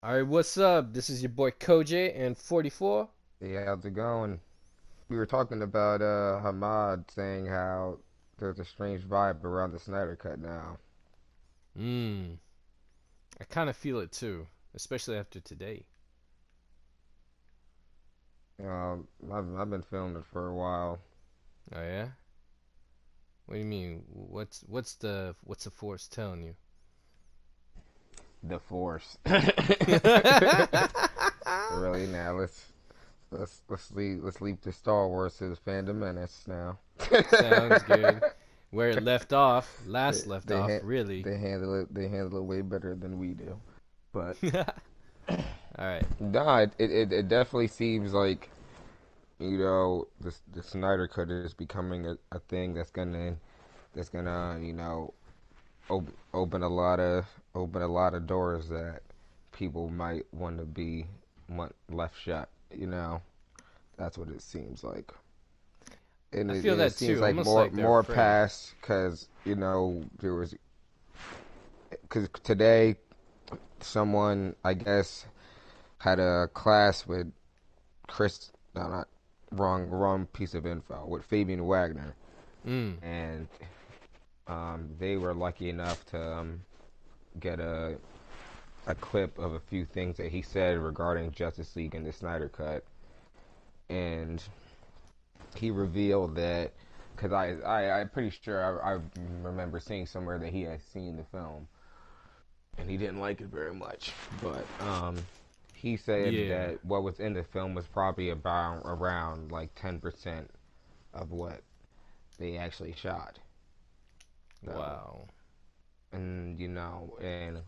All right, what's up? This is your boy Kojay and 44. Hey, how's it going? We were talking about Hamad saying how there's a strange vibe around the Snyder Cut now. Mmm, I kind of feel it too, especially after today. I've been feeling it for a while. Oh yeah? What do you mean? What's the force telling you? The Force. Really now, let's leave the Star Wars to the Phantom Menace now. Sounds good. Where it left off, they last left they off, ha- really. they handle it way better than we do. But All right. nah, it definitely seems like the Snyder Cut is becoming a thing that's gonna open a lot of doors that people might want to be left shut. That's what it seems like, and I it, feel and it that seems too, like almost more like they're more afraid. passed because today someone I guess had a class with Chris. No, not wrong piece of info with Fabian Wagner, Mm. and they were lucky enough to get a clip of a few things that he said regarding Justice League and the Snyder Cut, and he revealed that because I'm pretty sure I remember seeing somewhere that he had seen the film and he didn't like it very much, but he said Yeah. that what was in the film was probably about around like 10% of what they actually shot. So, Wow. and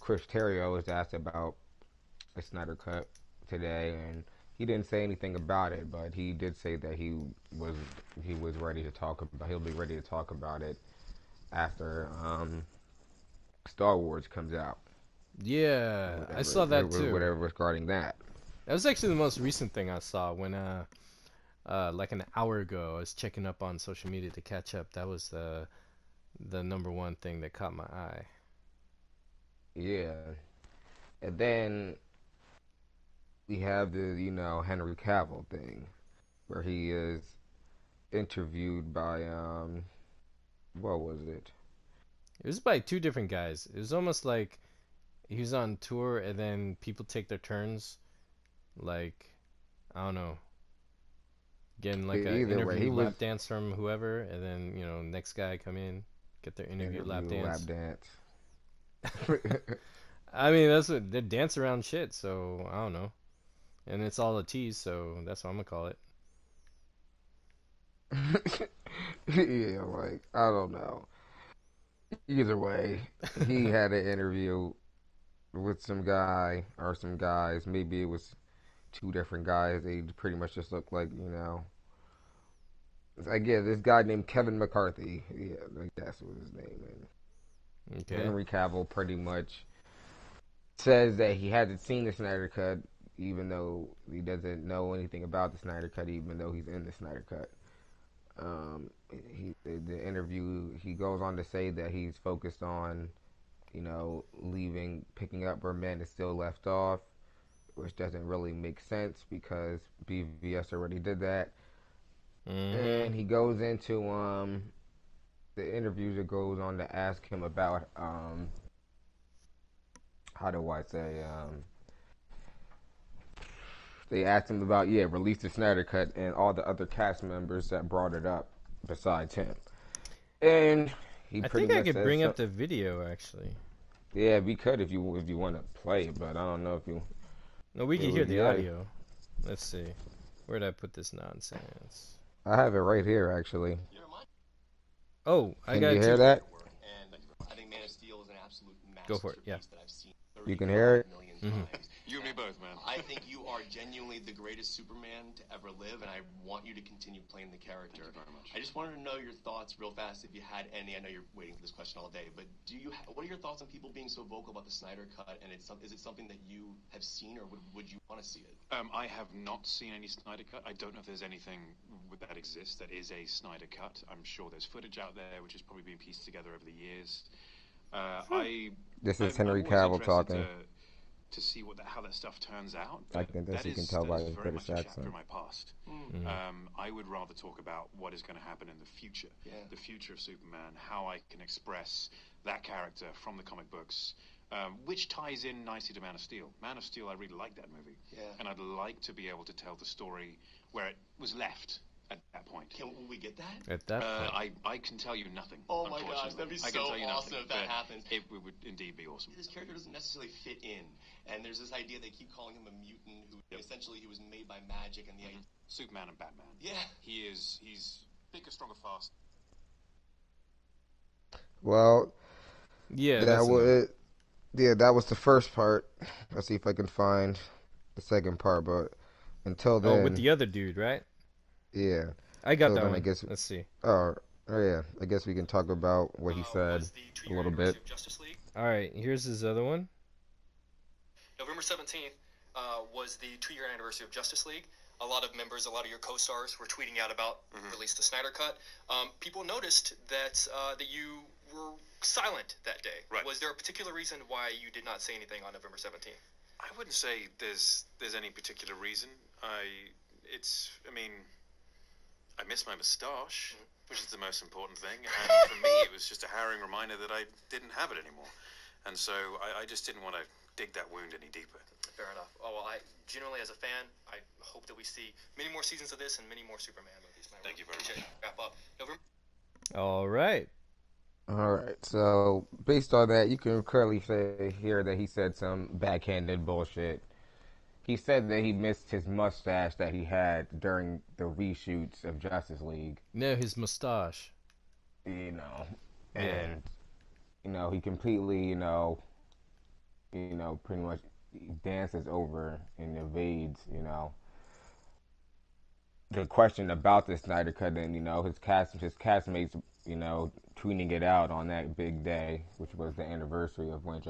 Chris Terrio was asked about a Snyder Cut today, and he didn't say anything about it, but he did say that was he was ready to talk about. He'll be ready to talk about it after Star Wars comes out, Yeah, I saw that too. whatever regarding that. That was actually the most recent thing I saw when like an hour ago I was checking up on social media to catch up. That was the number one thing that caught my eye. Yeah, and then we have the Henry Cavill thing where he is interviewed by what was it? It was by two different guys. It was almost like he was on tour and then people take their turns, like I don't know, getting like a Either way, interview he was lap dance from whoever, and then next guy come in, get their interview lap interview lap dance. dance. I mean that's what they dance around shit, so I don't know. And it's all a tease, so that's what I'm gonna call it. Yeah, like I don't know. Either way, he had an interview with some guy or some guys. Maybe it was two different guys. They pretty much just look like it's like, yeah, this guy named Kevin McCarthy. Yeah, like that's what his name is. Okay. Henry Cavill pretty much says that he hasn't seen the Snyder Cut, even though he doesn't know anything about the Snyder Cut, even though he's in the Snyder Cut. The interview, he goes on to say that he's focused on, picking up where Men is still left off, which doesn't really make sense because BVS already did that. Mm-hmm. And he goes into the interviewer goes on to ask him about how do I say they asked him about, yeah, release the Snyder Cut and all the other cast members that brought it up besides him, and he I pretty think I much could says bring up so, the video actually. yeah, we could if you want to play it, but I don't know if you No, we can hear the yeah. audio. Let's see. Where did I put this nonsense? I have it right here actually. Oh, I Can got you it hear too. that? I think Man of Steel is an absolute Go for it. Yeah. masterpiece that I've seen You can hear 35 it. million Mm-hmm. times. You and me both, man. I think you are genuinely the greatest Superman to ever live, and I want you to continue playing the character. Thank you very much. I just wanted to know your thoughts real fast, if you had any. I know you're waiting for this question all day, but what are your thoughts on people being so vocal about the Snyder Cut? And is it something that you have seen, or would you want to see it? I have not seen any Snyder Cut. I don't know if there's anything that exists that is a Snyder Cut. I'm sure there's footage out there which has probably been pieced together over the years. Uh, I This is I'm Henry always Cavill interested to talking. to see how that stuff turns out. I But guess you can tell that by is his very much British a chapter accent. in my past. I would rather talk about what is going to happen in the future, the future of Superman, how I can express that character from the comic books, which ties in nicely to Man of Steel. Man of Steel, I really like that movie, and I'd like to be able to tell the story where it was left at that point. Can we get that? At that point. I can tell you nothing. Oh my gosh, that'd be I can so tell you awesome nothing, if that but happens. It would indeed be awesome. This character doesn't necessarily fit in, and there's this idea they keep calling him a mutant who essentially he was made by magic, and the idea. Superman and Batman. Yeah. He's bigger, stronger, fast. Well, Yeah, that that's enough. was that was the first part. Let's see if I can find the second part, but until Oh, with then, the other dude, right? yeah. I got So that then I one. guess Let's see. oh yeah, I guess we can talk about what he said Was the a two-year little anniversary bit. of Justice League. All right, here's his other one. November 17th was the 2-year anniversary of Justice League. A lot of members, a lot of your co-stars were tweeting out about release the Snyder Cut. People noticed that that you were silent that day. Right. Was there a particular reason why you did not say anything on November 17th? I wouldn't say there's any particular reason. I mean, I miss my moustache, which is the most important thing. And for me, it was just a harrowing reminder that I didn't have it anymore. And so I just didn't want to dig that wound any deeper. Fair enough. Oh, well, I genuinely, as a fan, I hope that we see many more seasons of this and many more Superman movies. Thank you very much. Wrap up. November. All right. All right. So based on that, you can clearly say here that he said some backhanded bullshit. He said that he missed his mustache that he had during the reshoots of Justice League. No, his mustache. You know, Yeah. and he completely pretty much dances over and evades the question about the Snyder Cut, and his castmates tweeting it out on that big day, which was the anniversary of when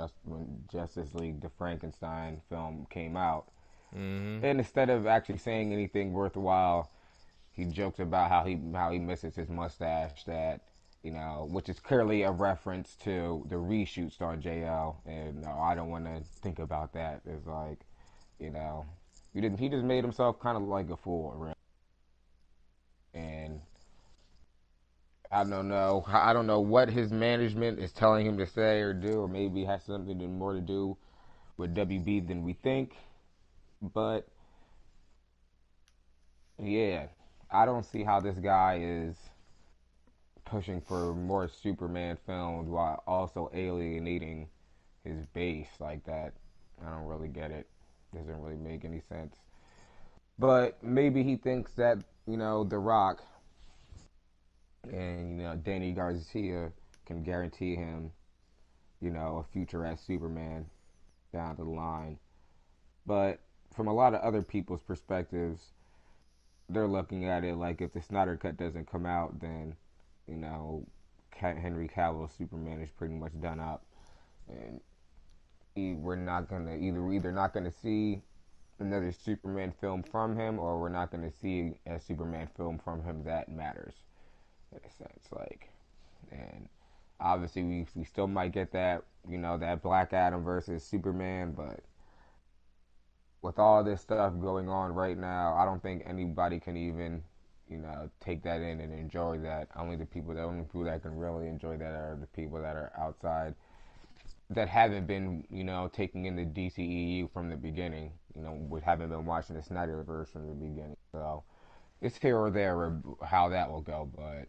Justice League the Frankenstein film came out. Mm-hmm. And instead of actually saying anything worthwhile, he jokes about how he misses his mustache, that which is clearly a reference to the reshoot star JL, and I don't want to think about that. It's like, he just made himself kind of like a fool, really. And I don't know what his management is telling him to say or do, or maybe it has something more to do with WB than we think. But yeah, I don't see how this guy is pushing for more Superman films while also alienating his base like that. I don't really get it. Doesn't really make any sense. But maybe he thinks that, The Rock and, Danny Garcia can guarantee him, a future as Superman down the line. But from a lot of other people's perspectives, they're looking at it like if the Snyder Cut doesn't come out, then, Henry Cavill's Superman is pretty much done up. And we're not going to either not going to see another Superman film from him, or we're not going to see a Superman film from him that matters, in a sense. And obviously we still might get that, that Black Adam versus Superman, but with all this stuff going on right now, I don't think anybody can even, take that in and enjoy that. The only people that can really enjoy that are the people that are outside, that haven't been, taking in the DCEU from the beginning, haven't been watching the Snyderverse from the beginning. So it's here or there how that will go, but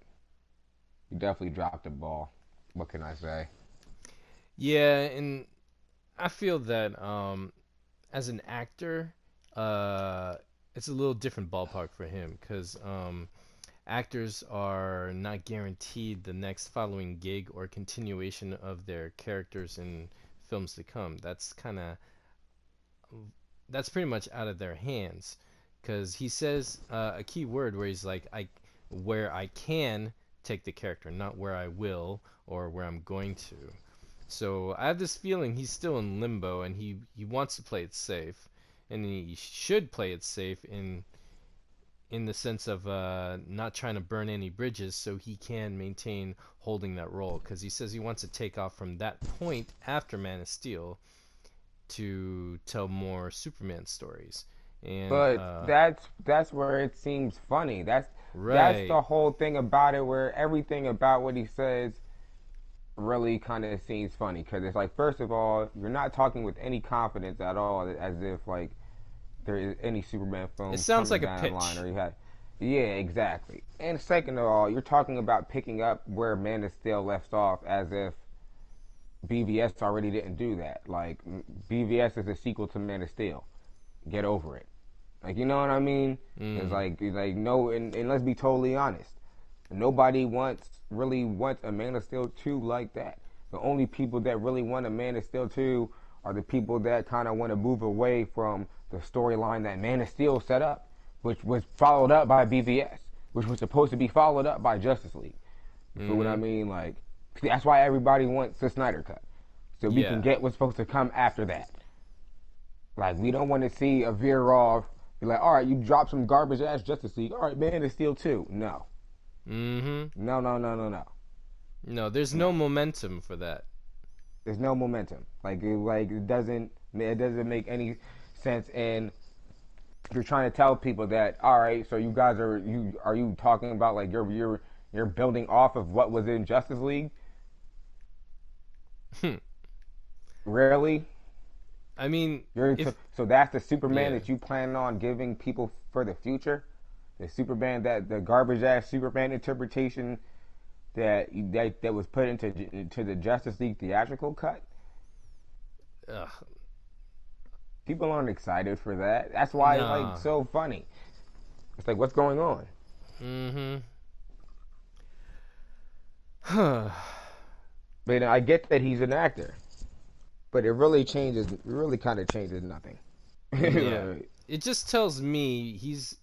you definitely dropped the ball. What can I say? Yeah, and I feel that as an actor, it's a little different ballpark for him, because actors are not guaranteed the next following gig or continuation of their characters in films to come. That's pretty much out of their hands, because he says a key word where he's like, where I can take the character, not where I will or where I'm going to. So I have this feeling he's still in limbo, and he wants to play it safe, and he should play it safe in the sense of not trying to burn any bridges, so he can maintain holding that role, because he says he wants to take off from that point after Man of Steel, to tell more Superman stories. And But that's where it seems funny. That's right. the whole thing about it, where everything about what he says really kind of seems funny because it's like, first of all, you're not talking with any confidence at all, as if like there is any Superman It films sounds coming like a down the line, pitch. or you had, yeah, exactly. And second of all, you're talking about picking up where Man of Steel left off, as if BVS already didn't do that. Like, BVS is a sequel to Man of Steel. Get over it. Like, you know what I mean? Mm. It's like no, and let's be totally honest. Nobody really wants a Man of Steel 2 like that. The only people that really want a Man of Steel 2 are the people that kind of want to move away from the storyline that Man of Steel set up, which was followed up by BVS, which was supposed to be followed up by Justice League. You feel what I Mm-hmm. mean? Like, that's why everybody wants the Snyder Cut, so we can Yeah. get what's supposed to come after that. Like, we don't want to see a veer off. Be like, all right, you dropped some garbage ass Justice League. All right, Man of Steel 2. No, Mm-hmm. no, no, no, no, no, No, there's no no. momentum for that. There's no momentum. It doesn't make any sense. And you're trying to tell people that, all right, so you guys are you talking about like you're building off of what was in Justice League? Really? I mean, if So that's the Superman yeah. that you plan on giving people for the future? The Superman, that the garbage ass Superman interpretation that was put into the Justice League theatrical cut? Ugh, People aren't excited for that. That's why it's like nah. so funny. It's like, what's going on? Mm-hmm. But I get that he's an actor, but it really changes. It really kind of changes nothing. Yeah. It just tells me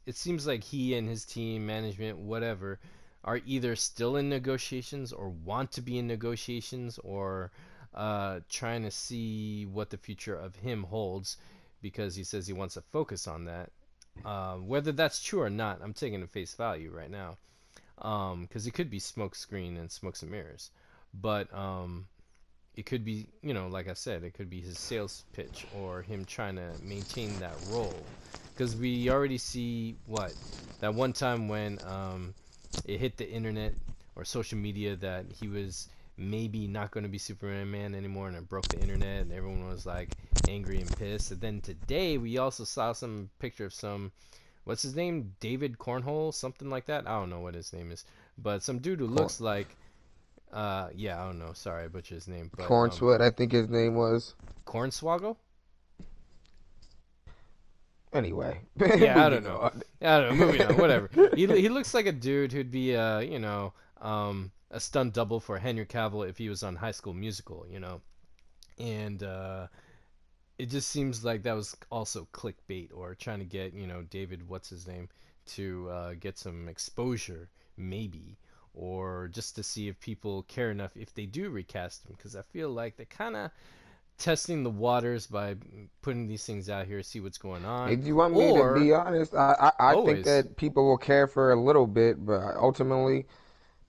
it seems like he and his team, management, whatever, are either still in negotiations or want to be in negotiations or trying to see what the future of him holds because he says he wants to focus on that. Whether that's true or not, I'm taking it face value right now. Because it could be smoke screen and smokes and mirrors. But it could be, like I said, it could be his sales pitch or him trying to maintain that role. Because we already see that one time when it hit the internet or social media that he was maybe not going to be Superman Man anymore, and it broke the internet, and everyone was like angry and pissed. And then today we also saw some picture of some, what's his name, David Cornhole, something like that. I don't know what his name is, but some dude who Corn, looks like yeah, I don't know. Sorry, I butchered his name, but Corn Sweat, I think his name was. Cornswoggle? Anyway, Yeah, I don't moving know. on. I don't know. Moving on. Whatever. He looks like a dude who'd be a stunt double for Henry Cavill if he was on High School Musical, and it just seems like that was also clickbait or trying to get David what's his name to get some exposure maybe, or just to see if people care enough if they do recast him, because I feel like they're kind of testing the waters by putting these things out here, see what's going on, If you want me to or be honest, I think always. that people will care for a little bit, but ultimately,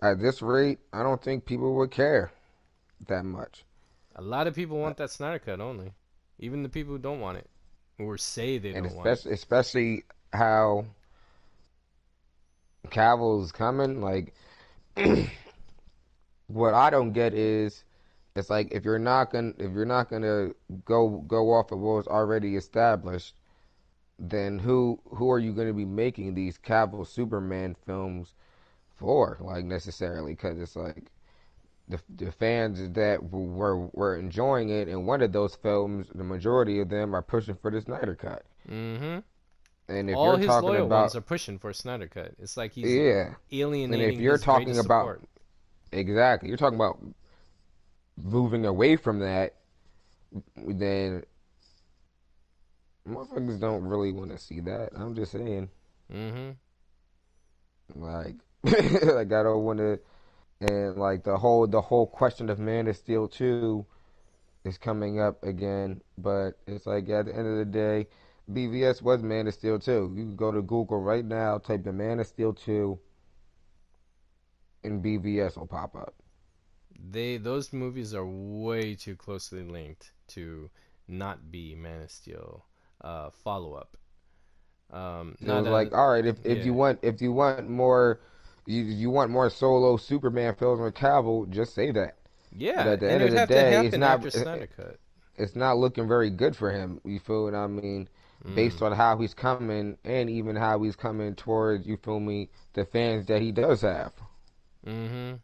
at this rate, I don't think people would care that much. A lot of people Uh, want that Snyder Cut only, even the people who don't want it or say they and don't want it. especially how Cavill's coming. Like, what I don't get is, it's like, if you're not gonna go off of what was already established, then who are you going to be making these Cavill Superman films for? Like, necessarily, because it's like the fans that were enjoying it and wanted those films, the majority of them are pushing for the Snyder Cut. Hmm. And if All you're his talking loyal ones about, are pushing for Snyder Cut. It's like he's yeah, and if alienating you're his talking greatest about, support. exactly, you're talking about moving away from that, then motherfuckers don't really want to see that. I'm just saying, Hmm. like, like, I don't want to. And like the whole question of Man of Steel 2 is coming up again, but it's like, at the end of the day, BVS was Man of Steel 2. You can go to Google right now, type in Man of Steel 2, and BVS will pop up. Those movies are way too closely linked to not be Man of Steel follow up. It was Not like, all right, if yeah, you want more, you want more solo Superman films with Cavill, just say that. But yeah, at the and end it of would the have to day, happen after Snyder Cut. it's not looking very good for him. You feel what I mean? Based Mm. on how he's coming and even how he's coming towards, you feel me, the fans that he does have. Mm-hmm.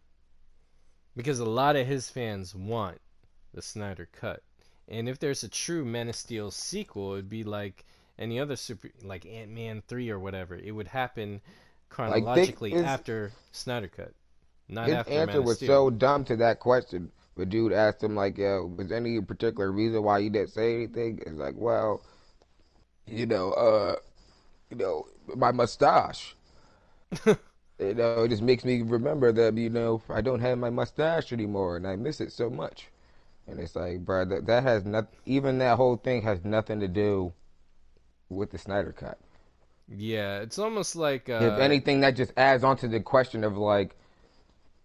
Because a lot of his fans want the Snyder Cut. And if there's a true Man of Steel sequel, it'd be like any other like Ant-Man 3 or whatever. It would happen Like, chronologically after Snyder Cut, not his after Man answer of was Steel. so dumb to that question. But dude asked him like, was there any particular reason why you didn't say anything? It's like, well, you know, uh, my mustache. It just makes me remember that, I don't have my mustache anymore and I miss it so much. And it's like, bro, that has not even that whole thing has nothing to do with the Snyder Cut. Yeah, it's almost like If anything, that just adds on to the question of like,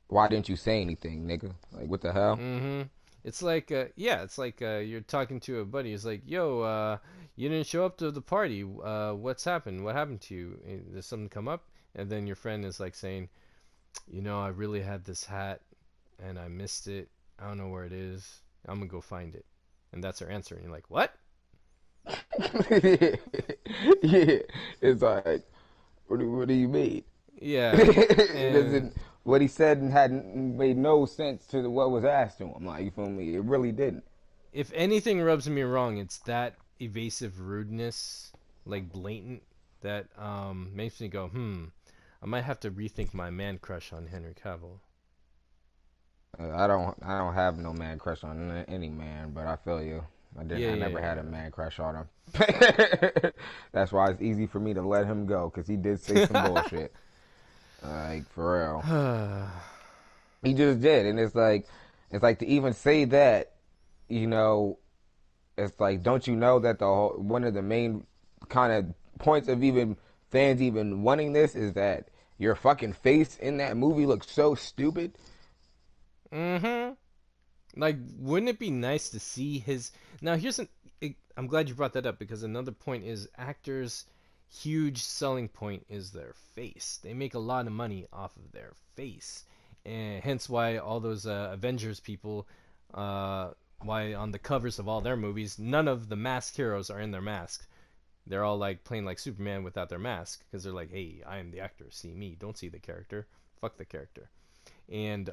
why didn't you say anything, nigga? Like, what the hell? mm-hmm. It's like yeah, it's like you're talking to a buddy. It's like, yo, you didn't show up to the party. What's happened? What happened to you? Did something come up? And then your friend is like saying, I really had this hat and I missed it. I don't know where it is. I'm gonna go find it. And that's her answer. And you're like, what? Yeah, it's like, what do you mean? Yeah. It And doesn't. What he said hadn't made no sense to what was asked to him. Like, you feel me? It really didn't. if anything rubs me wrong, it's that evasive rudeness, like blatant, that makes me go, I might have to rethink my man crush on Henry Cavill. I don't have no man crush on any man, but I feel you. Yeah, I yeah, never had a yeah. man crush on him. That's why it's easy for me to let him go because he did say some bullshit. Like, for real, Yeah. he just did, and it's like to even say that, you know, it's like, don't you know that one of the main kind of points of even fans even wanting this is that your fucking face in that movie looks so stupid. Mm-hmm. Like, wouldn't it be nice to see his? Now, I'm glad you brought that up because another point is actors' huge selling point is their face. They make a lot of money off of their face, and hence why all those Avengers people, uh, why on the covers of all their movies, none of the masked heroes are in their mask. They're all like playing like Superman without their mask because they're like, hey, I am the actor. See me. Don't see the character. Fuck the character. And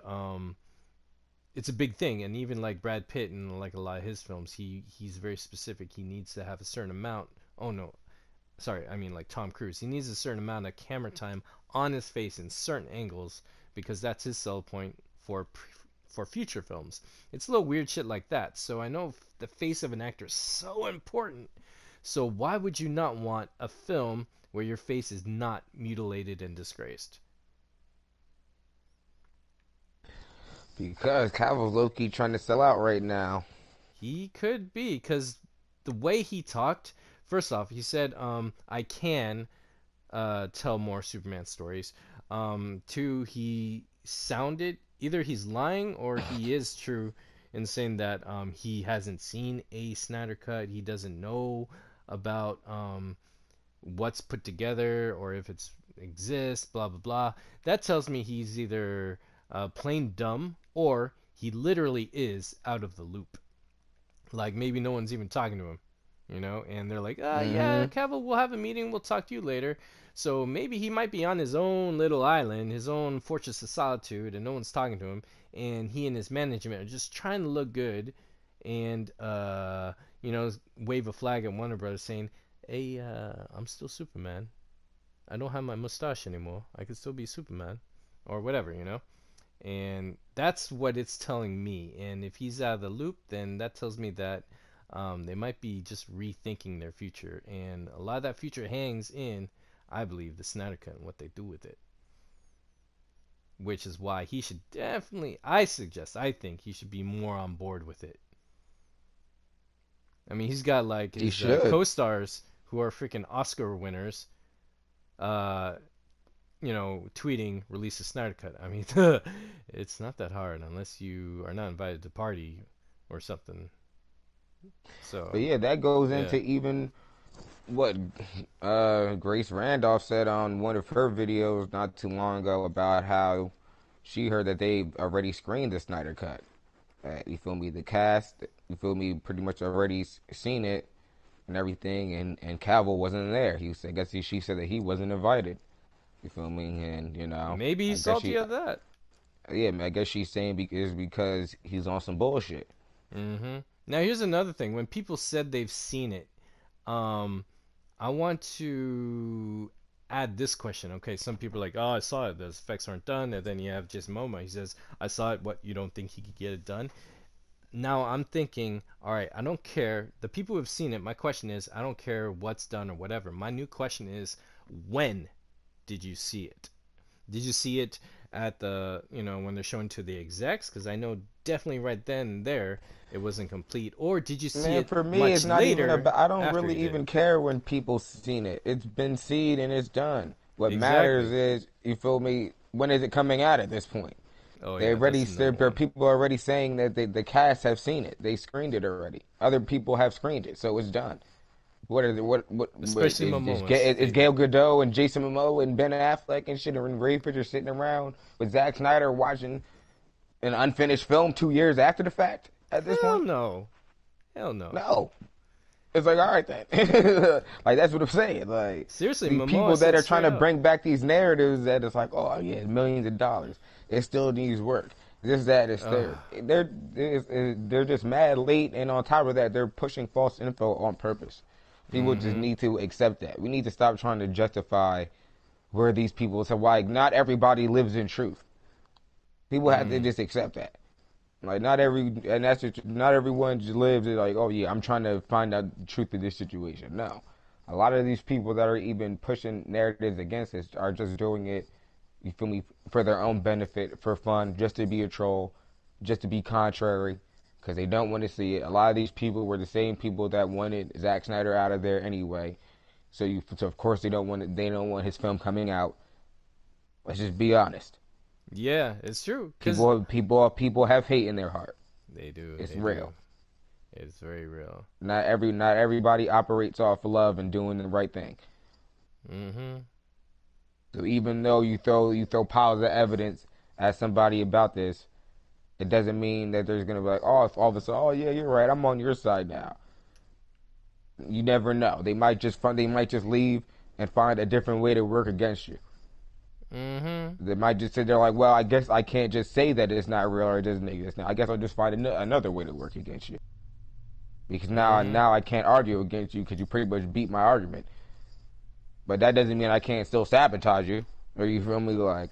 it's a big thing, and even like Brad Pitt and like a lot of his films, he's very specific. He needs to have a certain amount. Oh no, sorry, I mean like Tom Cruise. He needs a certain amount of camera time on his face in certain angles because that's his sell point for future films. It's a little weird shit like that. So I know the face of an actor is so important. So why would you not want a film where your face is not mutilated and disgraced? Because Cavill's low key trying to sell out right now. He could be, because the way he talked, first off, he said, I can tell more Superman stories. Two, he sounded, either he's lying or he is true in saying that he hasn't seen a Snyder Cut. He doesn't know about what's put together or if it's exists, blah, blah, blah. That tells me he's either plain dumb or he literally is out of the loop. Like maybe no one's even talking to him, and they're like, yeah, Mm-hmm. Cavill, we'll have a meeting, we'll talk to you later. So maybe he might be on his own little island, his own fortress of solitude, and no one's talking to him, and he and his management are just trying to look good, and wave a flag at Warner Brothers saying, hey, I'm still Superman. I don't have my mustache anymore. I could still be Superman, or whatever. And that's what it's telling me. And if he's out of the loop, then that tells me that they might be just rethinking their future. And a lot of that future hangs in, I believe, the Snyder Cut and what they do with it. Which is why he should definitely, I think he should be more on board with it. I mean, he's got like He his should. co-stars who are freaking Oscar winners, uh, tweeting release a Snyder Cut. I mean, it's not that hard unless you are not invited to party or something. So But yeah, that goes yeah, into even what Grace Randolph said on one of her videos not too long ago about how she heard that they already screened the Snyder Cut. You feel me? The cast, you feel me? Pretty much already seen it and everything, and Cavill wasn't there. He said, I guess she said that he wasn't invited. You feel me? And maybe I he's guess salty she, at that. yeah, I guess she's saying because he's on some bullshit. Now here's another thing. When people said they've seen it, um, I want to add this question. Okay, some people are like, "Oh, I saw it. The effects aren't done." And then you have Jason Momoa. He says, "I saw it. What? You don't think he could get it done?" Now I'm thinking, all right, I don't care. The people who have seen it, my question is, I don't care what's done or whatever. My new question is, when did you see it? Did you see it at the, when they're showing to the execs? Because I know definitely right then and there it wasn't complete. Or did you see Man, it for me, it's much not even later about. I don't after really you did? even care when people seen it. It's been seen and it's done. What matters Exactly. is, you feel me? When is it coming out at this point? Oh They yeah, already, that's the number there are one. people already saying that the cast have seen it. They screened it already. Other people have screened it, so it's done. What are the, what Especially Momoa's. Is They, Gail Godot and Jason Momoa and Ben Affleck and shit and Ray Fisher sitting around with Zack Snyder watching an unfinished film 2 years after the fact? At this hell point, no. Hell no. no. It's like, all right then. Like that's what I'm saying. Like Seriously, these Momoa people that said are trying straight to up. bring back these narratives that it's like, oh yeah, millions of dollars. It still needs work. This, that, is third. They're just mad late, and on top of that, they're pushing false info on purpose. People just Mm-hmm. need to accept that. We need to stop trying to justify where these people. So why not everybody lives in truth? People have to Mm. just accept that. Like not every, and that's just, not everyone just lives it like, oh yeah, I'm trying to find out the truth of this situation. No, a lot of these people that are even pushing narratives against us are just doing it. You feel me? For their own benefit, for fun, just to be a troll, just to be contrary, because they don't want to see it. A lot of these people were the same people that wanted Zack Snyder out of there anyway. So of course they don't want his film coming out. Let's just be honest. Yeah, it's true. Cause People have hate in their heart. they do, It's they do. real. It's very real. Not everybody operates off of love and doing the right thing. Mm-hmm. So even though you throw piles of evidence at somebody about this, it doesn't mean that there's gonna be like, oh, if all of a sudden, oh yeah, you're right, I'm on your side now. You never know. They might just leave and find a different way to work against you. Mm-hmm. They might just sit there like, well, I guess I can't just say that it's not real or it doesn't exist now. I guess I'll just find another way to work against you because Mm-hmm. now I can't argue against you because you pretty much beat my argument. But that doesn't mean I can't still sabotage you, or you feel me, like,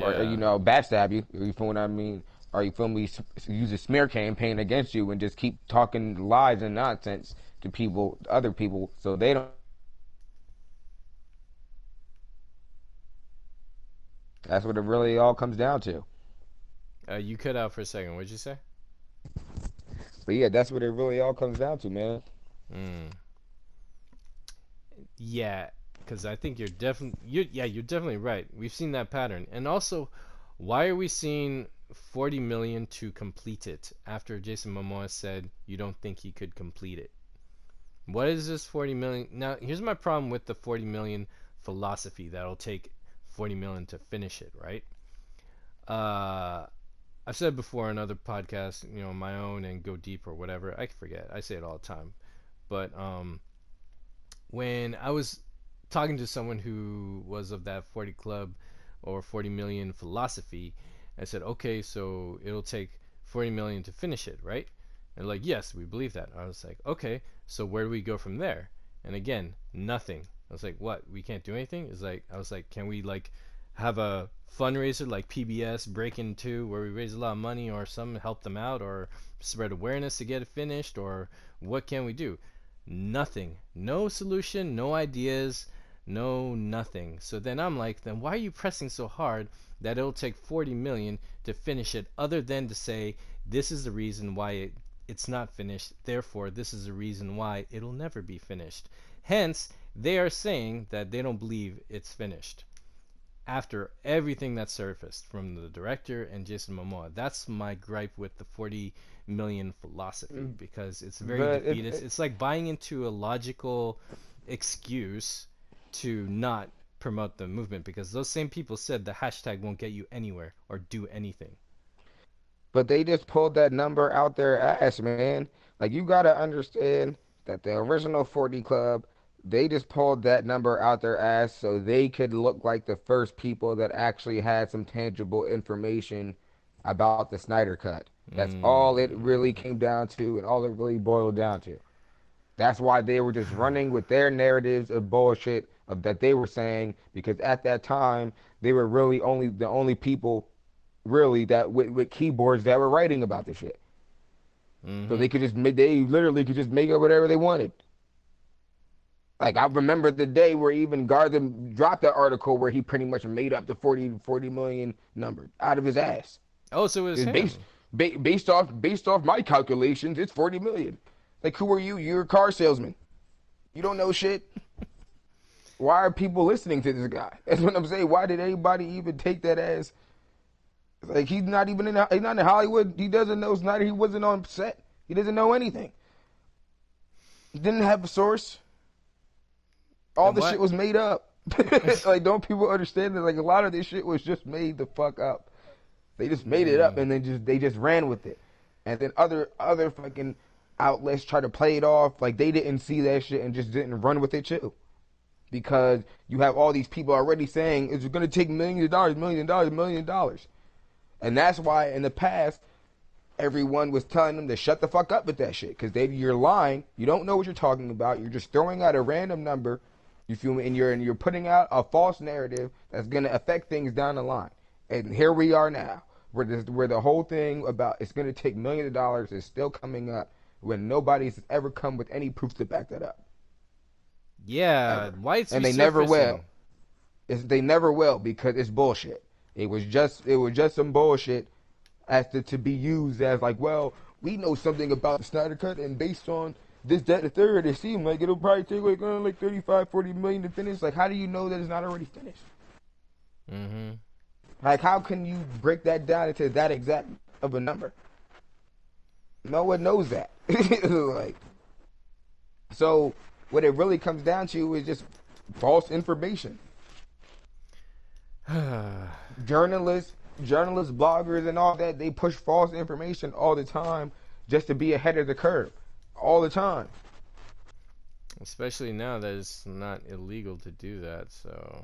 or Yeah. backstab you. Or you feel what I mean? Or you feel me? Use a smear campaign against you and just keep talking lies and nonsense to people, other people, so they don't. That's what it really all comes down to. You cut out for a second. What'd you say? But yeah, that's what it really all comes down to, man. Mm. Yeah, because I think you're definitely right. We've seen that pattern, and also, why are we seeing 40 million to complete it after Jason Momoa said you don't think he could complete it? What is this 40 million? Now, here's my problem with the 40 million philosophy that'll take 40 million to finish it, right? Uh, I've said before in other podcasts, my own and Go Deep or whatever. I forget. I say it all the time. But when I was talking to someone who was of that 40 club or 40 million philosophy, I said, okay, so it'll take 40 million to finish it, right? And like, yes, we believe that. I was like, okay, so where do we go from there? And again, nothing. I was like, what? We can't do anything? It's like, I was like, can we like have a fundraiser like PBS Break Into where we raise a lot of money or some help them out or spread awareness to get it finished, or what can we do? Nothing. No solution, no ideas, no nothing. So then I'm like, then why are you pressing so hard that it'll take 40 million to finish it, other than to say this is the reason why it's not finished, therefore this is the reason why it'll never be finished. Hence, they are saying that they don't believe it's finished after everything that surfaced from the director and Jason Momoa. That's my gripe with the 40 million philosophy because it's very defeatist. It's like buying into a logical excuse to not promote the movement because those same people said the hashtag won't get you anywhere or do anything. But they just pulled that number out their ass, man. Like, you gotta understand that the original 40 Club, they just pulled that number out their ass so they could look like the first people that actually had some tangible information about the Snyder Cut. That's all it really came down to and all it really boiled down to. That's why they were just running with their narratives of bullshit of that they were saying because at that time they were really the only people really that with keyboards that were writing about this shit. So they literally could just make up whatever they wanted. Like, I remember the day where even Gartham dropped that article where he pretty much made up the 40 million number out of his ass. Oh, so it was him. Based off my calculations, it's 40 million. Like, who are you? You're a car salesman. You don't know shit. Why are people listening to this guy? That's what I'm saying. Why did anybody even take that as? Like, he's not in Hollywood. He doesn't know Snyder. He wasn't on set. He doesn't know anything. He didn't have a source. All the shit was made up. Like, don't people understand that? Like, a lot of this shit was just made the fuck up. They just made it up and then they just ran with it. And then other fucking outlets try to play it off like they didn't see that shit and just didn't run with it too. Because you have all these people already saying it's going to take $1 million. And that's why in the past, everyone was telling them to shut the fuck up with that shit. Because you're lying. You don't know what you're talking about. You're just throwing out a random number. You feel me? And you're putting out a false narrative that's going to affect things down the line. And here we are now, where the whole thing about it's going to take millions of dollars is still coming up when nobody's ever come with any proof to back that up. Yeah, why? And they never will. They never will because it's bullshit. It was just some bullshit to be used as like, well, we know something about the Snyder Cut and based on this, that, the third, it seemed like it'll probably take like 35, 40 million to finish. Like, how do you know that it's not already finished? Mm-hmm. Like, how can you break that down into that exact of a number? No one knows that. Like, so what it really comes down to is just false information. Journalists, bloggers, and all that, they push false information all the time just to be ahead of the curve. All the time. Especially now that it's not illegal to do that, so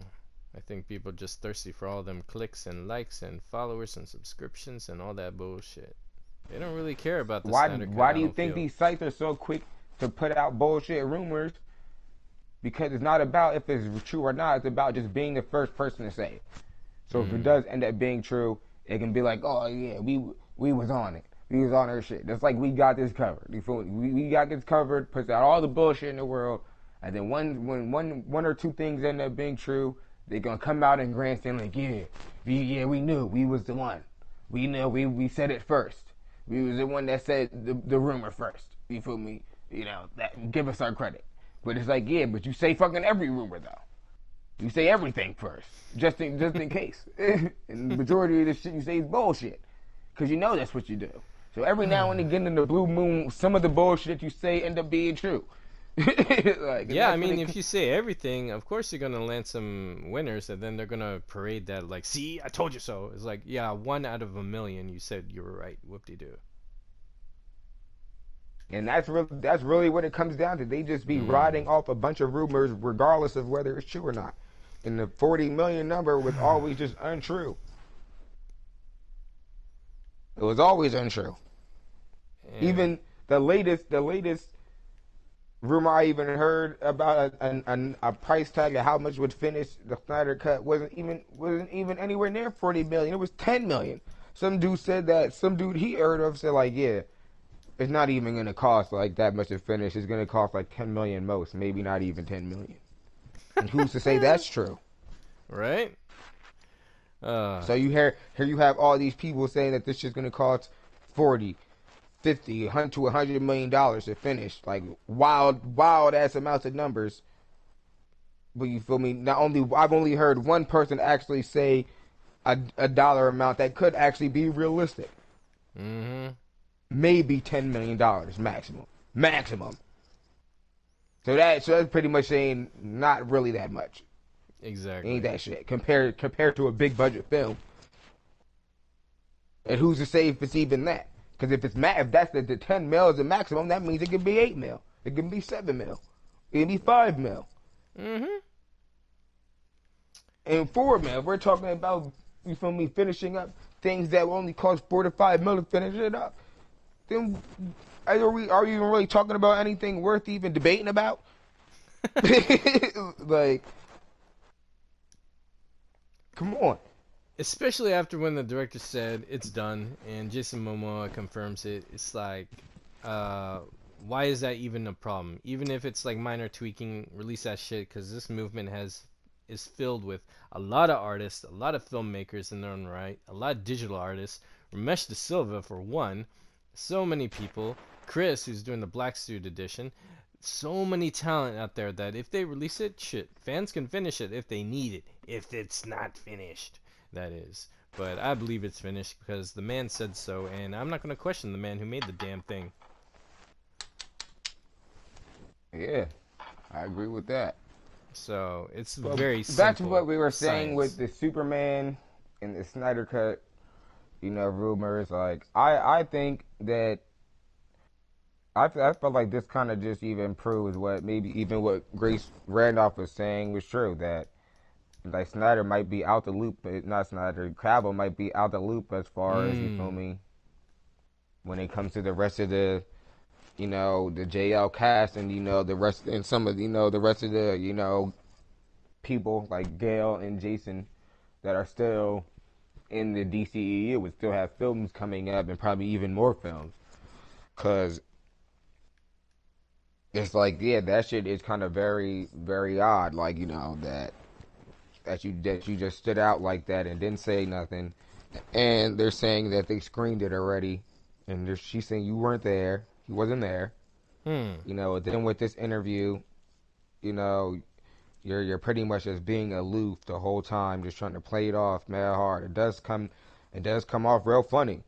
I think people are just thirsty for all them clicks and likes and followers and subscriptions and all that bullshit. They don't really care about the Snyder Cut. Why do you think these sites are so quick to put out bullshit rumors? Because it's not about if it's true or not. It's about just being the first person to say it. So if it does end up being true, it can be like, oh yeah, we was on it. We was on our shit. That's like we got this covered. You feel me? We got this covered. Puts out all the bullshit in the world, and then when one or two things end up being true, they're gonna come out and grandstand like, we knew we was the one. We knew we said it first. We was the one that said the rumor first. You feel me? You know, that give us our credit. But it's like, yeah, but you say fucking every rumor though. You say everything first, just in case. And the majority of the shit you say is bullshit, because you know that's what you do. So every now and again in the blue moon, some of the bullshit you say end up being true. Like, yeah, I mean, if you say everything, of course you're gonna land some winners, and then they're gonna parade that like, see, I told you so. It's like, yeah, 1 out of 1,000,000, you said you were right. Whoop-de-doo. And that's really what it comes down to. They just be riding off a bunch of rumors, regardless of whether it's true or not. And the 40 million number was always just untrue. It was always untrue. Yeah. Even the latest rumor I even heard about a price tag of how much would finish the Snyder Cut wasn't even anywhere near 40 million. It was 10 million. Some dude he heard of said like, yeah, it's not even gonna cost like that much to finish. It's gonna cost like 10 million most, maybe not even 10 million. And who's to say that's true? Right? So here you have all these people saying that this shit's gonna cost 40, 50, 100 to $100 million to finish, like wild ass amounts of numbers. But you feel me? I've only heard one person actually say a dollar amount that could actually be realistic. Mm-hmm. maybe $10 million maximum. So that's pretty much saying not really that much. Exactly. Ain't that shit compared to a big budget film? And who's to say if it's even that? Because if that's the 10 mil is the maximum, that means it could be 8 mil. It can be 7 mil. It can be 5 mil. Mm-hmm. And 4 mil, we're talking about, you feel me, finishing up things that will only cost 4 to 5 mil to finish it up. Then are you even really talking about anything worth even debating about? Like, come on. Especially after when the director said it's done and Jason Momoa confirms it, it's like, why is that even a problem? Even if it's like minor tweaking, release that shit, because this movement is filled with a lot of artists, a lot of filmmakers in their own right, a lot of digital artists. Ramesh De Silva for one, so many people. Chris, who's doing the Black Suit edition. So many talent out there that if they release it, shit, fans can finish it if they need it. If it's not finished, that is. But I believe it's finished because the man said so, and I'm not going to question the man who made the damn thing. Yeah, I agree with that. So it's very simple. That's what we were saying science. with the Superman and the Snyder Cut, rumors. Like, I think that I felt like this kind of just even proves what Grace Randolph was saying was true, that like Snyder might be out the loop, but not Snyder, Cavill might be out the loop as far as, you feel me, when it comes to the rest of the the JL cast and the rest and some of the rest of the people like Gail and Jason that are still in the DCEU would still have films coming up and probably even more films, cause it's like, yeah, that shit is kind of very, very odd, like, that you just stood out like that and didn't say nothing, and they're saying that they screened it already, and she's saying you weren't there, he wasn't there. Then with this interview, you're pretty much just being aloof the whole time, just trying to play it off mad hard. It does come off real funny,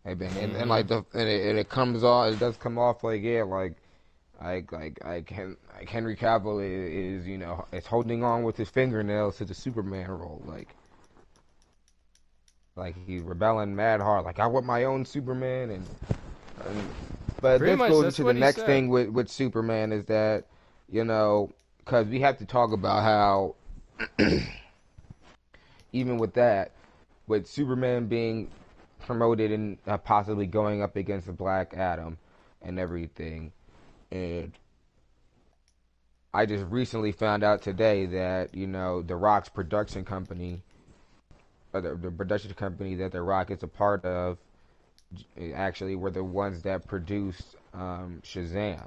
and it comes off. It does come off like, yeah, like Henry Cavill is holding on with his fingernails to the Superman role, like he's rebelling mad hard, like I want my own Superman, and but Pretty this much, goes that's into what the he next said. thing with Superman is that, because we have to talk about how even with that, with Superman being promoted and possibly going up against the Black Adam and everything, and I just recently found out today that The Rock's production company, or the production company that The Rock is a part of, actually were the ones that produced Shazam.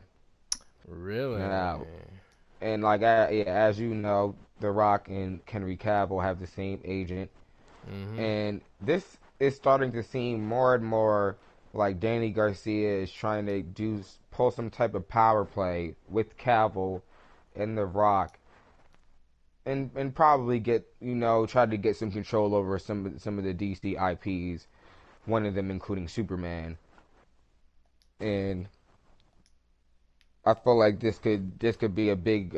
Really? Now, and like, as you know, The Rock and Henry Cavill have the same agent, and this is starting to seem more and more like Danny Garcia is trying to pull some type of power play with Cavill and The Rock, and probably try to get some control over some of the DC IPs, one of them including Superman. And I feel like this could be a big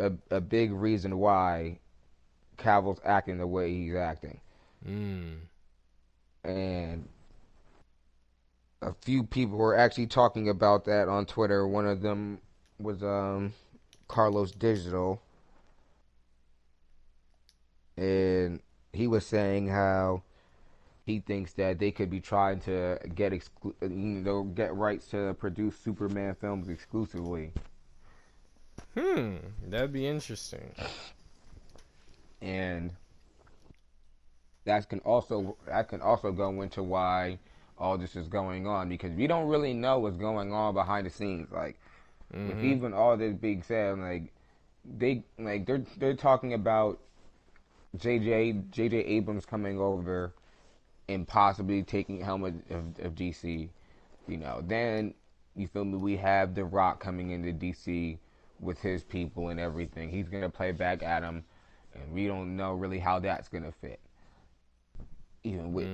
reason why Cavill's acting the way he's acting. And a few people were actually talking about that on Twitter. One of them was Carlos Digital, and he was saying how he thinks that they could be trying to get rights to produce Superman films exclusively. That'd be interesting. And that can also go into why all this is going on, because we don't really know what's going on behind the scenes. Like, with even all this being said, they're talking about J.J. Abrams coming over and possibly taking helm of DC. Then you feel me? We have The Rock coming into DC with his people and everything. He's gonna play back Adam, and we don't know really how that's gonna fit. even with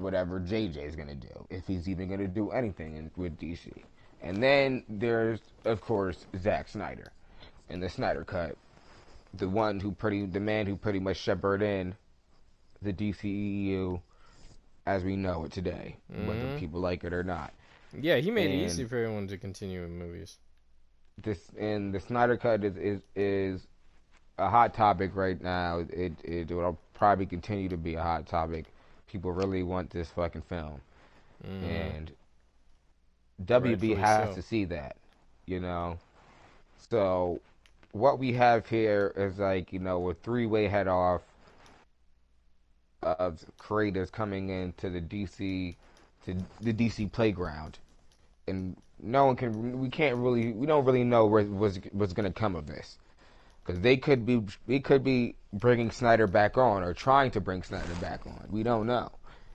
whatever JJ's gonna do, if he's even gonna do anything with DC. And then there's, of course, Zack Snyder and the Snyder Cut, the man who pretty much shepherded in the DCEU as we know it today, whether people like it or not. Yeah, he made it easy for everyone to continue with movies. The Snyder Cut is a hot topic right now. It will probably continue to be a hot topic. People really want this fucking film, and WB has to see that, you know. So what we have here is like, you know, a three-way head off of creators coming into the DC playground, and we don't really know what's going to come of this, because we could be bringing Snyder back on or trying to bring Snyder back on. We don't know,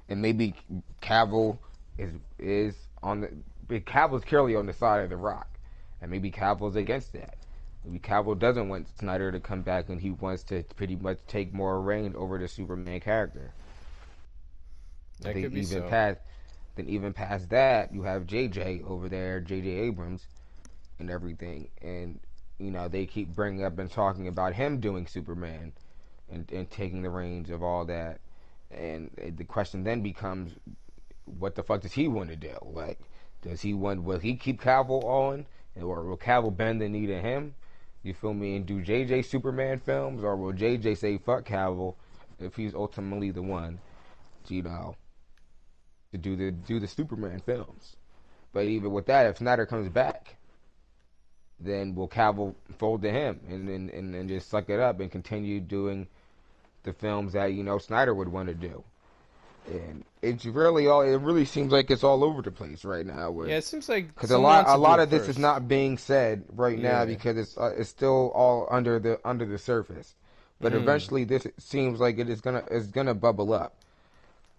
and maybe Cavill is Cavill's clearly on the side of the Rock, and maybe Cavill's against that. Maybe Cavill doesn't want Snyder to come back, and he wants to pretty much take more reign over the Superman character. That could be so. Then even past that, you have JJ over there, JJ Abrams, and everything, and you know they keep bringing up and talking about him doing Superman, and taking the reins of all that, and the question then becomes, what the fuck does he want to do? Like, will he keep Cavill on, or will Cavill bend the knee to him? You feel me? And do JJ Superman films, or will JJ say fuck Cavill if he's ultimately the one, you know, to do the Superman films? But even with that, if Snyder comes back, then will Cavill fold to him and just suck it up and continue doing the films that, you know, Snyder would want to do? And it really seems like it's all over the place right now. Yeah, it seems like because a lot of this is not being said right now because it's still all under the surface. But eventually, this seems like it's gonna bubble up,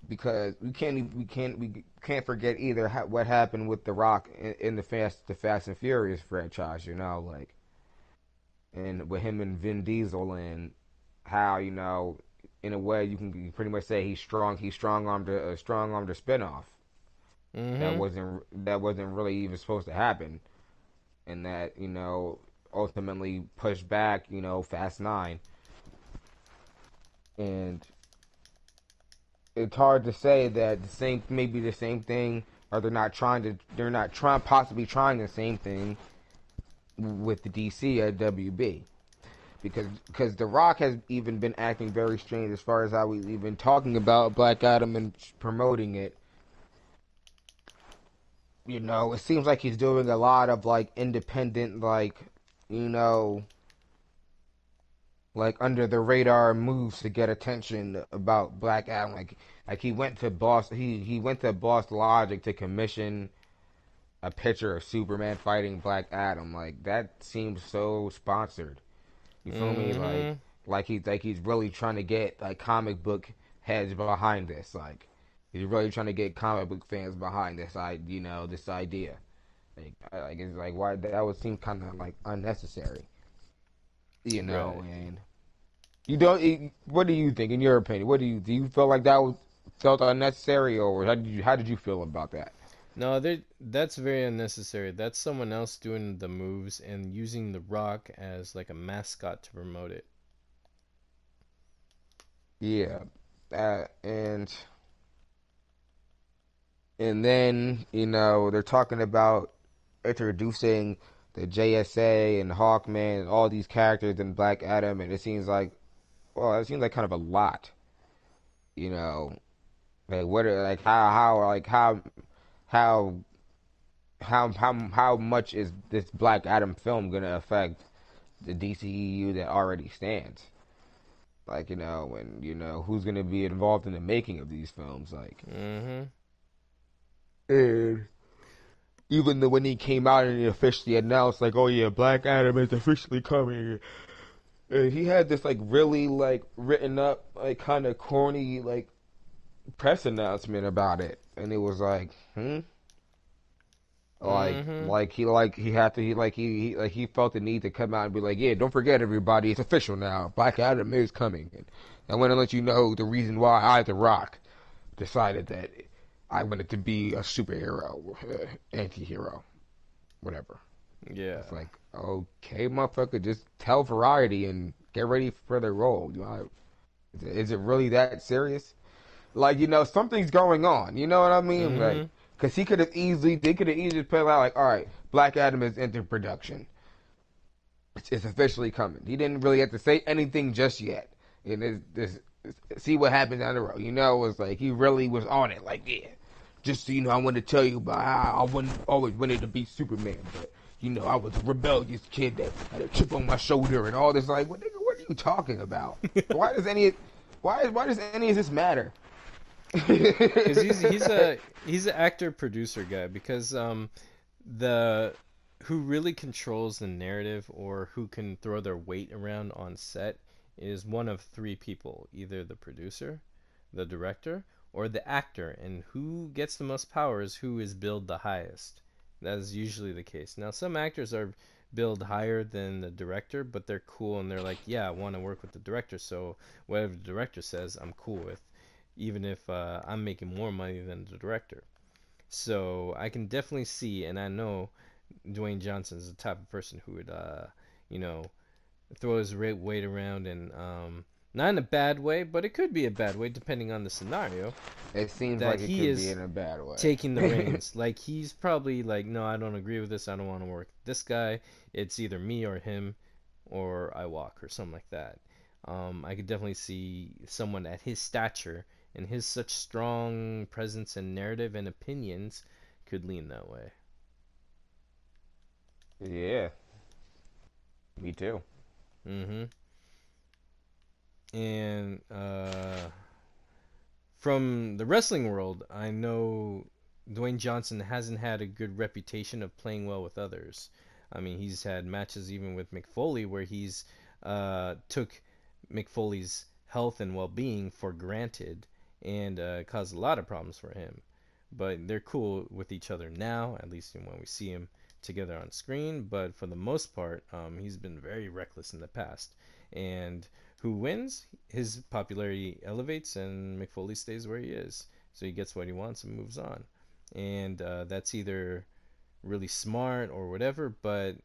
because we can't forget either what happened with The Rock in the Fast and Furious franchise. You know, like, and with him and Vin Diesel, and how, you know, in a way, you can pretty much say he strong-armed a spinoff. That wasn't really even supposed to happen, and that, you know, ultimately pushed back, you know, Fast 9. And it's hard to say that maybe the same thing, or they're not possibly trying the same thing with the DC at WB. Because The Rock has even been acting very strange as far as how we've been talking about Black Adam and promoting it. You know, it seems like he's doing a lot of, like, independent, like, you know, like, under the radar moves to get attention about Black Adam. Like he went to Boss Logic to commission a picture of Superman fighting Black Adam. Like, that seems so sponsored. You feel me? Like he's really trying to get, like, comic book heads behind this. Like, he's really trying to get comic book fans behind this, you know, this idea. Like it's like, why that would seem kind of like unnecessary, you know? Right. And you don't. What do you think, in your opinion? Do you feel like that felt unnecessary, or how did you feel about that? No, that's very unnecessary. That's someone else doing the moves and using The Rock as, like, a mascot to promote it. Yeah, and then, you know, they're talking about introducing the JSA and Hawkman and all these characters in Black Adam, and it seems like kind of a lot, you know, like how much is this Black Adam film gonna affect the DCEU that already stands? Like, you know, and, you know, who's gonna be involved in the making of these films? Like, and even when he came out and he officially announced, like, oh yeah, Black Adam is officially coming, and he had this, like, really, like, written up, like, kind of corny, like, press announcement about it, and it was like, he felt the need to come out and be like, yeah, don't forget, everybody, it's official now, Black Adam is coming, and I want to let you know the reason why The Rock decided that I wanted to be a superhero, anti-hero, whatever. Yeah. It's like, okay, motherfucker, just tell Variety and get ready for the role. Is it really that serious? Like, something's going on. You know what I mean? Like, Mhm. because they could have easily put out like, all right, Black Adam is into production. It's officially coming. He didn't really have to say anything just yet. And see what happens down the road. It was like he really was on it. Like, yeah, just so you know, I want to tell you about how always wanted to be Superman, but I was a rebellious kid that had a chip on my shoulder and all this. Like, nigga, what are you talking about? Why does any of this matter? Because he's an actor producer guy. Because the who really controls the narrative or who can throw their weight around on set is one of three people: either the producer, the director, or the actor. And who gets the most power is who is billed the highest. That is usually the case. Now, some actors are billed higher than the director, but they're cool and they're like, yeah, I want to work with the director, so whatever the director says, I'm cool with, even if I'm making more money than the director. So I can definitely see, and I know Dwayne Johnson is the type of person who would, you know, throw his weight around, and not in a bad way, but it could be a bad way depending on the scenario. It seems That like it he could be is in a bad taking the way. reins. Like he's probably like, no, I don't agree with this. I don't want to work with this guy. It's either me or him, or I walk, or something like that. I could definitely see someone at his stature and his such strong presence and narrative and opinions could lean that way. Yeah, me too. Hmm. And from the wrestling world, I know Dwayne Johnson hasn't had a good reputation of playing well with others. I mean, he's had matches even with Mick Foley where he's took Mick Foley's health and well-being for granted and caused a lot of problems for him. But they're cool with each other now, at least when we see him together on screen. But for the most part, he's been very reckless in the past. And who wins? His popularity elevates, and McFoley stays where he is. So he gets what he wants and moves on. And that's either really smart or whatever. But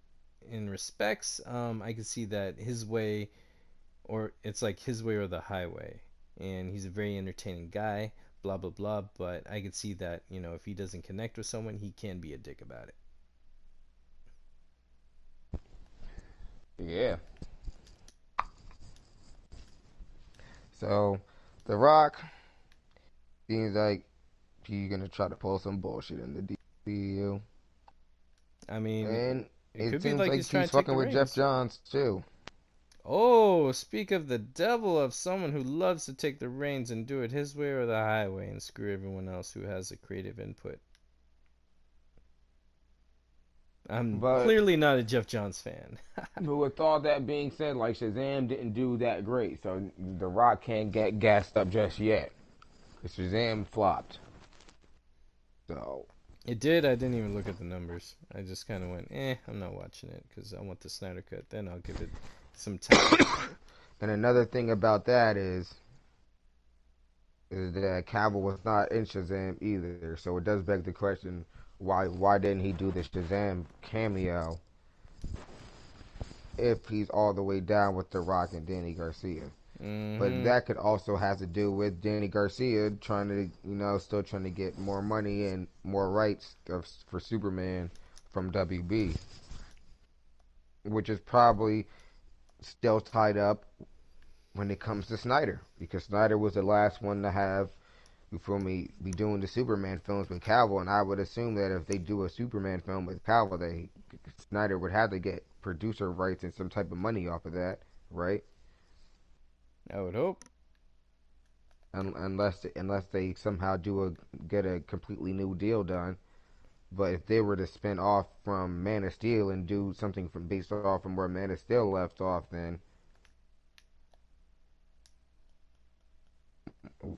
in respects, I can see that his way, or it's like his way or the highway. And he's a very entertaining guy, blah blah blah. But I could see that if he doesn't connect with someone, he can be a dick about it. Yeah. So, The Rock seems like he's gonna try to pull some bullshit in the DCU, I mean, and it it could be seems like like he's trying he's to take fucking the with Jeff reins. Johns too. Oh, speak of the devil, of someone who loves to take the reins and do it his way or the highway and screw everyone else who has a creative input. I'm But clearly not a Jeff Johns fan. with all that being said, like Shazam didn't do that great, so The Rock can't get gassed up just yet. 'Cause Shazam flopped. So It did. I didn't even look at the numbers. I just kind of went, I'm not watching it because I want the Snyder Cut. Then I'll give it some time. and another thing about that is that Cavill was not in Shazam either. So it does beg the question, why didn't he do the Shazam cameo if he's all the way down with The Rock and Danny Garcia? But Hmm. that could also have to do with Danny Garcia trying to, still trying to get more money and more rights for Superman from WB, which is probably still tied up when it comes to Snyder, because Snyder was the last one to have, you feel me, be doing the Superman films with Cavill, and I would assume that if they do a Superman film with Cavill, Snyder would have to get producer rights and some type of money off of that, right? I would hope. Unless they somehow get a completely new deal done. But if they were to spin off from Man of Steel and do something from based off from where Man of Steel left off, then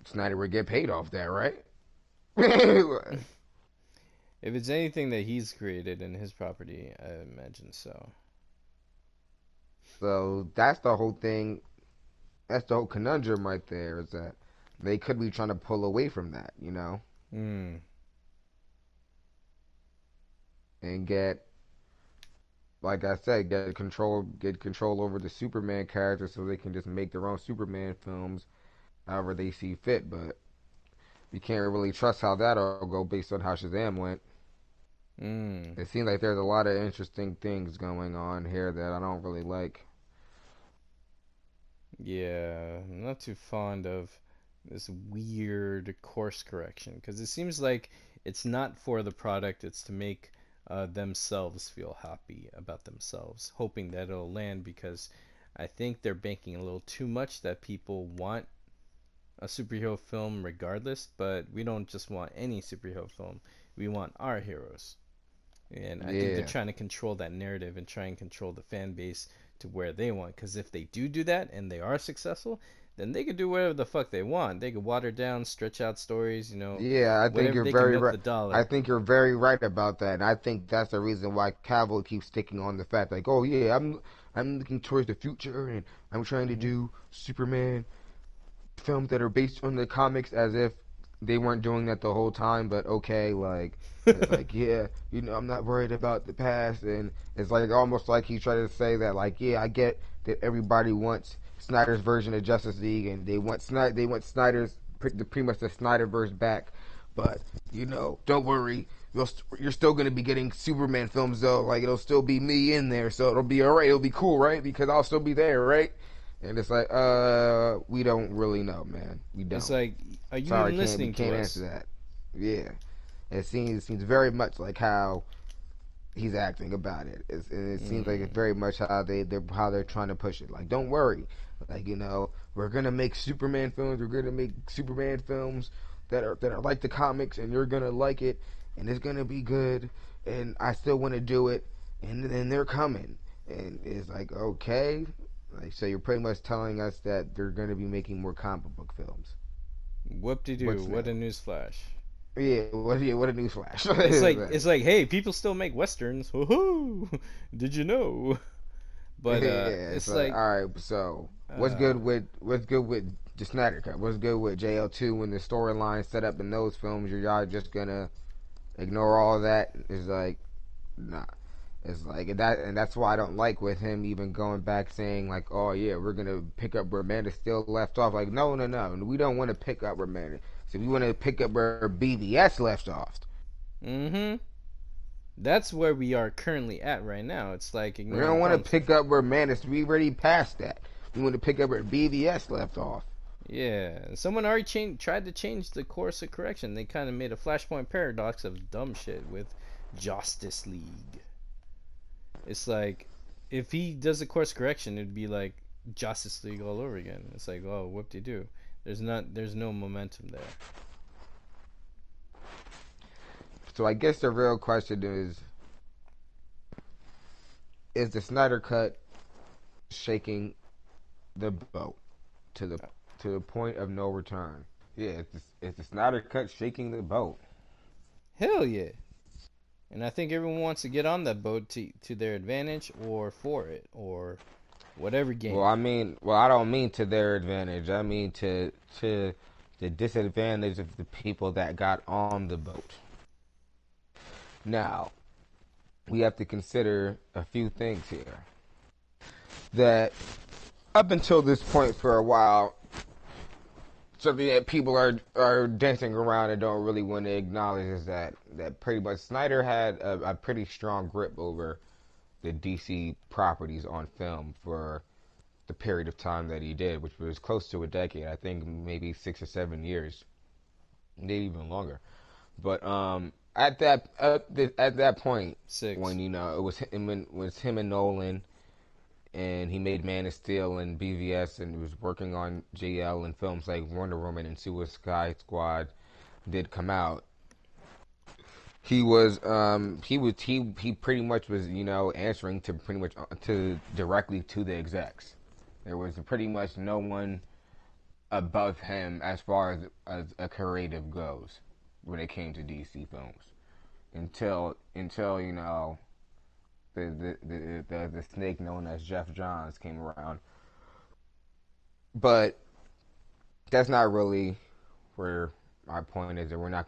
Snyder would get paid off that, right? If it's anything that he's created in his property, I imagine so. So that's the whole thing. That's the whole conundrum right there. Is that they could be trying to pull away from that, Mm. and get, like I said, get control over the Superman character, so they can just make their own Superman films however they see fit. But you can't really trust how that'll go based on how Shazam went. Mm. It seems like there's a lot of interesting things going on here that I don't really like. Yeah, I'm not too fond of this weird course correction because it seems like it's not for the product, it's to make themselves feel happy about themselves, hoping that it'll land because I think they're banking a little too much that people want a superhero film regardless, but we don't just want any superhero film. We want our heroes. And I think they're Yeah, trying to control that narrative and try and control the fan base to where they want. Because if they do that and they are successful, then they can do whatever the fuck they want. They can water down, stretch out stories, yeah, I think whatever you're they can very milk right. the I dollar. think you're very right about that, and I think that's the reason why Cavill keeps sticking on the fact, like, oh yeah, I'm looking towards the future, and I'm trying to Hmm. do Superman films that are based on the comics, as if they weren't doing that the whole time. But okay, like it's like, yeah, I'm not worried about the past, and it's like almost like he tried to say that, like, yeah, I get that everybody wants Snyder's version of Justice League, and they want Snyder's pretty much the Snyderverse back, but don't worry. You're still going to be getting Superman films though. Like, it'll still be me in there, so it'll be alright. It'll be cool, right? Because I'll still be there, right? And it's like, we don't really know, man. We It's don't. like, are you Sorry, even we listening to can't answer us? that. Yeah, it seems very much like how he's acting about it. And it seems like it's Mm. very much how they're trying to push it. Like, don't worry, like, we're gonna make Superman films. We're gonna make Superman films that are like the comics, and you're gonna like it, and it's gonna be good. And I still want to do it, and then they're coming, and it's like, okay, like, so you're pretty much telling us that they're gonna be making more comic book films. Whoop-de-doo, What's what a new? newsflash. Yeah, what a newsflash. It's like, hey, people still make westerns. Woohoo! Did you know? But Yeah, it's it's like, like, all right. So uh, what's good with the Snyder Cut? What's good with JL2 when the storyline set up in those films? Y'all just gonna ignore all that? It's like, nah. It's like and that's why I don't like with him even going back saying, like, oh yeah, we're gonna pick up where Man of Steel left off. Like, no, no, no, we don't want to pick up where Man. So we want to pick up where BVS left off. mm-hmm. That's where we are currently at right now. It's like We ignoring don't the want to problems. pick up where Man is. We already past that. We want to pick up where BVS left off. Yeah, someone already tried to change the course of correction. They kind of made a Flashpoint paradox of dumb shit with Justice League. It's like if he does a course correction, it'd be like Justice League all over again. It's like, oh, whoop de do. There's no momentum there. So I guess the real question is the Snyder Cut shaking the boat to the point of no return? Yeah, it's the Snyder Cut shaking the boat. Hell yeah. And I think everyone wants to get on that boat to their advantage or for it or whatever Well, gain. I mean, I don't mean to their advantage. I mean to the disadvantage of the people that got on the boat. Now, we have to consider a few things here. That up until this point for a while, something that people are dancing around and don't really want to acknowledge is that pretty much Snyder had a pretty strong grip over the DC properties on film for the period of time that he did, which was close to a decade. I think maybe 6 or 7 years, maybe even longer. But at that point, Six. when it was him and Nolan, and he made Man of Steel and BVS, and was working on JL, and films like Wonder Woman and Suicide Squad did come out. He pretty much was answering to pretty much to directly to the execs. There was pretty much no one above him as far as a creative goes when it came to DC films until the snake known as Jeff Johns came around. But that's not really where my point is that we're not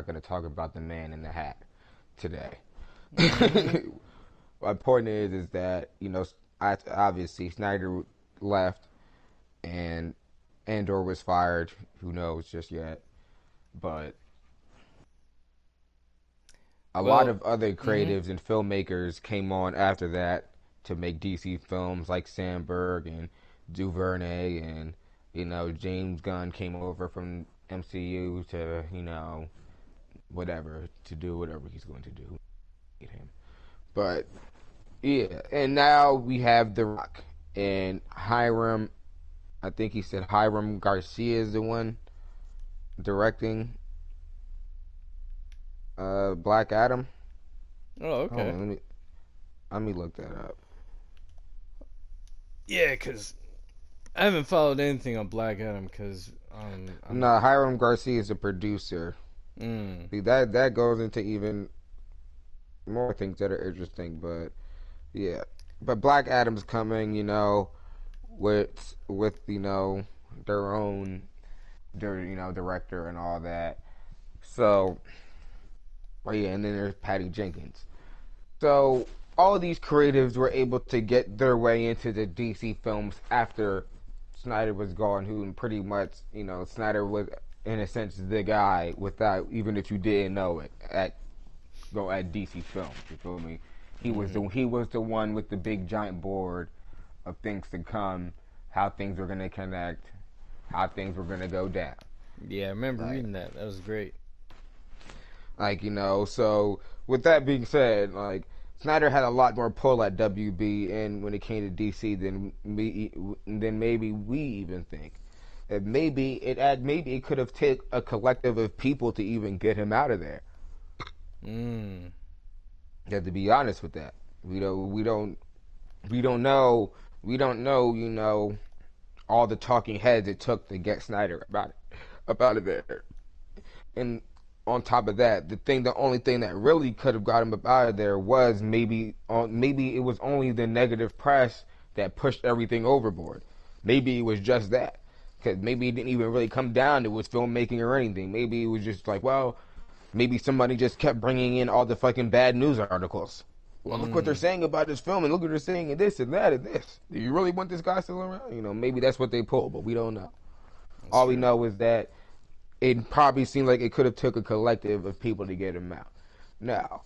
gonna talk about the man in the hat today. Mm-hmm. My point is that obviously Snyder left and Andor was fired. Who knows just yet? But a lot Well, of other mm-hmm. creatives and filmmakers came on after that to make DC films, like Sandberg and Duvernay, and James Gunn came over from MCU to whatever, to do whatever he's going to do. Him, but yeah, and now we have The Rock and Hiram. I think he said Hiram Garcia is the one directing Black Adam. Oh, Hold okay. on, let me look that up. Yeah, cause I haven't followed anything on Black Adam, cause I'm. No, Hiram Garcia is a producer. Mm. See, that goes into even more things that are interesting, but yeah. But Black Adam's coming, with their own director and all that. So, oh yeah, and then there's Patty Jenkins. So all of these creatives were able to get their way into the DC films after Snyder was gone, who pretty much, Snyder was in a sense the guy without, even if you didn't know it, at DC Films. You feel me? Mm-hmm. He was the one with the big giant board of things to come, how things were gonna connect, how things were gonna go down. Yeah, I remember Like reading that. That was great. so with that being said, like Snyder had a lot more pull at WB and when it came to DC than maybe we even think. And maybe it could have taken a collective of people to even get him out of there. Mm. You have to be honest with that. We don't know all the talking heads it took to get Snyder about it there. And on top of that, the only thing that really could have got him up out of there was maybe it was only the negative press that pushed everything overboard. Maybe it was just that, because maybe it didn't even really come down to his filmmaking or anything. Maybe it was just like, well, maybe somebody just kept bringing in all the fucking bad news articles. Well, look what they're Mm. saying about this film, and look what they're saying, and this and that and this. Do you really want this guy still around? Maybe that's what they pulled, but we don't know. That's All we true. know is that it probably seemed like it could have took a collective of people to get him out. Now,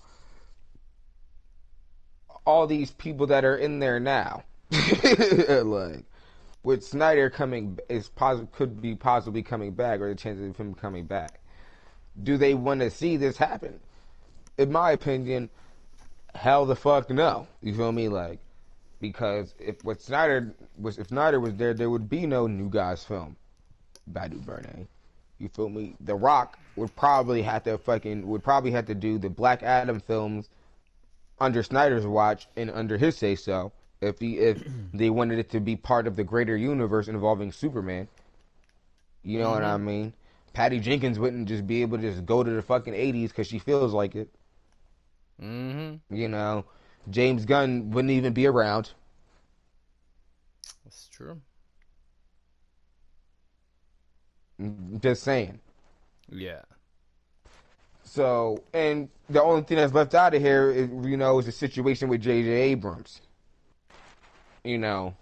all these people that are in there now, like with Snyder coming could be possibly coming back, or the chances of him coming back. Do they want to see this happen? In my opinion, hell the fuck no. You feel me? Like, because if Snyder was there, there would be no New Gods film by Duvernay. You feel me? The Rock would probably have to do the Black Adam films under Snyder's watch and under his say so. If they wanted it to be part of the greater universe involving Superman, you know what I Mm-hmm. mean? Patty Jenkins wouldn't just be able to just go to the fucking 80s because she feels like it. Mm-hmm. You know, James Gunn wouldn't even be around. That's true. Just saying. Yeah. So, and the only thing that's left out of here is the situation with J.J. Abrams. You know.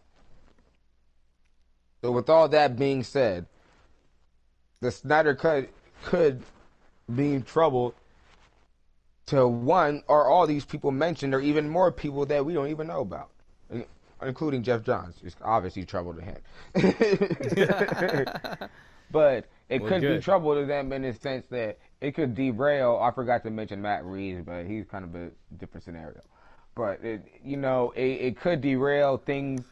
So with all that being said, the Snyder Cut could be in trouble to one or all these people mentioned, or even more people that we don't even know about, including Jeff Johns. It's obviously trouble to him. But it Well, could be good. trouble to them in the sense that it could derail. I forgot to mention Matt Reeves, but he's kind of a different scenario. But it could derail things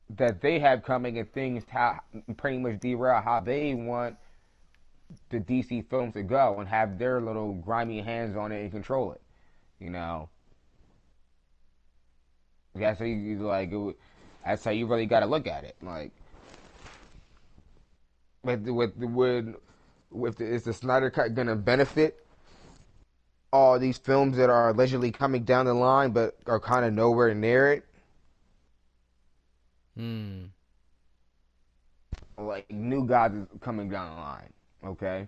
that they have coming, and things how pretty much derail how they want the DC films to go and have their little grimy hands on it and control it. You know, that's how you like. That's how you really got to look at it. Like, is the Snyder Cut gonna benefit all these films that are allegedly coming down the line, but are kind of nowhere near it? Hmm. like New Gods is coming down the line. Okay,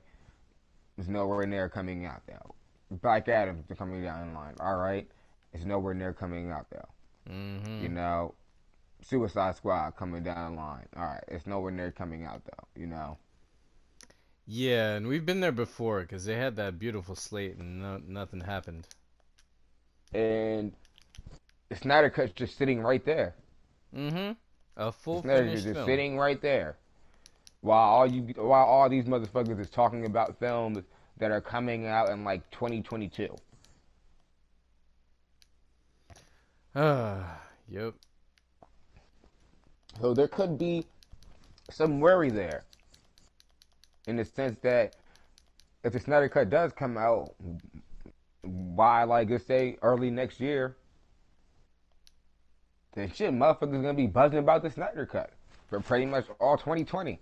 it's nowhere near coming out though. Black Adam's coming down the line. All right, it's nowhere near coming out though. You Mm-hmm. know, Suicide Squad coming down the line. All right, it's nowhere near coming out though. Yeah, and we've been there before because they had that beautiful slate and nothing happened. And the Snyder Cut's just sitting right there. Mm-hmm. A The full Snyder Cut's finished just film. sitting right there. While all these motherfuckers is talking about films that are coming out in like 2022. Yep. So there could be some worry there, in the sense that if the Snyder Cut does come out by, like, let's say early next year, then shit, motherfuckers gonna be buzzing about the Snyder Cut for pretty much all 2020.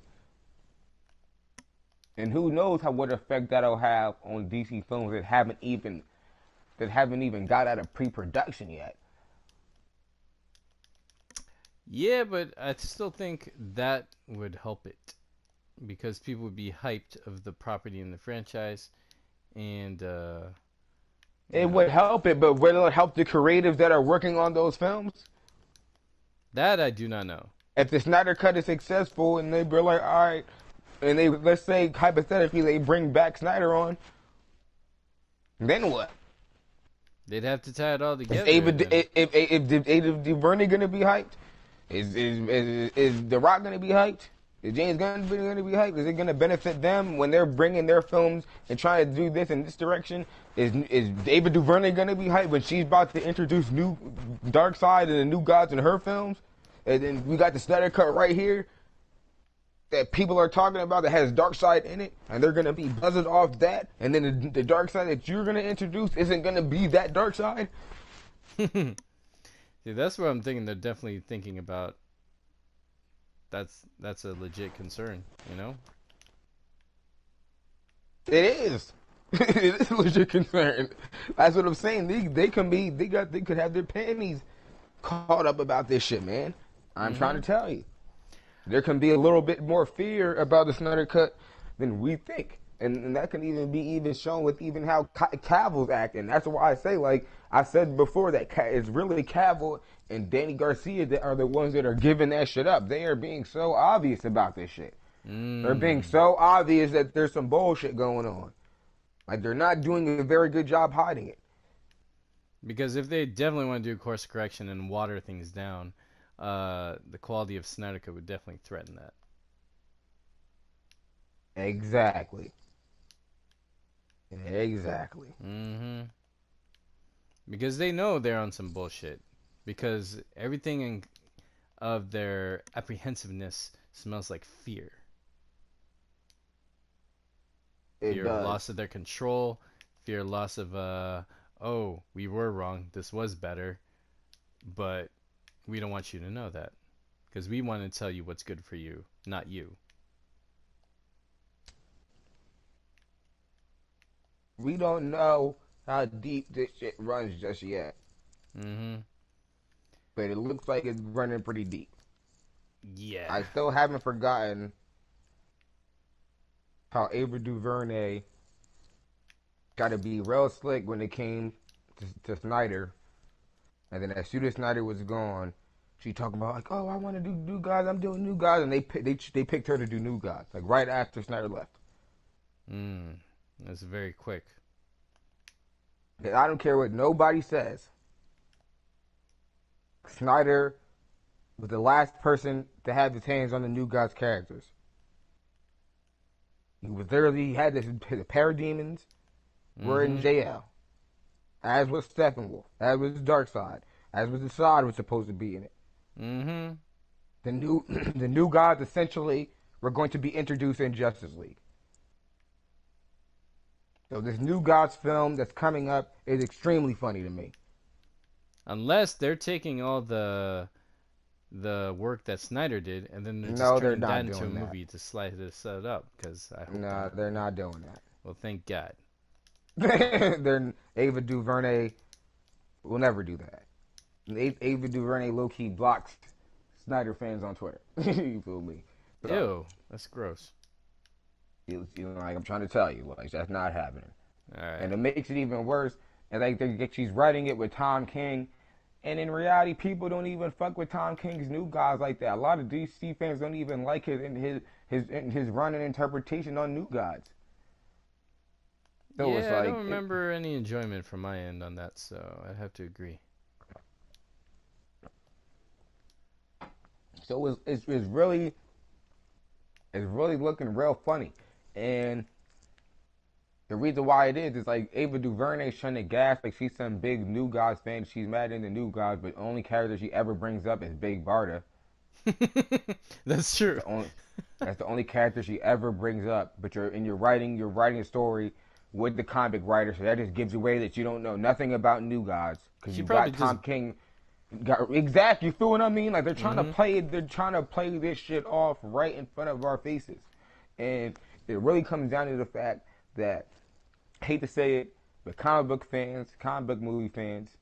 And who knows what effect that'll have on DC films that haven't even got out of pre-production yet. Yeah, but I still think that would help it because people would be hyped of the property and the franchise, and It would help it, but will it help the creatives that are working on those films? that I do not know. If the Snyder Cut is successful and they be like, all right, and they, let's say hypothetically they bring back Snyder on, then what? They'd have to tie it all Is together. Ava DuVernay gonna be hyped? Is The Rock gonna be hyped? Is James Gunn gonna be hyped? Is it gonna benefit them when they're bringing their films and trying to do this in this direction? Is Ava DuVernay gonna be hyped when she's about to introduce new Darkseid and the New Gods in her films? And then we got the Snyder Cut right here that people are talking about that has Darkseid in it, and they're gonna be buzzing off that. And then the Darkseid that you're gonna introduce isn't gonna be that Darkseid. See, that's what I'm thinking. They're definitely thinking about. That's a legit concern, you know. It is. It is a legit concern. That's what I'm saying. They could have their panties caught up about this shit, man. I'm trying to tell you. There can be a little bit more fear about the Snyder Cut than we think. And that can even be shown with even how Cavill's acting. That's why I say, like I said before, that it's really Cavill and Danny Garcia that are the ones that are giving that shit up. They are being so obvious about this shit. They're being so obvious that there's some bullshit going on. Like, they're not doing a very good job hiding it. Because if they definitely want to do course correction and water things down, the quality of Snyder Cut would definitely threaten that. Exactly. Because they know they're on some bullshit. Because everything of their apprehensiveness smells like fear. Fear of loss of their control. Fear of loss of, oh, we were wrong. This was better. But we don't want you to know that. Because we want to tell you what's good for you, not you. We don't know how deep this shit runs just yet. But it looks like it's running pretty deep. Yeah. I still haven't forgotten how Ava DuVernay got to be real slick when it came to Snyder. And then as soon as Snyder was gone, she talking about, like, oh, I want to do New Gods, I'm doing New Gods. And they picked her to do New Gods, like right after Snyder left. That's very quick. I don't care what nobody says. Snyder was the last person to have his hands on the New Gods characters. He had his parademons were in jail. As was Steppenwolf. As was Darkseid. As was Assad was supposed to be in it. The new Gods essentially were going to be introduced in Justice League. So this New Gods film that's coming up is extremely funny to me. Unless they're taking all the work that Snyder did and then they're just turning that into a movie to slice this up. Because they're not doing that. Well, thank God. Ava DuVernay will never do that. Ava DuVernay low-key blocks Snyder fans on Twitter. You feel me? So, Ew, that's gross. like I'm trying to tell you, like that's not happening. All And right. it makes it even worse. And like she's writing it with Tom King, and in reality, people don't even fuck with Tom King's New Gods like that. A lot of DC fans don't even like his run and interpretation on New Gods. So it's Yeah, I don't like remember any enjoyment from my end on that, so I'd have to agree. it's really looking real funny, and the reason why it is like Ava DuVernay's trying to gas like she's some big New Gods fan. She's mad into New Gods, but the only character she ever brings up is Big Barda. That's That's true. the only that's the only character she ever brings up. But you're writing a story with the comic writer, so that just gives away that you don't know nothing about New Gods because She you probably got just. Tom King. Got exactly. You feel what I mean? Like Mm-hmm. they're trying to play this shit off right in front of our faces, and it really comes down to the fact that I hate to say it, but comic book fans, comic book movie fans,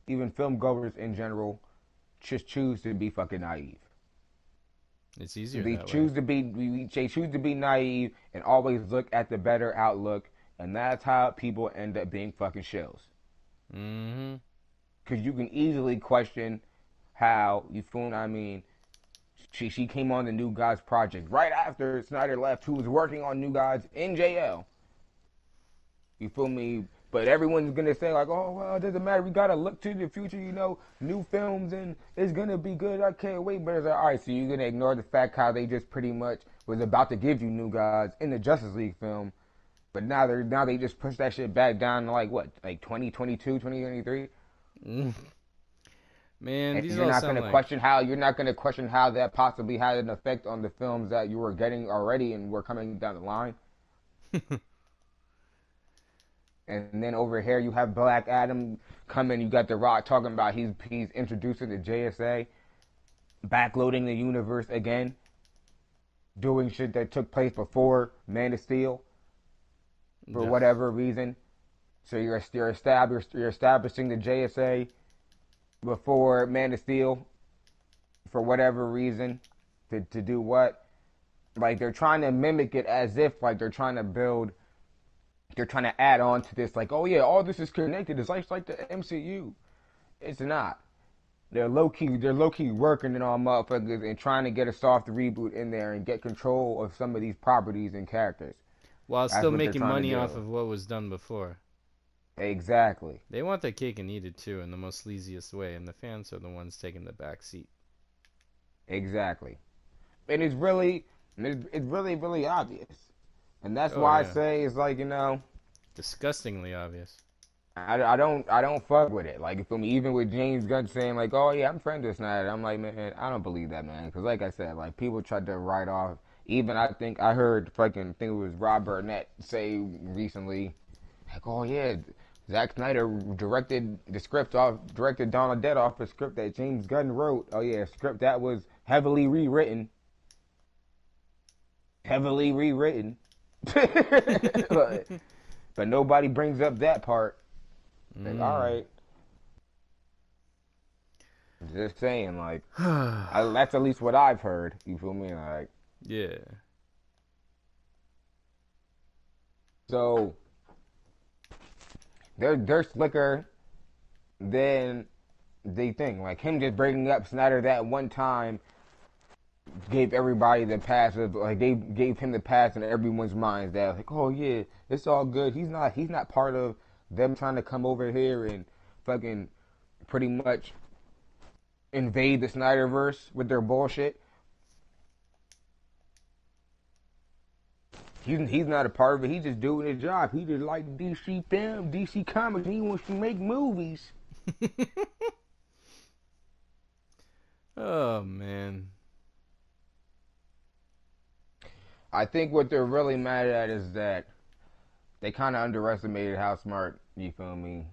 even film goers in general, just choose to be fucking naive. It's easier They that way. choose to be naive and always look at the better outlook, and that's how people end up being fucking shills. Mm-hmm. Because you can easily question how you feel what I mean. She came on the New Gods project right after Snyder left, who was working on New Gods in JL. You feel me? But everyone's gonna say like, oh well, it doesn't matter. We gotta look to the future, new films, and it's gonna be good. I can't wait. But it's like, all right, so you're gonna ignore the fact how they just pretty much was about to give you New Gods in the Justice League film, but now they just push that shit back down to like what, like 2022, 2023. Mm. Man, And these all sound like. you're not gonna question how that possibly had an effect on the films that you were getting already and were coming down the line. And then over here you have Black Adam coming. You got The Rock talking about he's introducing the JSA, backloading the universe again, doing shit that took place before Man of Steel for Yeah. whatever reason. So you're establishing the JSA before Man of Steel for whatever reason to do what? Like they're trying to mimic it as if like they're trying to add on to this like, oh yeah, all this is connected. It's like the MCU. It's not. They're low key working it on motherfuckers and trying to get a soft reboot in there and get control of some of these properties and characters. While That's still what they're making trying to money off do. of what was done before. Exactly. They want their cake and eat it too in the most sleaziest way, and the fans are the ones taking the back seat. Exactly. And it's really really obvious. And that's Oh why I yeah, say it's like, disgustingly obvious. I don't fuck with it. Like you feel me? Even with James Gunn saying like, "Oh yeah, I'm friends with Snyder," I'm like, man, I don't believe that, man. Because like I said, like people tried to write off. Even I think I heard fucking think it was Rob Burnett say recently, like, "Oh yeah, Zack Snyder directed Dawn of Dead off a script that James Gunn wrote. Oh yeah, a script that was heavily rewritten." but, but nobody brings up that part. Like, all Mm. right, just saying, like, that's at least what I've heard. You feel me? Like, Yeah. so they're slicker than they think. Like him just breaking up Snyder that one time gave everybody the pass of like they gave him the pass in everyone's minds that like, oh yeah, it's all good. He's not part of them trying to come over here and fucking pretty much invade the Snyderverse with their bullshit. He's not a part of it. He's just doing his job. He just like DC film, DC Comics. And he wants to make movies. Oh man. I think what they're really mad at is that they kind of underestimated how smart, you feel me,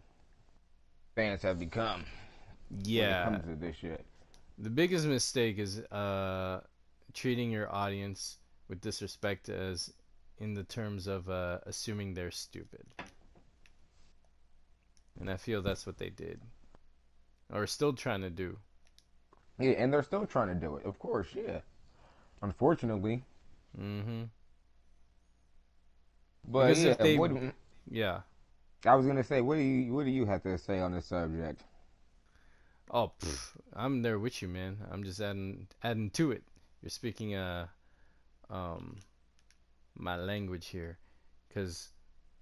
fans have become when it Yeah. comes to this shit. The biggest mistake is treating your audience with disrespect as in the terms of assuming they're stupid. And I feel that's what they did. Or still trying to do. Yeah, and they're still trying to do it, of course, yeah. unfortunately. Mm-hmm. But Because yeah, if they, what yeah. I was gonna say, what do you have to say on this subject? Oh, I'm there with you, man. I'm just adding to it. You're speaking um my language here, because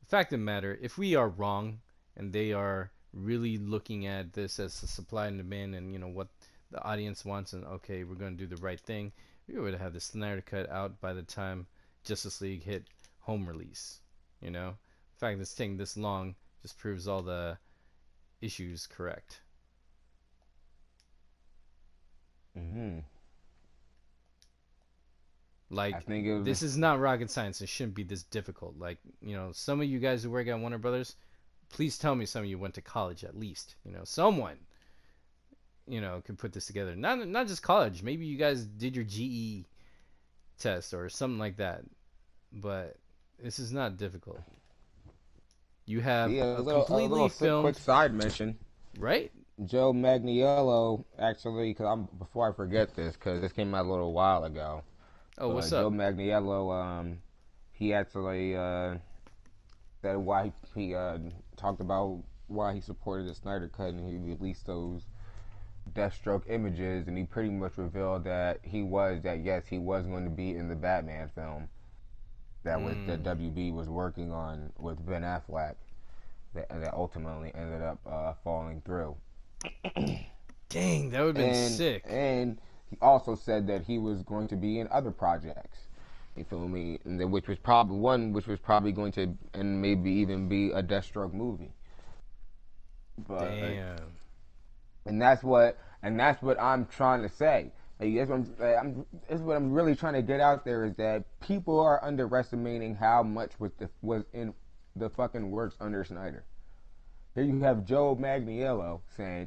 the fact of the matter, if we are wrong and they are really looking at this as a supply and demand, and what the audience wants, and okay, we're gonna do the right thing, we would have the Snyder Cut out by the time Justice League hit home release. The fact that it's taking this long just proves all the issues correct. Hmm. I Like, think it was. this is not rocket science. It shouldn't be this difficult. Like, some of you guys who work at Warner Brothers, please tell me some of you went to college at least. Someone, could put this together. Not just college. Maybe you guys did your GE test or something like that. But this is not difficult. You have Yeah, a a completely little quick filmed, side mention. right? Joe Magniello, actually, before I forget this, because this came out a little while ago. Oh, what's But Joe up? Magniello, he actually said why he talked about why he supported the Snyder Cut, and he released those Deathstroke images, and he pretty much revealed that yes, he was going to be in the Batman film that Mm. WB was working on with Ben Affleck, that ultimately ended up falling through. Dang, that would have been and sick. and he also said that he was going to be in other projects. You feel me? And which was probably one, which was probably going to, and maybe even be a Deathstroke movie. But Damn. and that's what I'm trying to say. Like, that's what I'm really trying to get out there is that people are underestimating how much was in the fucking works under Snyder. Here you have Joe Magniello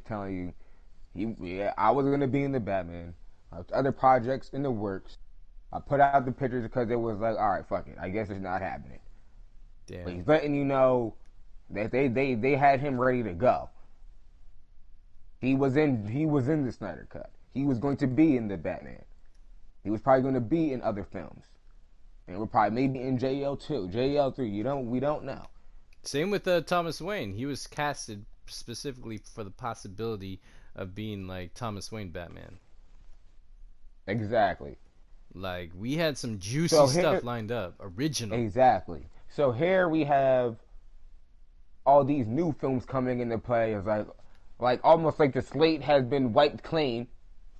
telling you yeah, I was gonna be in the Batman. Other projects in the works. I put out the pictures because it was like, all right, fuck it. I guess it's not happening. But Damn. he's letting you know that they had him ready to go. He was in the Snyder Cut. He was going to be in the Batman. He was probably going to be in other films, and we're probably maybe in JL2, JL3. We don't know. Same with Thomas Wayne. He was casted specifically for the possibility of being like Thomas Wayne Batman. Exactly. Like, we had some juicy So stuff here, lined up, original. exactly. So here we have all these new films coming into play. It's like almost like the slate has been wiped clean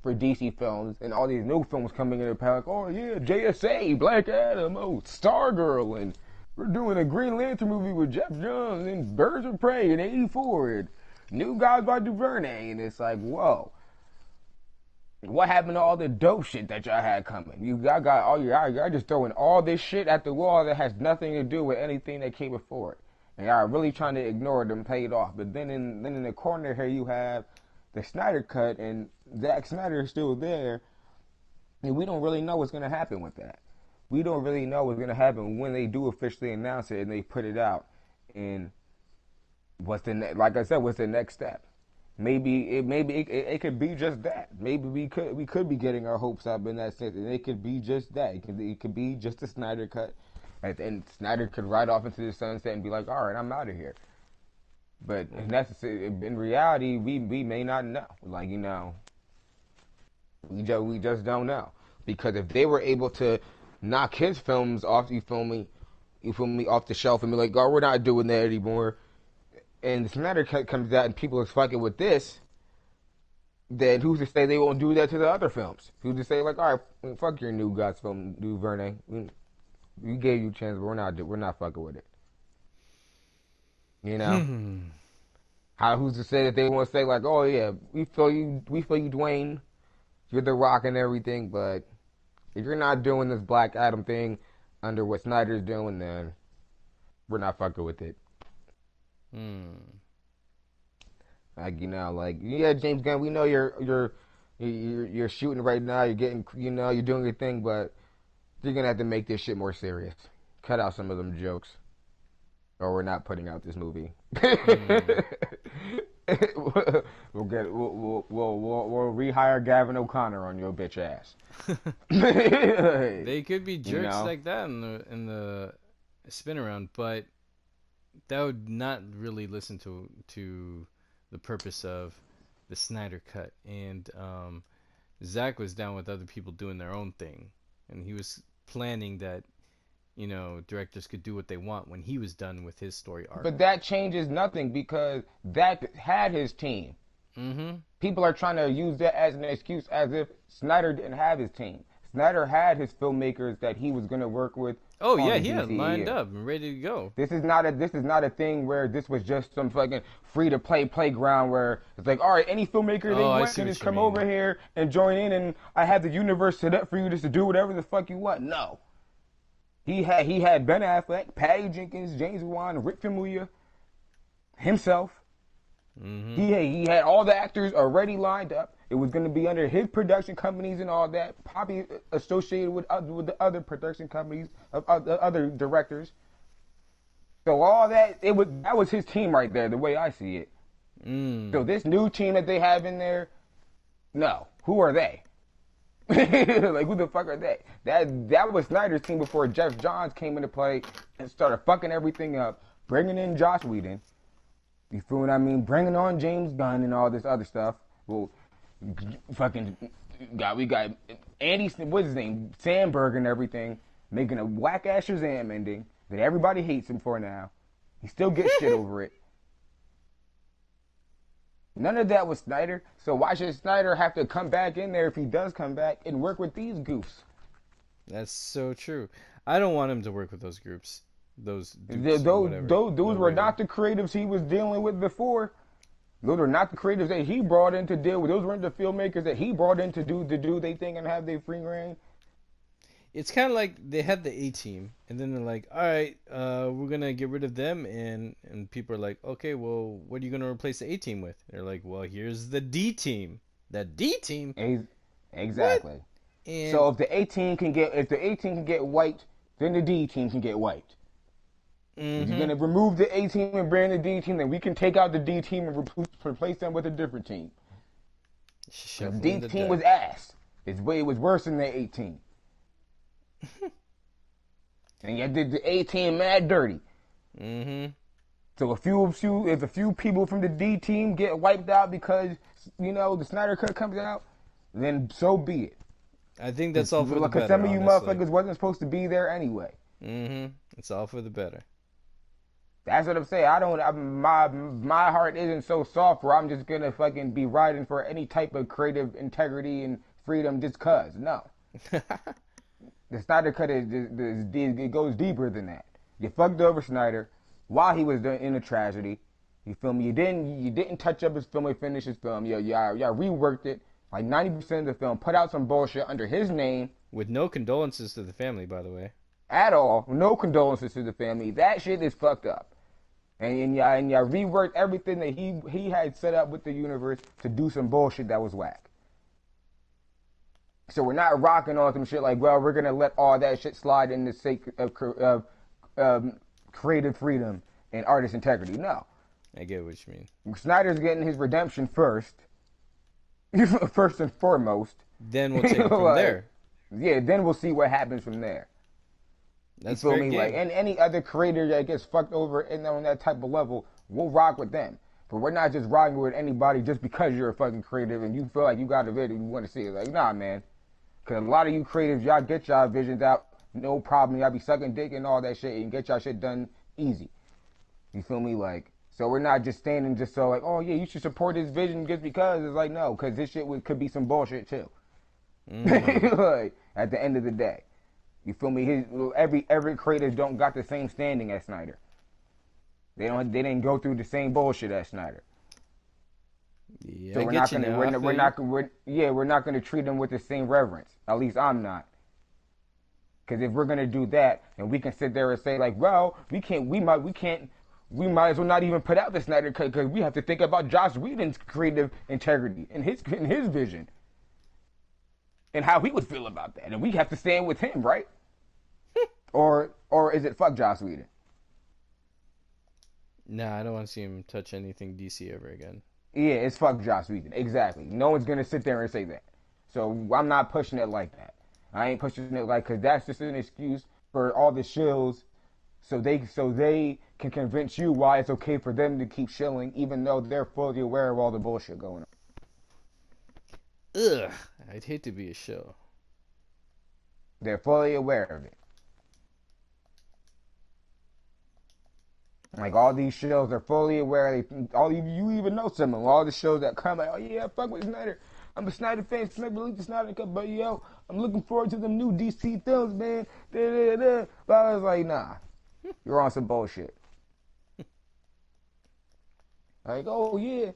for DC films, and all these new films coming into play. Like, oh yeah, JSA, Black Adam, oh Stargirl, and we're doing a Green Lantern movie with Jeff Johns and Birds of Prey and '84, and New Gods by Duvernay, and it's like, whoa. What happened to all the dope shit that y'all had coming? Y'all got all y'all just throwing all this shit at the wall that has nothing to do with anything that came before it, and y'all are really trying to ignore it and play it off. But then in the corner here you have the Snyder Cut, and Zack Snyder is still there, and we don't really know what's gonna happen with that. We don't really know what's gonna happen when they do officially announce it and they put it out. And like I said, what's the next step? Maybe it could be just that. Maybe we could be getting our hopes up in that sense, and it could be just that. It could be just a Snyder Cut, and Snyder could ride off into the sunset and be like, "All right, I'm out of here." But in reality, we may not know. Like, we just don't know, because if they were able to knock his films off, you feel me, off the shelf and be like, "Oh, we're not doing that anymore," and the Snyder Cut comes out and people are fucking with this, then who's to say they won't do that to the other films? Who's to say, like, all right, fuck your New Gods film, New Verne. We gave you a chance, but we're not fucking with it. You know? Hmm. Who's to say that they won't say, like, oh yeah, we feel you, Dwayne, you're the Rock and everything, but if you're not doing this Black Adam thing under what Snyder's doing, then we're not fucking with it. Hmm. Like, like, yeah, James Gunn, we know you're shooting right now. You're getting, you're doing your thing, but you're gonna have to make this shit more serious. Cut out some of them jokes. or we're not putting out this movie. Mm. We'll rehire Gavin O'Connor on your bitch ass. They could be jerks You know? like that in the spin around, but that would not really listen to the purpose of the Snyder Cut. And Zach was down with other people doing their own thing, and he was planning that, you know, directors could do what they want when he was done with his story arc. But that changes nothing because Zach had his team. Mm-hmm. People are trying to use that as an excuse, as if Snyder didn't have his team. Snyder had his filmmakers that he was going to work with. Oh yeah, he had lined up and ready to go. This is not a thing where this was just some fucking free to play playground where it's like, all right, any filmmaker they want can just come over here and join in, and I have the universe set up for you just to do whatever the fuck you want. No. He had Ben Affleck, Patty Jenkins, James Wan, Rick Famuyiwa, himself. Mm-hmm. He had all the actors already lined up. It was going to be under his production companies and all that, probably associated with the other production companies of other directors. So all that that was his team right there, the way I see it. Mm. So this new team that they have in there, no, who are they? Like, who the fuck are they? That was Snyder's team before Jeff Johns came into play and started fucking everything up, bringing in Joss Whedon. You feel what I mean? Bringing on James Gunn and all this other stuff. Well, fucking we got Andy, what's his name, Sandberg and everything, making a whack ass Shazam ending that everybody hates him for now. He still gets shit over it. None of that was Snyder, so why should Snyder have to come back in there if he does come back and work with these goofs? That's so true. I don't want him to work with those groups. Those were not the creatives he was dealing with before. Those were not the creatives that he brought in to deal with. Those weren't the filmmakers that he brought in to do they thing and have their free reign. It's kind of like they had the A-team, and then they're like, all right, we're going to get rid of them, and people are like, okay, well, what are you going to replace the A-team with? They're like, well, here's the D-team. The D-team? Exactly. So if the A-team can get wiped, then the D-team can get wiped. Mm-hmm. If you're going to remove the A-team and bring the D-team, then we can take out the D-team and replace them with a different team. The D-team was ass. It was worse than the A-team. And you did the A-team mad dirty. Mm-hmm. So if a few people from the D-team get wiped out because, you know, the Snyder Cut comes out, then so be it. I think that's all for the better, because some of you motherfuckers wasn't supposed to be there anyway. Mm-hmm. It's all for the better. That's what I'm saying. My heart isn't so soft where I'm just gonna fucking be riding for any type of creative integrity and freedom just cause. No. The Snyder Cut it goes deeper than that. You fucked over Snyder while he was in a tragedy. You feel me? You didn't touch up his film or finish his film. Y'all reworked it like 90% of the film. Put out some bullshit under his name. With no condolences to the family, by the way. At all. No condolences to the family. That shit is fucked up. And y'all reworked everything that he had set up with the universe to do some bullshit that was whack. So we're not rocking on some shit like, well, we're gonna let all that shit slide in the sake of creative freedom and artist integrity. No. I get what you mean. Snyder's getting his redemption first. First and foremost. Then we'll take it from there. Yeah, then we'll see what happens from there. That's you feel fair me? game. Like, and any other creator that gets fucked over on that type of level, we'll rock with them. But we're not just rocking with anybody just because you're a fucking creative and you feel like you got a video you want to see it. Like, nah, man. Because a lot of you creatives, y'all get y'all visions out, no problem. Y'all be sucking dick and all that shit and get y'all shit done easy. You feel me? Like, so we're not just standing just so like, oh yeah, you should support his vision just because. It's like, no, because this shit could be some bullshit too. Like, at the end of the day. You feel me? Every creator don't got the same standing as Snyder. They didn't go through the same bullshit as Snyder. Yeah, so we're not gonna treat them with the same reverence. At least I'm not. Because if we're gonna do that, and we can sit there and say like, well, we might as well not even put out the Snyder Cut because we have to think about Joss Whedon's creative integrity and his vision. And how he would feel about that. And we have to stand with him, right? or is it fuck Joss Whedon? Nah, I don't want to see him touch anything DC ever again. Yeah, it's fuck Joss Whedon. Exactly. No one's gonna sit there and say that. So I'm not pushing it like that. I ain't pushing it like, cause that's just an excuse for all the shills, so they can convince you why it's okay for them to keep shilling, even though they're fully aware of all the bullshit going on. Ugh, I'd hate to be a show. They're fully aware of it. Like all these shows are fully aware. You even know some of them. All the shows that come like, oh yeah, fuck with Snyder. I'm a Snyder fan. Snyder believe the Snyder Cut, but yo, I'm looking forward to them new DC films, man. But I was like, nah, you're on some bullshit. Like, oh yeah,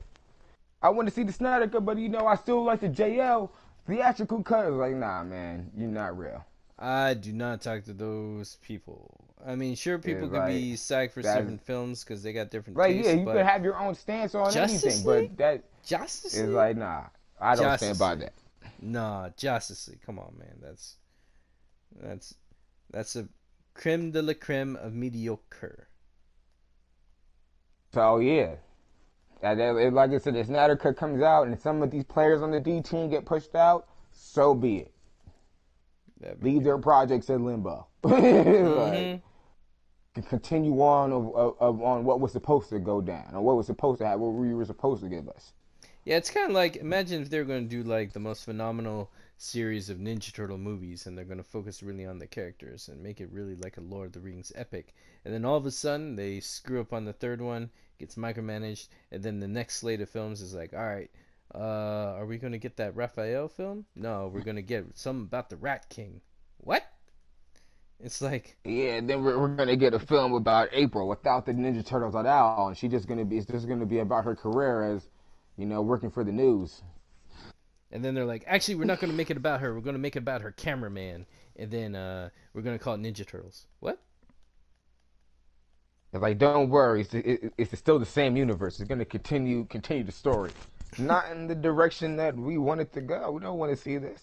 I want to see the Snyder Cut, but I still like the JL theatrical cut. I was like, nah, man, you're not real. I do not talk to those people. I mean, sure, people could be psyched for certain films because they got different tastes. Yeah, you could have your own stance on anything, but that Justice is League? like, nah, I don't stand by that. Nah, Justice League, come on, man, that's a creme de la creme of mediocre. So yeah, like I said, the Snyder Cut comes out, and some of these players on the D team get pushed out. So be it. Leave their projects in limbo. Like, continue on on what was supposed to go down, or what was supposed to happen, what we were supposed to give us. Yeah, it's kind of like, imagine if they're going to do like the most phenomenal series of Ninja Turtle movies, and they're going to focus really on the characters and make it really like a Lord of the Rings epic, and then all of a sudden they screw up on the third one, gets micromanaged, and then the next slate of films is like, all right, are we going to get that Raphael film? No, we're going to get something about the Rat King. What? It's like, yeah, then we're gonna get a film about April without the Ninja Turtles at all, and it's just gonna be about her career as, working for the news. And then they're like, actually, we're not gonna make it about her. We're gonna make it about her cameraman, and then we're gonna call it Ninja Turtles. What? It's like, don't worry, it's still the same universe. It's gonna continue the story, not in the direction that we want it to go. We don't want to see this.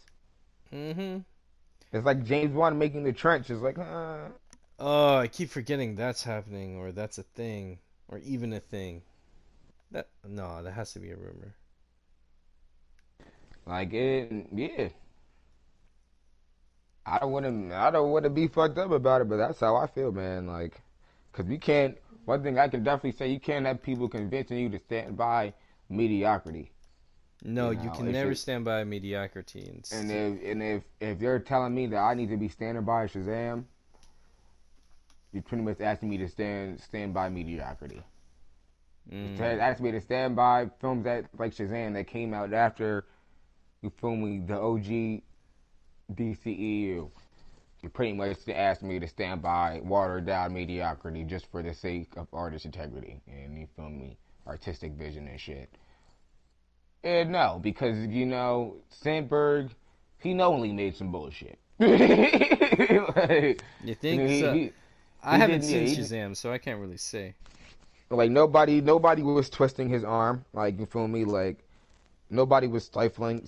It's like James Bond making The Trench. It's like, Oh, I keep forgetting that's happening, or that's a thing, or even a thing. That has to be a rumor. Like it, yeah. I don't want to be fucked up about it, but that's how I feel, man. Like, cause we can't. One thing I can definitely say, you can't have people convincing you to stand by mediocrity. No, you can never stand by mediocrity. And if you're telling me that I need to be standing by Shazam, you're pretty much asking me to stand by mediocrity. Asking me to stand by films that like Shazam that came out after, you feel me, the OG DCEU. You pretty much asked me to stand by watered down mediocrity just for the sake of artist integrity and, you feel me, artistic vision and shit. And no, because, Sandberg, he knowingly made some bullshit. Like, you think so? I haven't seen Shazam, so I can't really say. Like, nobody was twisting his arm. Like, you feel me? Like, nobody was stifling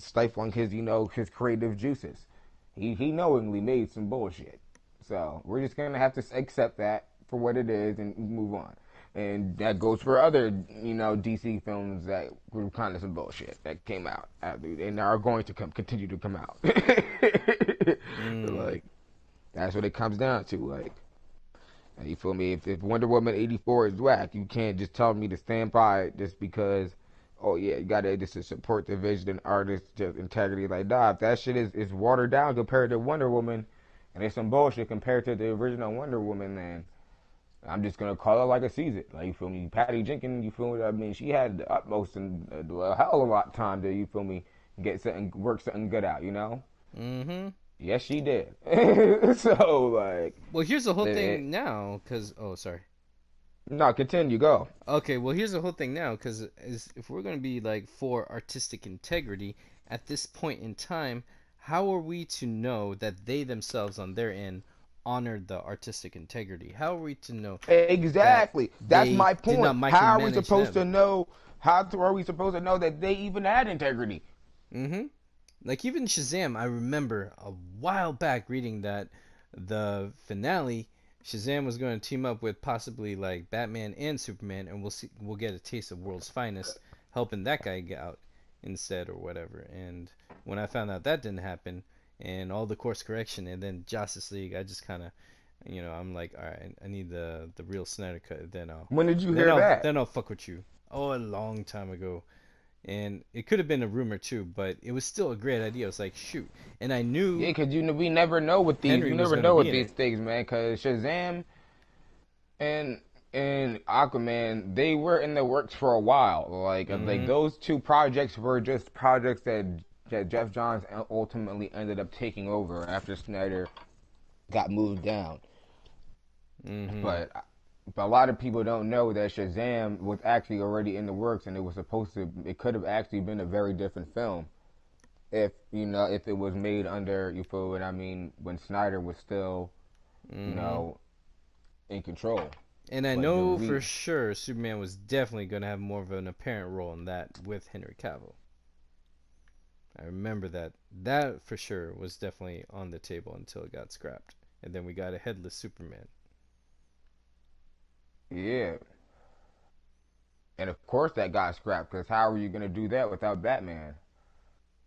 his, his creative juices. He knowingly made some bullshit. So, we're just going to have to accept that for what it is and move on. And that goes for other, DC films that were kind of some bullshit that came out and are going to continue to come out. Like, that's what it comes down to. Like, you feel me? If Wonder Woman 84 is whack, you can't just tell me to stand by it just because, oh yeah, you gotta just support the vision and artist integrity. Like, nah, if that shit is watered down compared to Wonder Woman, and it's some bullshit compared to the original Wonder Woman, then I'm just gonna call it like I sees it. Like, you feel me? Patty Jenkins, you feel me? I mean, she had the utmost and a hell of a lot of time to, you feel me, work something good out, Yes, she did. So, like, well, here's the whole thing now, because sorry. No, continue, go. Okay, well, here's the whole thing now, because if we're gonna be like for artistic integrity at this point in time, how are we to know that they themselves on their end honored the artistic integrity? How are we to know? Exactly. That's my point. How are we supposed to know? How are we supposed to know that they even had integrity? Like, even Shazam, I remember a while back reading that the finale Shazam was going to team up with possibly like Batman and Superman, and we'll get a taste of World's Finest helping that guy get out instead or whatever. And when I found out that didn't happen, and all the course correction, and then Justice League, I just kind of, I'm like, all right, I need the real Snyder cut. When did you hear that? Then I'll fuck with you. Oh, a long time ago. And it could have been a rumor too, but it was still a great idea. I was like, shoot, and I knew. Yeah, because we never know with these. You never know with these things, man. Because Shazam and Aquaman, they were in the works for a while. Like those two projects were just projects that Jeff Johns ultimately ended up taking over after Snyder got moved down. But a lot of people don't know that Shazam was actually already in the works, and it could have actually been a very different film if it was made under, you feel what I mean, when Snyder was still, in control. And I know for sure Superman was definitely going to have more of an apparent role in that with Henry Cavill. I remember that. That for sure was definitely on the table until it got scrapped. And then we got a headless Superman. Yeah. And of course that got scrapped, because how are you going to do that without Batman?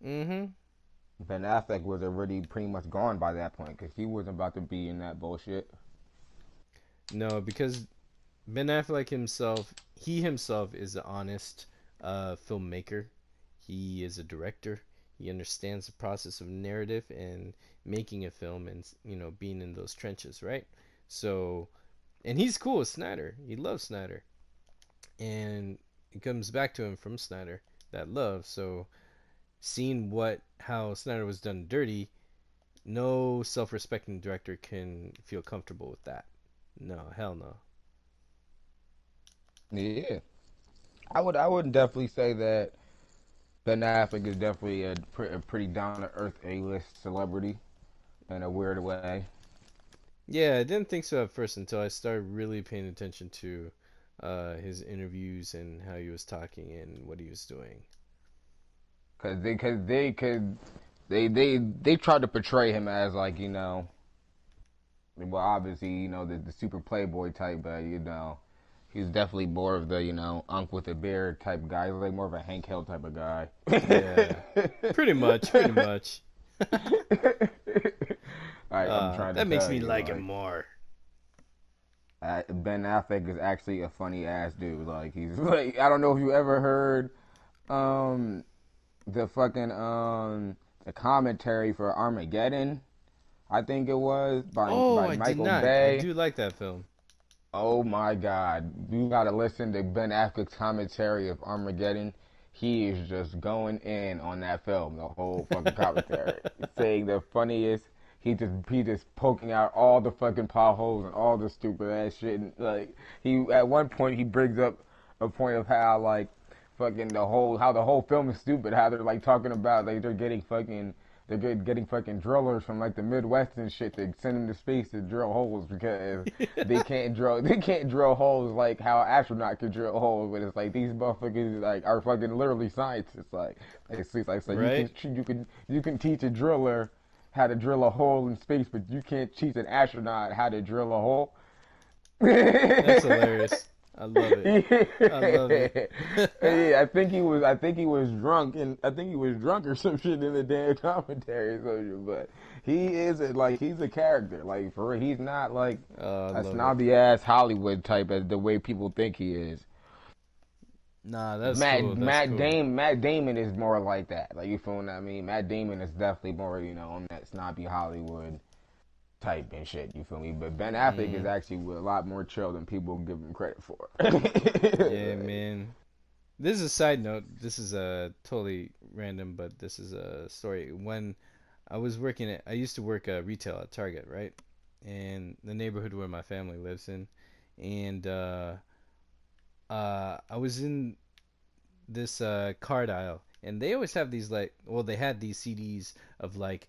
Ben Affleck was already pretty much gone by that point, because he wasn't about to be in that bullshit. No, because Ben Affleck himself is an honest filmmaker. He is a director. He understands the process of narrative and making a film and, being in those trenches, right? So... And he's cool with Snyder. He loves Snyder. And it comes back to him from Snyder, that love. So seeing how Snyder was done dirty, no self-respecting director can feel comfortable with that. No, hell no. Yeah. I would definitely say that Ben Affleck is definitely a pretty down-to-earth A-list celebrity in a weird way. Yeah, I didn't think so at first until I started really paying attention to his interviews and how he was talking and what he was doing. Cause they tried to portray him as like, well, obviously, the super playboy type, but he's definitely more of the Unc with a beard type guy. He's like more of a Hank Hill type of guy. Yeah, pretty much. I'm trying to that makes me like him more. Ben Affleck is actually a funny ass dude. Like, he's like, I don't know if you ever heard the fucking the commentary for Armageddon. I think it was by Michael Bay. I do like that film. Oh my God, you gotta listen to Ben Affleck's commentary of Armageddon. He is just going in on that film, the whole fucking commentary, saying the funniest. He just poking out all the fucking potholes and all the stupid ass shit. And, like, he at one point he brings up a point of how like fucking the whole film is stupid. How they're like talking about like they're getting fucking drillers from like the Midwest and shit to send them to space to drill holes because they can't drill holes like how an astronaut could drill holes. But it's like these motherfuckers like are fucking literally scientists. Like right? you can teach a driller how to drill a hole in space, but you can't teach an astronaut how to drill a hole. That's hilarious. I love it. I love it. Yeah, I think he was drunk, or some shit in the damn commentary. But he's a character. Like, for real, he's not like a snobby ass Hollywood type as the way people think he is. Nah, that's cool. Cool. Matt Damon is more like that. Like, you feel what I mean? Matt Damon is definitely more, on that snobby Hollywood type and shit. You feel me? But Ben Affleck is actually a lot more chill than people give him credit for. Yeah, man. This is a side note. This is totally random, but this is a story. When I was I used to work retail at Target, right? And the neighborhood where my family lives in, and I was in this card aisle, and they always have these they had these CDs of like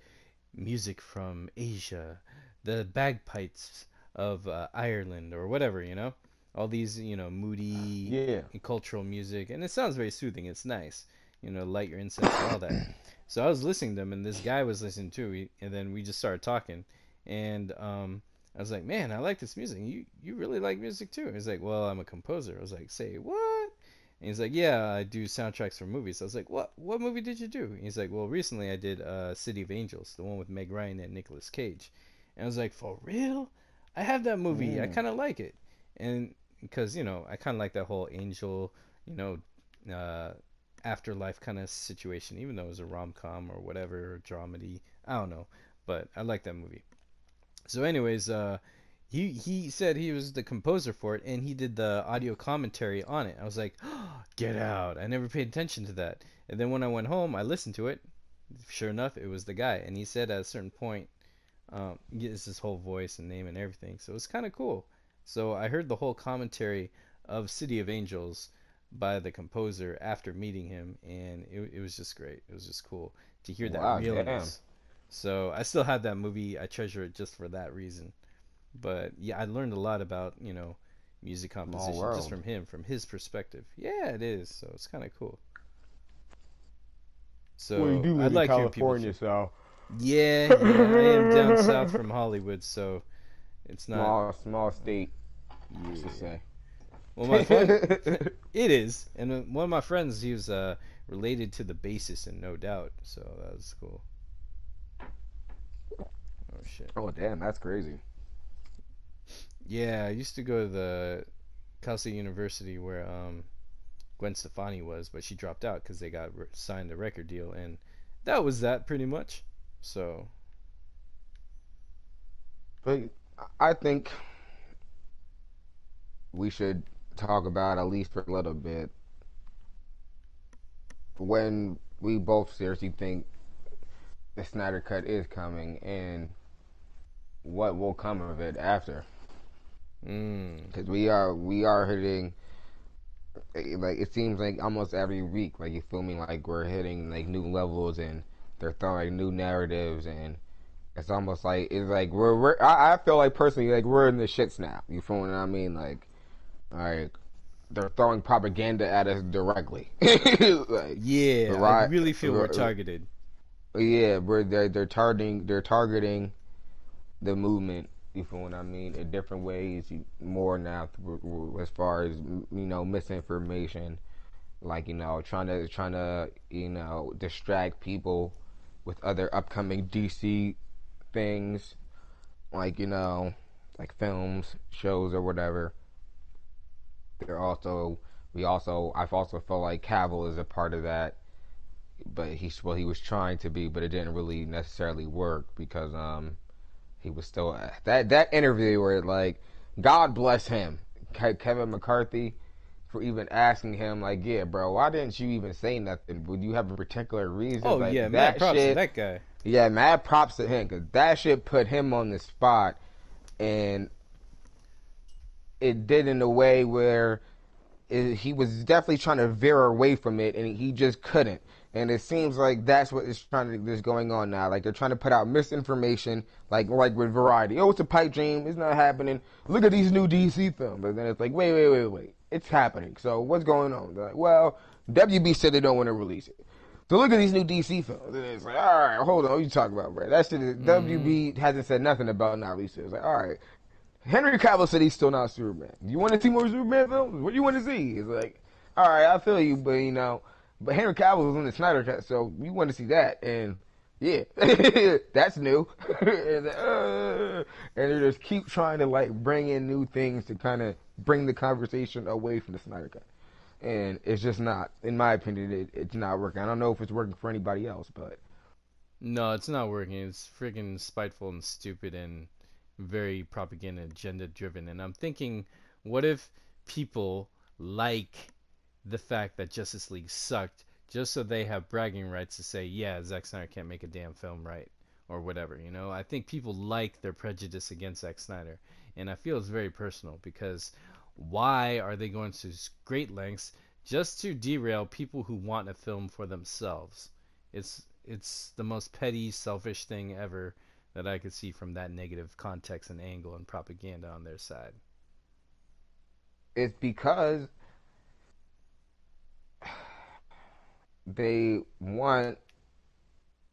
music from Asia, the bagpipes of Ireland or whatever, all these moody cultural music, and it sounds very soothing. It's nice, light your incense and all that. So I was listening to them, and this guy was listening too, and then we just started talking, and I I was like, man, I like this music. You really like music too? He's like, well, I'm a composer. I was like, say what? And he's like, yeah, I do soundtracks for movies. I was like, what movie did you do? And he's like, well, recently I did City of Angels, the one with Meg Ryan and Nicolas Cage. And I was like, for real? I have that movie. I Mm. kind of like it. And because, I kind of like that whole angel, you know, afterlife kind of situation, even though it was a rom-com or whatever, or dramedy. I don't know. But I like that movie. So, anyways, he said he was the composer for it, and he did the audio commentary on it. I was like, oh, get out! I never paid attention to that. And then when I went home, I listened to it. Sure enough, it was the guy, and he said at a certain point, he gets his whole voice and name and everything. So it was kind of cool. So I heard the whole commentary of City of Angels by the composer after meeting him, and it was just great. It was just cool to hear that Wow, damn. realness. So I still have that movie. I treasure it just for that reason. But yeah, I learned a lot about, music Small composition just world. from him, from his perspective. Yeah, it is. So it's kind of cool. Well, you So do I live in like hearing people. California, so Yeah, yeah, I am down south from Hollywood, so it's not. small state, let's just Yeah. say. Well, my friend, it is, and one of my friends, he was related to the bassist in No Doubt, so that was cool. Oh shit. Oh, damn, that's crazy. Yeah, I used to go to the Cal State University where Gwen Stefani was, but she dropped out because they got signed a record deal, and that was that pretty much. So, But I think we should talk about, at least for a little bit, when we both seriously think the Snyder Cut is coming and what will come of it after. mm, Because we are hitting, like, it seems like almost every week, like, you feel me, like we're hitting like new levels, and they're throwing new narratives, and it's almost like it's like I feel like personally, like, we're in the shits now. You feel what I mean? Like they're throwing propaganda at us directly. Like, yeah, I right, really feel we're targeted. yeah, they're targeting the movement. You feel what I mean? In different ways, more now, as far as, misinformation, like, trying to distract people with other upcoming DC things, like, like films, shows, or whatever. They're also I've also felt like Cavill is a part of that, but he was trying to be, but it didn't really necessarily work because he was still that interview where, like, God bless him, Kevin McCarthy, for even asking him, like, yeah, bro, why didn't you even say nothing? Would you have a particular reason? Oh yeah, Like, mad that props to shit. that guy. Yeah, mad props to him, because that shit put him on the spot, and it did in a way where he was definitely trying to veer away from it, and he just couldn't. And it seems like that's what is going on now. Like, they're trying to put out misinformation, like with Variety. Oh, it's a pipe dream. It's not happening. Look at these new DC films. But then it's like, wait. It's happening. So what's going on? They're like, well, WB said they don't want to release it. So look at these new DC films. And it's like, all right, hold on. What you talking about, bro? That shit is, Hmm. WB hasn't said nothing about not releasing it. It's like, all right. Henry Cavill said he's still not Superman. You want to see more Superman films? What do you want to see? It's like, all right, I feel you, but but Henry Cavill was in the Snyder Cut, so you want to see that, and yeah, that's new. And they just keep trying to, like, bring in new things to kind of bring the conversation away from the Snyder Cut, and it's just not, in my opinion, it's not working. I don't know if it's working for anybody else, but No, it's not working. It's freaking spiteful and stupid and very propaganda agenda driven. And I'm thinking, what if people like the fact that Justice League sucked just so they have bragging rights to say, yeah, Zack Snyder can't make a damn film right or whatever, I think people like their prejudice against Zack Snyder. And I feel it's very personal because why are they going to great lengths just to derail people who want a film for themselves? It's the most petty, selfish thing ever that I could see from that negative context and angle and propaganda on their side. it's because they want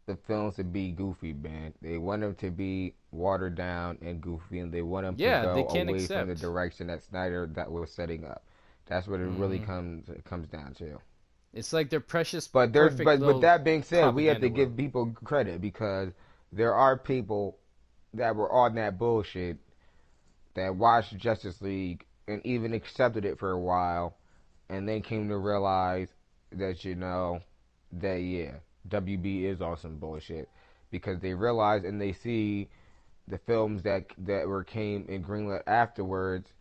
the films to be goofy, man. They want them to be watered down and goofy, and they want them to Yeah, they go can't away from the accept. direction that Snyder that was setting up. That's what it really Hmm. comes down to. It's like their precious, perfect But with little that being said, we have propaganda to world. give people credit because there are people that were on that bullshit that watched Justice League and even accepted it for a while, and then came to realize that that yeah, WB is on some bullshit because they realize and they see the films that were came and greenlit afterwards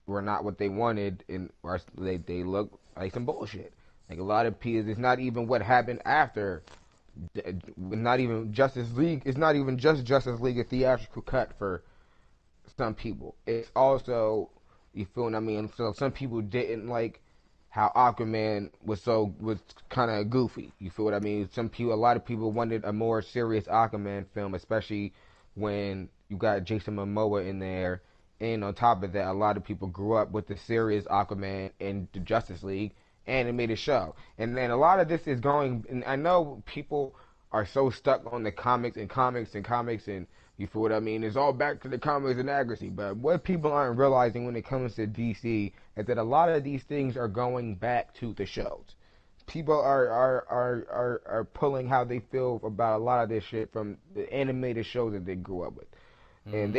were not what they wanted, and they look like some bullshit. Like a lot of people, it's not even what happened after. Not even Justice League. It's not even just Justice League, a theatrical cut for some people. It's also, you feel what I mean. So some people didn't like how Aquaman was kind of goofy. You feel what I mean? A lot of people wanted a more serious Aquaman film, especially when you got Jason Momoa in there. And on top of that, a lot of people grew up with the serious Aquaman in the Justice League animated show. And then a lot of this is going, and I know people are so stuck on the comics and comics and comics, and you feel what I mean? It's all back to the comics and accuracy. But what people aren't realizing when it comes to DC is that a lot of these things are going back to the shows. People are pulling how they feel about a lot of this shit from the animated shows that they grew up with. And Hmm.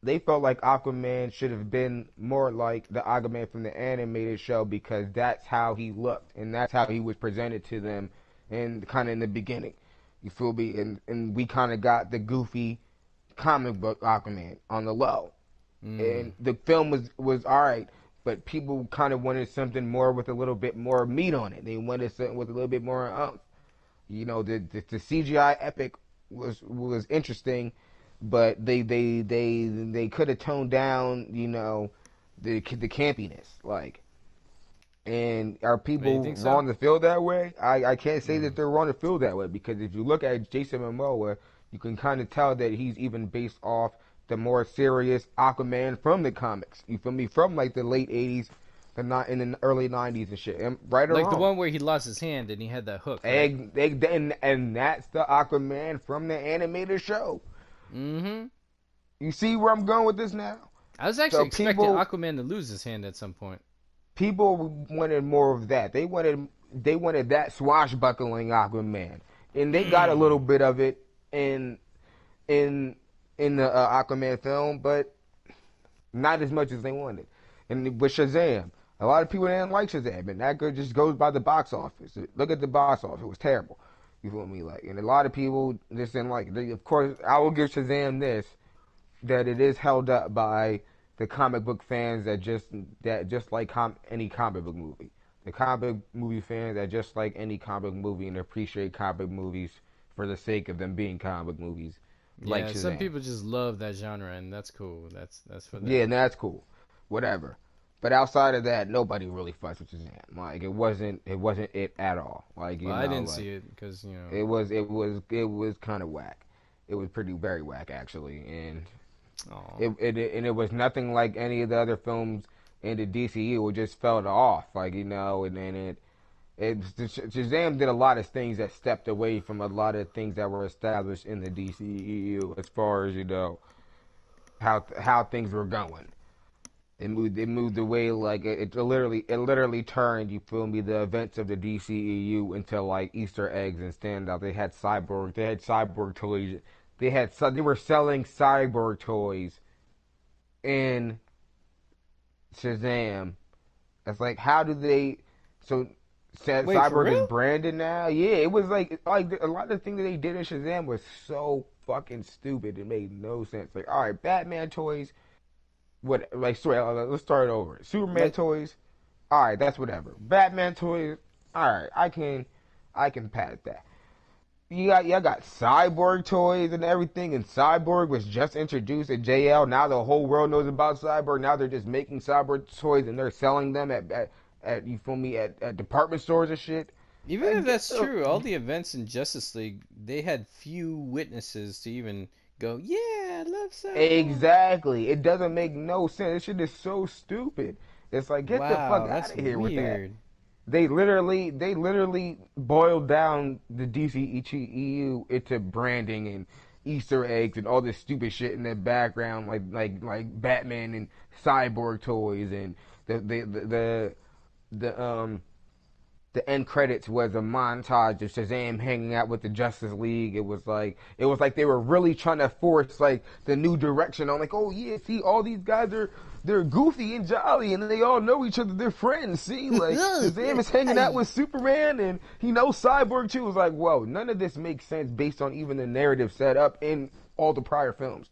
they felt like Aquaman should have been more like the Aquaman from the animated show because that's how he looked and that's how he was presented to them and kind of in the beginning. You feel me? And we kind of got the goofy comic book Aquaman on the low. Mm. And the film was all right, but people kind of wanted something more with a little bit more meat on it. They wanted something with a little bit more the CGI epic was interesting, but they could have toned down the campiness like. And are But you people think so? wrong to feel that way? I can't say Mm. that they're wrong to feel that way because if you look at Jason Momoa, you can kind of tell that he's even based off the more serious Aquaman from the comics. You feel me? From like the late '80s, not in the early '90s and shit. And right or Like the wrong, one where he lost his hand and he had that hook, right? and that's the Aquaman from the animated show. Mm-hmm. You see where I'm going with this now? I was actually So expecting Aquaman to lose his hand at some point. people wanted more of that. They wanted that swashbuckling Aquaman, and they got a little Mm. bit of it in in in the Aquaman film, but not as much as they wanted. And with Shazam, a lot of people didn't like Shazam, and that just goes by the box office. Look at the box office; it was terrible. You feel me? Like, and a lot of people just didn't like it. Of course, I will give Shazam this that it is held up by the comic book fans that just like any comic book movie. The comic movie fans that just like any comic movie and appreciate comic movies for the sake of them being comic movies, like Yeah, some Shazam. people just love that genre, and that's cool. That's for Yeah, them. and that's cool, whatever. But outside of that, nobody really fucks with Shazam. Like it wasn't it at all. Like Well, I didn't see it because it was kind of whack. It was pretty very whack actually, and oh, it was nothing like any of the other films in the DCU. It just felt off, and then Shazam did a lot of things that stepped away from a lot of things that were established in the DCEU as far as how things were going. It moved away like it literally turned, you feel me, the events of the DCEU into like Easter eggs and standout. They had cyborg toys. They were selling cyborg toys in Shazam. It's like, how do they? So wait, for Cyborg is real? branded now. Yeah, it was like a lot of the things that they did in Shazam was so fucking stupid. It made no sense. Like, all right, Batman toys. What? Like, sorry, let's start it over. Superman Like, toys. All right, that's whatever. Batman toys. All right, I can pat that. You got Cyborg toys and everything, and Cyborg was just introduced at JL. Now the whole world knows about Cyborg. Now they're just making Cyborg toys and they're selling them at you feel me at department stores and shit. even if Like, that's true, all the events in Justice League, they had few witnesses to even go, yeah, I love Cyborg. exactly. It doesn't make no sense. This shit is so stupid. It's like, get the fuck Wow, out that's of here with that. weird. They literally boiled down the DCEU into branding Easter eggs and all this stupid shit in the background, like Batman and Cyborg toys, and the the end credits was a montage of Shazam hanging out with the Justice League. It was like they were really trying to force like the new direction on, like, oh yeah, see, all these guys they're goofy and jolly and they all know each other, they're friends. See, like Shazam is hanging out with Superman and he knows Cyborg too. It was like, whoa, none of this makes sense based on even the narrative set up in all the prior films.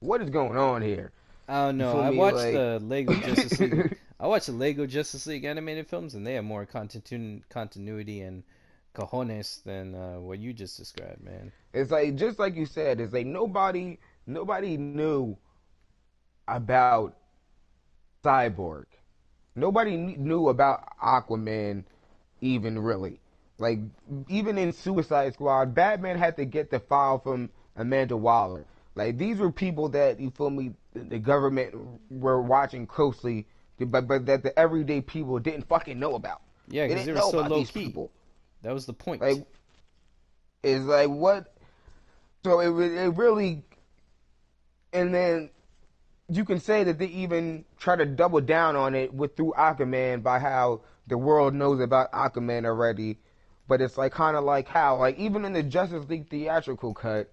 What is going on here? I don't know. I watched the Lego Justice League. I watched the Lego Justice League animated films, and they have more continuity and cojones than what you just described, man. It's like, just like you said, it's like nobody knew about Cyborg. Nobody knew about Aquaman, even really. Like, even in Suicide Squad, Batman had to get the file from Amanda Waller. Like, these were people that, you feel me, the government were watching closely, but that the everyday people didn't fucking know about. Yeah, because they were so low key. People. That was the point. Like, it's like, what? So it really, and then you can say that they even try to double down on it through Aquaman by how the world knows about Aquaman already, but it's like kind of like how, like, even in the Justice League theatrical cut,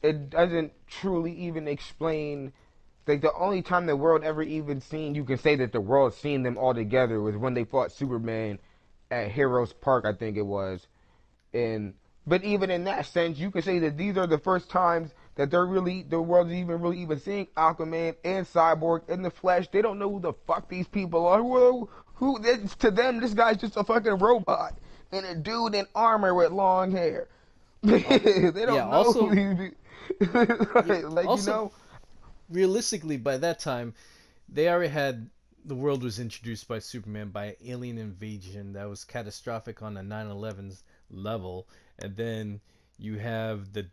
it doesn't truly even explain. Like, the only time the world ever even seen, you can say that the world seen them all together, was when they fought Superman at Heroes Park, I think it was. But even in that sense, you can say that these are the first times that the world's even seeing Aquaman and Cyborg in the flesh. They don't know who the fuck these people are. Well, to them, this guy's just a fucking robot and a dude in armor with long hair. They don't know who these you know. Realistically, by that time, they already had, the world was introduced by Superman by alien invasion that was catastrophic on a 9/11's level, and then you have the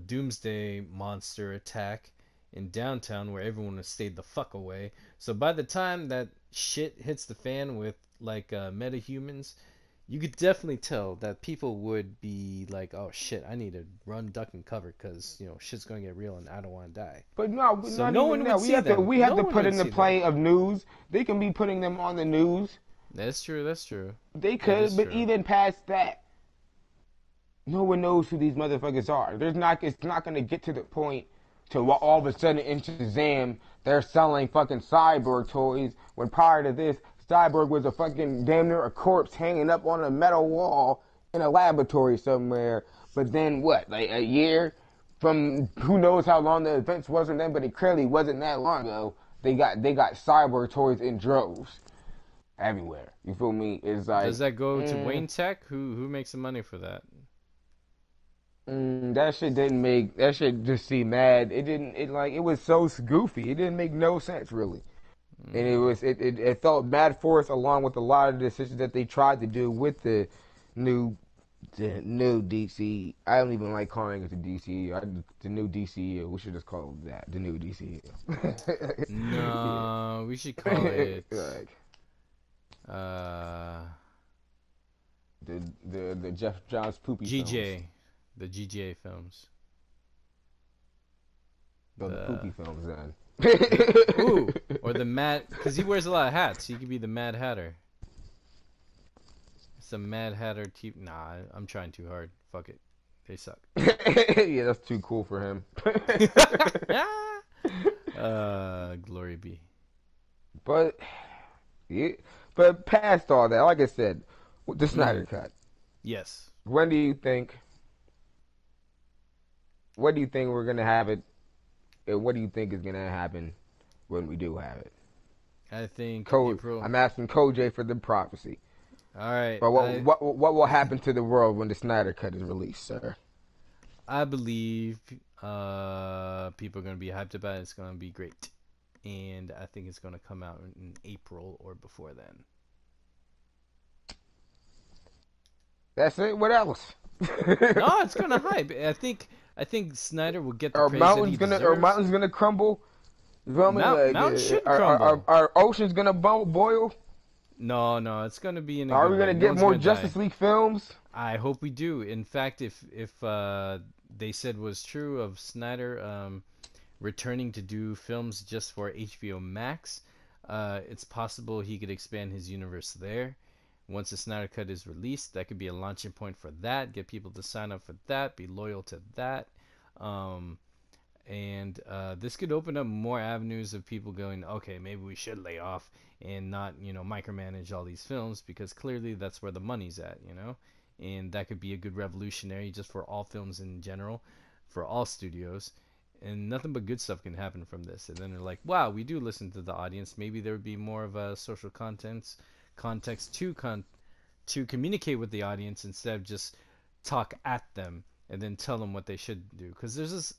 Doomsday monster attack in downtown where everyone has stayed the fuck away. So by the time that shit hits the fan with like metahumans, you could definitely tell that people would be like, oh shit, I need to run, duck, and cover because, you know, shit's going to get real and I don't want to die. But no, so no one would see them. We have to put in the play of news. They can be putting them on the news. That's true. They could, but even past that, no one knows who these motherfuckers are. It's not going to get to the point to all of a sudden in Shazam, they're selling fucking Cyborg toys when prior to this, Cyborg was a fucking damn near a corpse hanging up on a metal wall in a laboratory somewhere. But then what? Like a year from who knows how long the events wasn't then, but it clearly wasn't that long ago. They got Cyborg toys in droves everywhere. You feel me? It's like, does that go to Wayne Tech? Who makes the money for that? That shit didn't make, that shit just seemed mad. It was so goofy. It didn't make no sense really. And it felt bad for us, along with a lot of the decisions that they tried to do with the new DC. I don't even like calling it the DCU. The new DCU. We should just call it that. The new DCU. No, we should call it the Jeff Johns poopy GJ. films. The GJ films. The poopy films then. Ooh, or the Mad, because he wears a lot of hats. He could be the Mad Hatter. It's a Mad Hatter team. Nah, I'm trying too hard. Fuck it, they suck. Yeah, that's too cool for him. Glory be. But past all that, like I said, the Snyder Cut. Yes. When do you think? What do you think we're gonna have it? And what do you think is gonna happen when we do have it? I think April. I'm asking Kojay for the prophecy. All right. But what will happen to the world when the Snyder Cut is released, sir? I believe people are gonna be hyped about it. It's gonna be great, and I think it's gonna come out in April or before then. That's it. What else? No, it's gonna hype. I think Snyder will get the praise that he deserves. Are mountains gonna crumble? Mountains should crumble. Are oceans gonna boil? No, it's gonna be in. Are we gonna get more Justice League films? I hope we do. In fact, if they said was true of Snyder returning to do films just for HBO Max. It's possible he could expand his universe there. Once the Snyder Cut is released, that could be a launching point for that. Get people to sign up for that, be loyal to that. Um, and this could open up more avenues of people going, okay, maybe we should lay off and not, micromanage all these films, because clearly that's where the money's at. And that could be a good revolutionary just for all films in general, for all studios. And nothing but good stuff can happen from this. And then they're like, wow, we do listen to the audience. Maybe there would be more of a social context to communicate with the audience instead of just talk at them and then tell them what they should do. Because there's this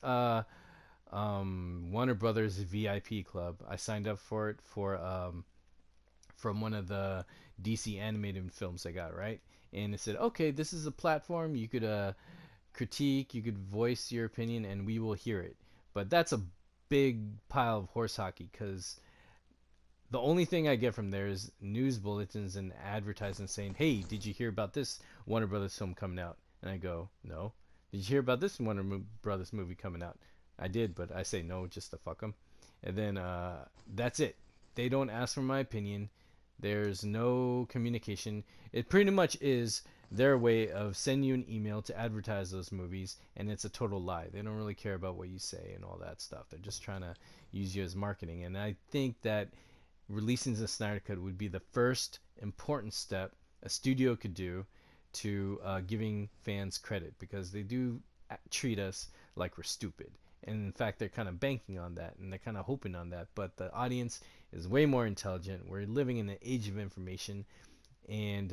Warner Brothers VIP club. I signed up for it from one of the DC animated films I got, right? And it said, okay, this is a platform you could critique, you could voice your opinion, and we will hear it. But that's a big pile of horse hockey, because the only thing I get from there is news bulletins and advertisements saying, hey, did you hear about this Warner Brothers film coming out? And I go, no. Did you hear about this Warner Brothers movie coming out? I did, but I say no just to fuck them. And then that's it. They don't ask for my opinion. There's no communication. It pretty much is their way of sending you an email to advertise those movies, and it's a total lie. They don't really care about what you say and all that stuff. They're just trying to use you as marketing. And I think that releasing the Snyder Cut would be the first important step a studio could do to giving fans credit, because they do treat us like we're stupid. And in fact, they're kind of banking on that, and they're kind of hoping on that. But the audience is way more intelligent. We're living in an age of information, and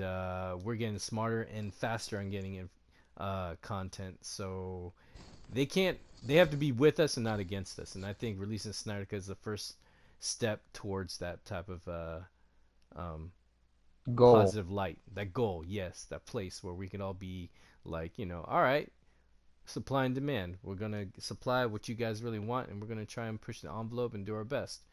we're getting smarter and faster on getting content. So they have to be with us and not against us. And I think releasing Snyder Cut is the first step towards that type of Goal. positive light. That goal, yes, that place where we can all be like, all right, supply and demand. We're going to supply what you guys really want, and we're going to try and push the envelope and do our best.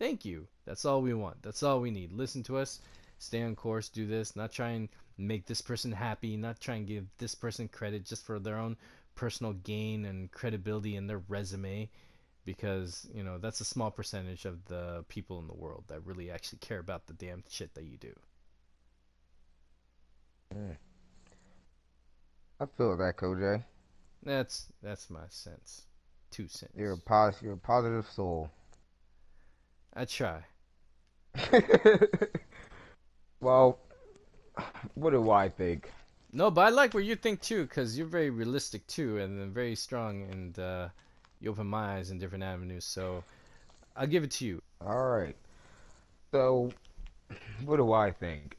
Thank you. That's all we want. That's all we need. Listen to us. Stay on course. Do this. Not try and make this person happy. Not try and give this person credit just for their own personal gain and credibility in their resume. Because, that's a small percentage of the people in the world that really actually care about the damn shit that you do. I feel that, Kojay. That's my sense. 2 cents. You're a positive soul. I try. Well, what do I think? No, but I like what you think too, because you're very realistic too, and very strong, and you open my eyes in different avenues. So I'll give it to you. All right. So, what do I think?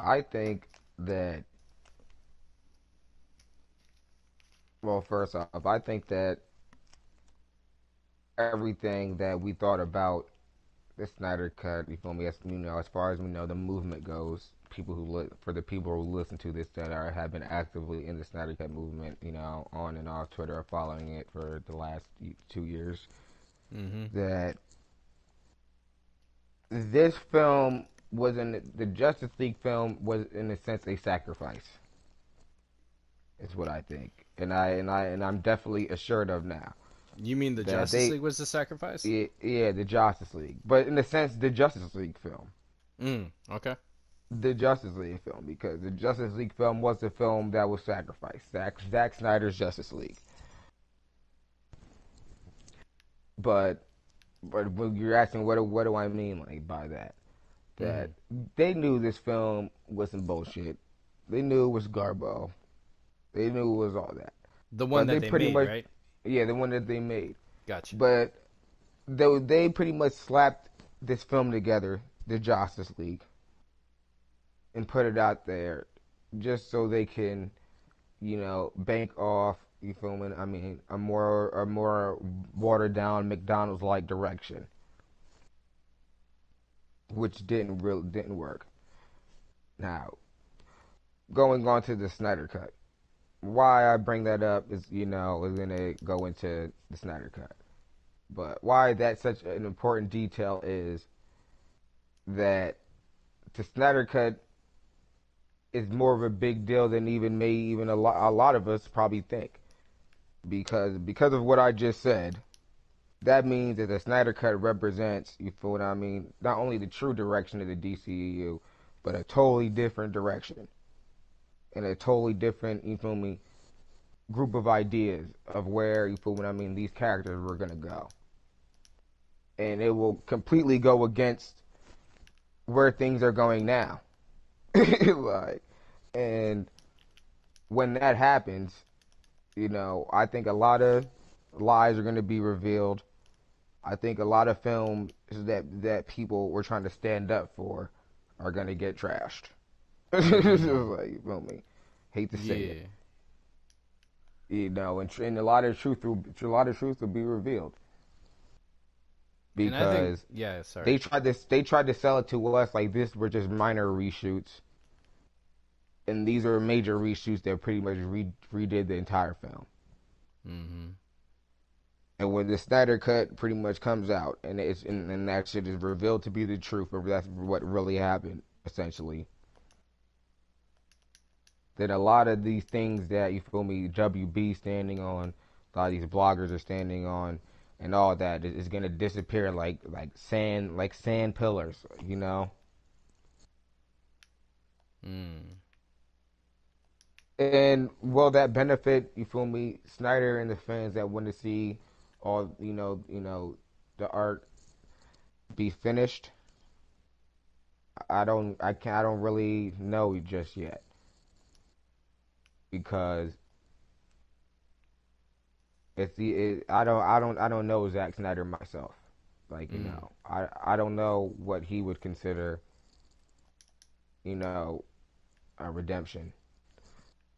I think that, well, first off, I think that everything that we thought about the Snyder Cut, you feel me, as far as we know, the movement goes, for the people who listen to this that have been actively in the Snyder Cut movement, on and off Twitter, following it for the last 2 years, that this film the Justice League film was in a sense a sacrifice. Is what I think, and I'm definitely assured of now. You mean the Justice League was the sacrifice? Yeah, the Justice League, but in a sense, the Justice League film. Okay. The Justice League film, because the Justice League film was the film that was sacrificed. Zack Snyder's Justice League. But when you're asking what do I mean by that? That they knew this film was some bullshit. They knew it was garbo. They knew it was all that. The one that they made, right? Yeah, the one that they made. Gotcha. But they pretty much slapped this film together, the Justice League, and put it out there just so they can, bank off, you feel me? I mean, a more watered down McDonald's like direction, which didn't work. Now, going on to the Snyder Cut. Why I bring that up is, is gonna go into the Snyder Cut. But why that's such an important detail is that the Snyder Cut is more of a big deal than even a lot of us probably think. Because of what I just said, that means that the Snyder Cut represents, you feel what I mean, not only the true direction of the DCEU, but a totally different direction and a totally different, you feel me, group of ideas of where, you feel what I mean, these characters were gonna go. And it will completely go against where things are going now. Like, and when that happens, I think a lot of lies are gonna be revealed. I think a lot of films that people were trying to stand up for are gonna get trashed. Mm-hmm. Like, you feel me? Hate to say it, Yeah. and a lot of truth will be revealed And I think, because yeah, sorry. they tried to sell it to us like this were just minor reshoots, and these are major reshoots that pretty much redid the entire film. Mm-hmm. And when the Snyder Cut pretty much comes out, and that shit is revealed to be the truth, or that's what really happened, essentially, then a lot of these things that, you feel me, WB standing on, a lot of these bloggers are standing on, and all that is gonna disappear like sand pillars, you know. Mm. And will that benefit, you feel me, Snyder and the fans that want to see all, the art be finished? I don't really know just yet because I don't know Zack Snyder myself. Like, Mm. I don't know what he would consider, you know, a redemption.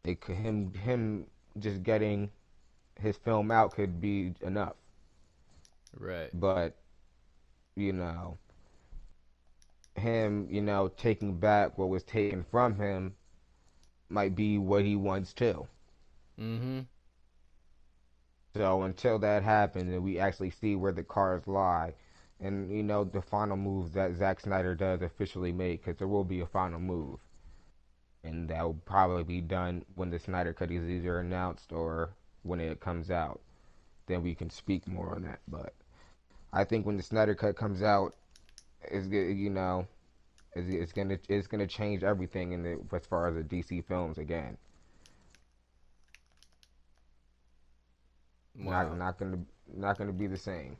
Him just getting his film out could be enough. Right. But, you know, him, taking back what was taken from him might be what he wants too. Mm-hmm. So until that happens and we actually see where the cards lie, and the final moves that Zack Snyder does officially make, because there will be a final move, and that will probably be done when the Snyder Cut is either announced or when it comes out. Then we can speak more on that. But I think when the Snyder Cut comes out, it's gonna change everything as far as the DC films again. Not Wow. not gonna not gonna be the same.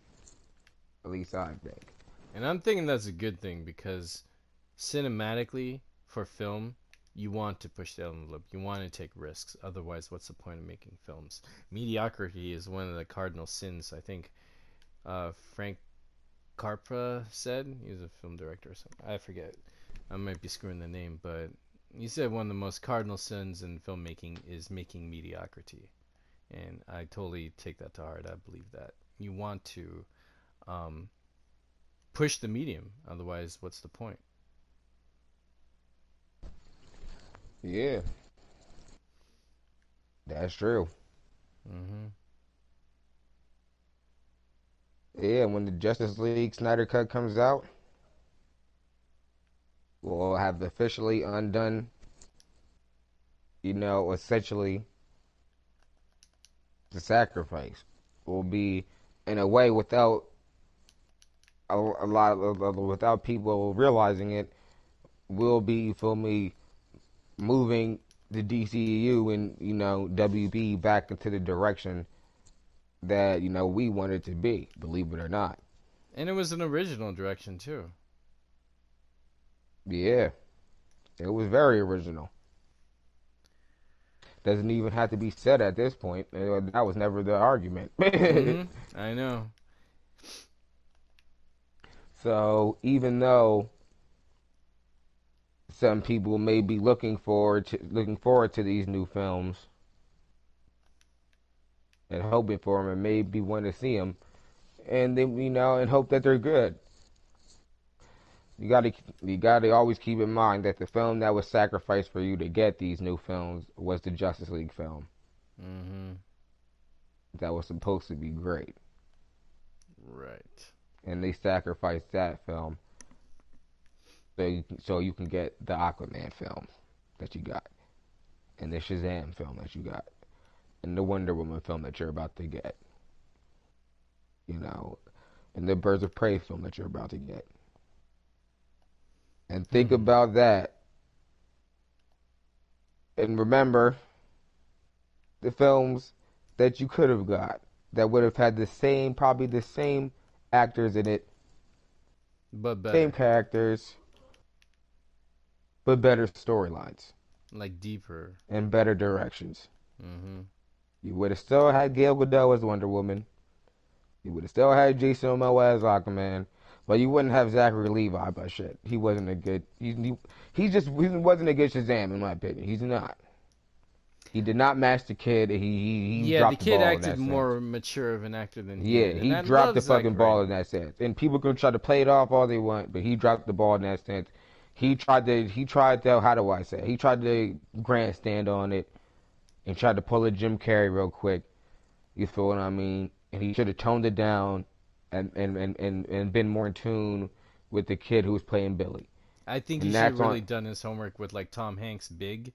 At least I think. And I'm thinking that's a good thing because cinematically, for film, you want to push the envelope. You want to take risks. Otherwise, what's the point of making films? Mediocrity is one of the cardinal sins. I think Frank Capra said. He was a film director or something. I forget. I might be screwing the name, but he said one of the most cardinal sins in filmmaking is making mediocrity. And I totally take that to heart. I believe that. You want to um, push the medium. Otherwise, what's the point? Yeah, that's true. Mm-hmm. Yeah, when the Justice League Snyder Cut comes out, we'll have officially undone, essentially the sacrifice. Will be in a way without a lot of without people realizing it. Will be, you feel me, moving the DCU and WB back into the direction that we want it to be. Believe it or not. And it was an original direction too. Yeah, it was very original. Doesn't even have to be said at this point. That was never the argument. Mm-hmm. I know. So even though some people may be looking forward to these new films and hoping for them and maybe want to see them, and then and hope that they're good. You gotta always keep in mind that the film that was sacrificed for you to get these new films was the Justice League film Mm-hmm. that was supposed to be great, Right. and they sacrificed that film so you can get the Aquaman film that you got, and the Shazam film that you got, and the Wonder Woman film that you're about to get, you know, and the Birds of Prey film that you're about to get. And think about that. And remember the films that you could have got that would have had probably the same actors in it, but better. Same characters, but better storylines. Like deeper. And better directions. Mm-hmm. You would have still had Gal Gadot as Wonder Woman. You would have still had Jason Momoa as Aquaman. But you wouldn't have Zachary Levi, but shit. He wasn't a good... He wasn't a good Shazam, in my opinion. He's not. He did not match the kid. He dropped the ball in that sense. Yeah, the kid acted more mature of an actor than he did. Yeah, he dropped the fucking ball in that sense. And people can try to play it off all they want, but he dropped the ball in that sense. He tried to, how do I say it? He tried to grandstand on it and tried to pull a Jim Carrey real quick. You feel what I mean? And he should have toned it down and been more in tune with the kid who was playing Billy. I think he should have really done his homework with like Tom Hanks' Big.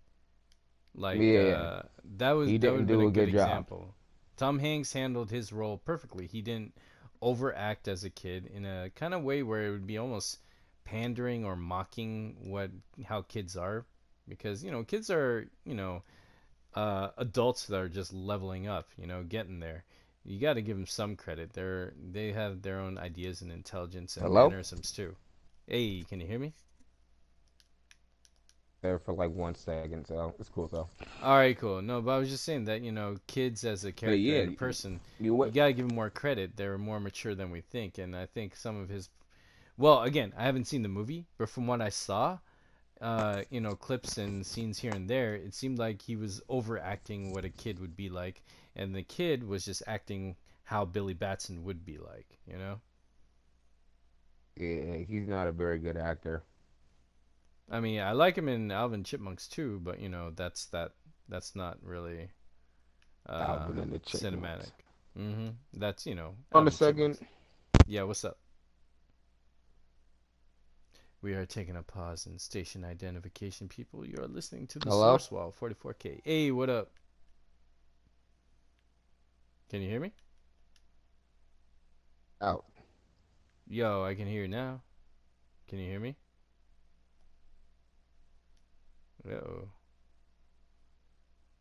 Like that would have been a good example. Tom Hanks handled his role perfectly. He didn't overact as a kid in a kind of way where it would be almost pandering or mocking how kids are, because kids are adults that are just leveling up, getting there. You got to give them some credit. They have their own ideas and intelligence and mannerisms too. Hey, can you hear me? There for like 1 second, so it's cool though. All right, cool. No, but I was just saying that kids as a character and a person, you gotta give them more credit. They're more mature than we think, and I think some of his, well, again, I haven't seen the movie, but from what I saw, clips and scenes here and there, it seemed like he was overacting what a kid would be like, and the kid was just acting how Billy Batson would be like, Yeah, he's not a very good actor. I mean, I like him in Alvin Chipmunks too, but that's not really Alvin and the cinematic. Mm-hmm. That's On a second. Chipmunks. Yeah, what's up? We are taking a pause in station identification, people. You are listening to the Source Wall 44K. Hey, what up? Can you hear me? Out. Yo, I can hear you now. Can you hear me? Uh-oh.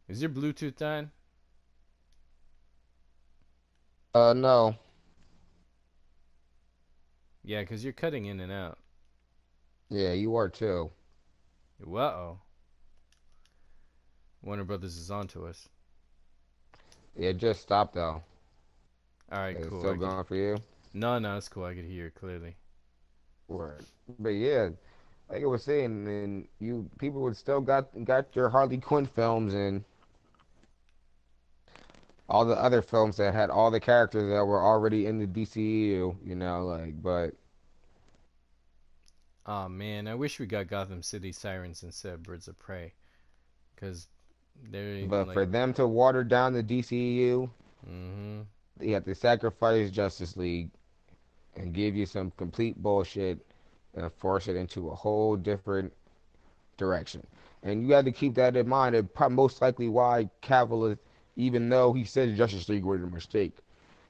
Is your Bluetooth on? No. Yeah, because you're cutting in and out. Yeah, you are too. Uh-oh. Warner Brothers is on to us. Yeah, just stopped though. Alright, cool. Still going for you? No, it's cool. I could hear it clearly. Word. But yeah, like I was saying, and people would still got your Harley Quinn films and all the other films that had all the characters that were already in the DCEU, but. Oh man, I wish we got Gotham City Sirens instead of Birds of Prey, because they're. But for them to water down the DCEU, they had to sacrifice Justice League and give you some complete bullshit and force it into a whole different direction. And you have to keep that in mind. And most likely why Cavill, even though he said Justice League was a mistake,